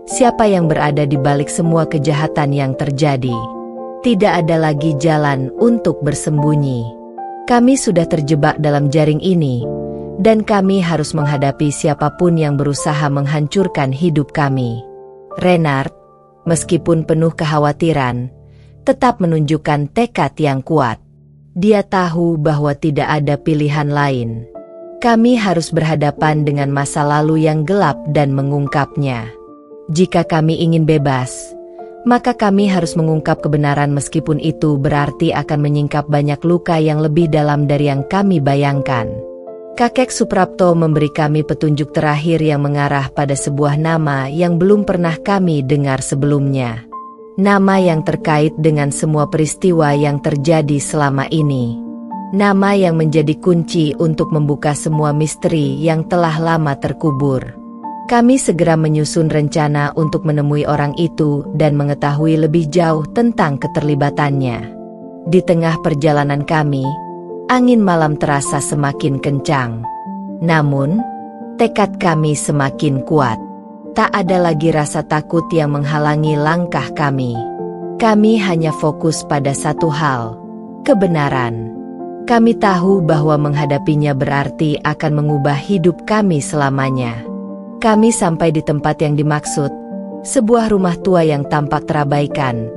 siapa yang berada di balik semua kejahatan yang terjadi. Tidak ada lagi jalan untuk bersembunyi. Kami sudah terjebak dalam jaring ini, dan kami harus menghadapi siapapun yang berusaha menghancurkan hidup kami. Renard, meskipun penuh kekhawatiran, tetap menunjukkan tekad yang kuat. Dia tahu bahwa tidak ada pilihan lain. Kami harus berhadapan dengan masa lalu yang gelap dan mengungkapnya. Jika kami ingin bebas, maka kami harus mengungkap kebenaran meskipun itu berarti akan menyingkap banyak luka yang lebih dalam dari yang kami bayangkan. Kakek Suprapto memberi kami petunjuk terakhir yang mengarah pada sebuah nama yang belum pernah kami dengar sebelumnya. Nama yang terkait dengan semua peristiwa yang terjadi selama ini. Nama yang menjadi kunci untuk membuka semua misteri yang telah lama terkubur. Kami segera menyusun rencana untuk menemui orang itu dan mengetahui lebih jauh tentang keterlibatannya. Di tengah perjalanan kami, angin malam terasa semakin kencang. Namun, tekad kami semakin kuat. Tak ada lagi rasa takut yang menghalangi langkah kami. Kami hanya fokus pada satu hal, kebenaran. Kami tahu bahwa menghadapinya berarti akan mengubah hidup kami selamanya. Kami sampai di tempat yang dimaksud, sebuah rumah tua yang tampak terabaikan,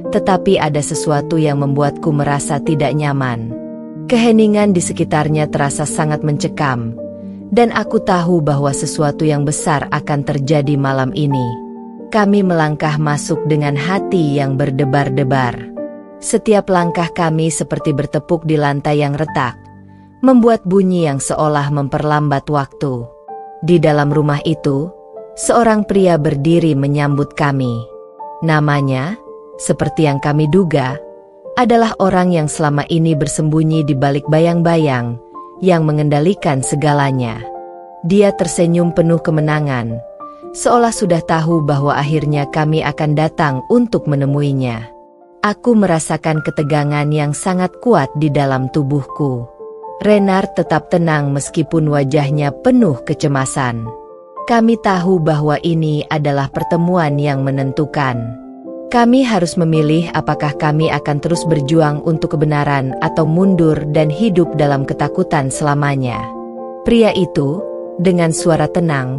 tetapi ada sesuatu yang membuatku merasa tidak nyaman. Keheningan di sekitarnya terasa sangat mencekam, dan aku tahu bahwa sesuatu yang besar akan terjadi malam ini. Kami melangkah masuk dengan hati yang berdebar-debar. Setiap langkah kami seperti bertepuk di lantai yang retak, membuat bunyi yang seolah memperlambat waktu. Di dalam rumah itu, seorang pria berdiri menyambut kami. Namanya, seperti yang kami duga, adalah orang yang selama ini bersembunyi di balik bayang-bayang yang mengendalikan segalanya. Dia tersenyum penuh kemenangan, seolah sudah tahu bahwa akhirnya kami akan datang untuk menemuinya. Aku merasakan ketegangan yang sangat kuat di dalam tubuhku. Renard tetap tenang meskipun wajahnya penuh kecemasan. Kami tahu bahwa ini adalah pertemuan yang menentukan. Kami harus memilih apakah kami akan terus berjuang untuk kebenaran atau mundur dan hidup dalam ketakutan selamanya. Pria itu, dengan suara tenang,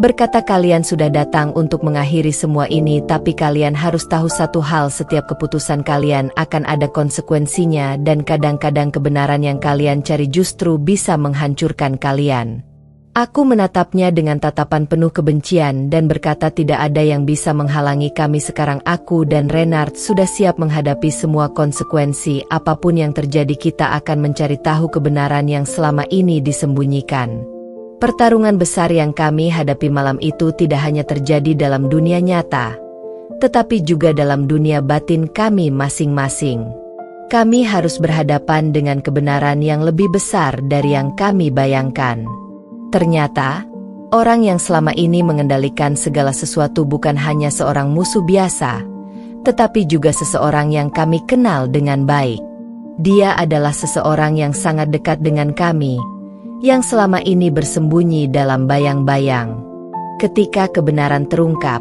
berkata, kalian sudah datang untuk mengakhiri semua ini, tapi kalian harus tahu satu hal, setiap keputusan kalian akan ada konsekuensinya dan kadang-kadang kebenaran yang kalian cari justru bisa menghancurkan kalian. Aku menatapnya dengan tatapan penuh kebencian dan berkata, tidak ada yang bisa menghalangi kami sekarang. Aku dan Renard sudah siap menghadapi semua konsekuensi apapun yang terjadi. Kita akan mencari tahu kebenaran yang selama ini disembunyikan. Pertarungan besar yang kami hadapi malam itu tidak hanya terjadi dalam dunia nyata, tetapi juga dalam dunia batin kami masing-masing. Kami harus berhadapan dengan kebenaran yang lebih besar dari yang kami bayangkan. Ternyata, orang yang selama ini mengendalikan segala sesuatu bukan hanya seorang musuh biasa, tetapi juga seseorang yang kami kenal dengan baik. Dia adalah seseorang yang sangat dekat dengan kami, yang selama ini bersembunyi dalam bayang-bayang. Ketika kebenaran terungkap,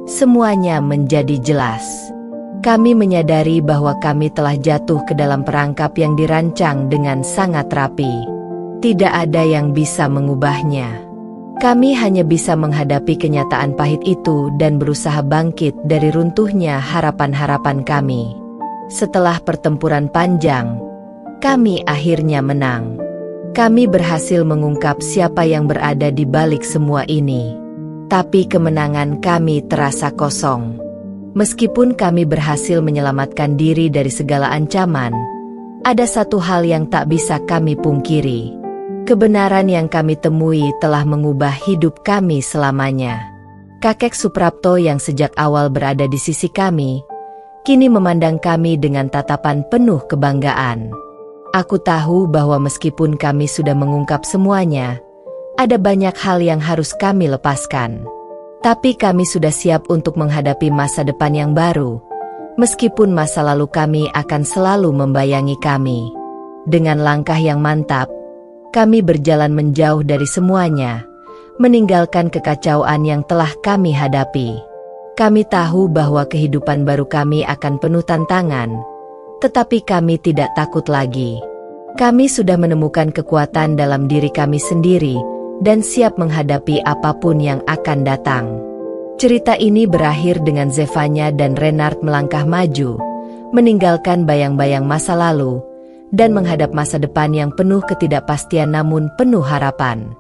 semuanya menjadi jelas. Kami menyadari bahwa kami telah jatuh ke dalam perangkap yang dirancang dengan sangat rapi. Tidak ada yang bisa mengubahnya. Kami hanya bisa menghadapi kenyataan pahit itu dan berusaha bangkit dari runtuhnya harapan-harapan kami. Setelah pertempuran panjang, kami akhirnya menang. Kami berhasil mengungkap siapa yang berada di balik semua ini. Tapi kemenangan kami terasa kosong. Meskipun kami berhasil menyelamatkan diri dari segala ancaman, ada satu hal yang tak bisa kami pungkiri. Kebenaran yang kami temui telah mengubah hidup kami selamanya. Kakek Suprapto yang sejak awal berada di sisi kami, kini memandang kami dengan tatapan penuh kebanggaan. Aku tahu bahwa meskipun kami sudah mengungkap semuanya, ada banyak hal yang harus kami lepaskan. Tapi kami sudah siap untuk menghadapi masa depan yang baru, meskipun masa lalu kami akan selalu membayangi kami. Dengan langkah yang mantap, kami berjalan menjauh dari semuanya, meninggalkan kekacauan yang telah kami hadapi. Kami tahu bahwa kehidupan baru kami akan penuh tantangan, tetapi kami tidak takut lagi. Kami sudah menemukan kekuatan dalam diri kami sendiri dan siap menghadapi apapun yang akan datang. Cerita ini berakhir dengan Zevanya dan Renard melangkah maju, meninggalkan bayang-bayang masa lalu, dan menghadap masa depan yang penuh ketidakpastian namun penuh harapan.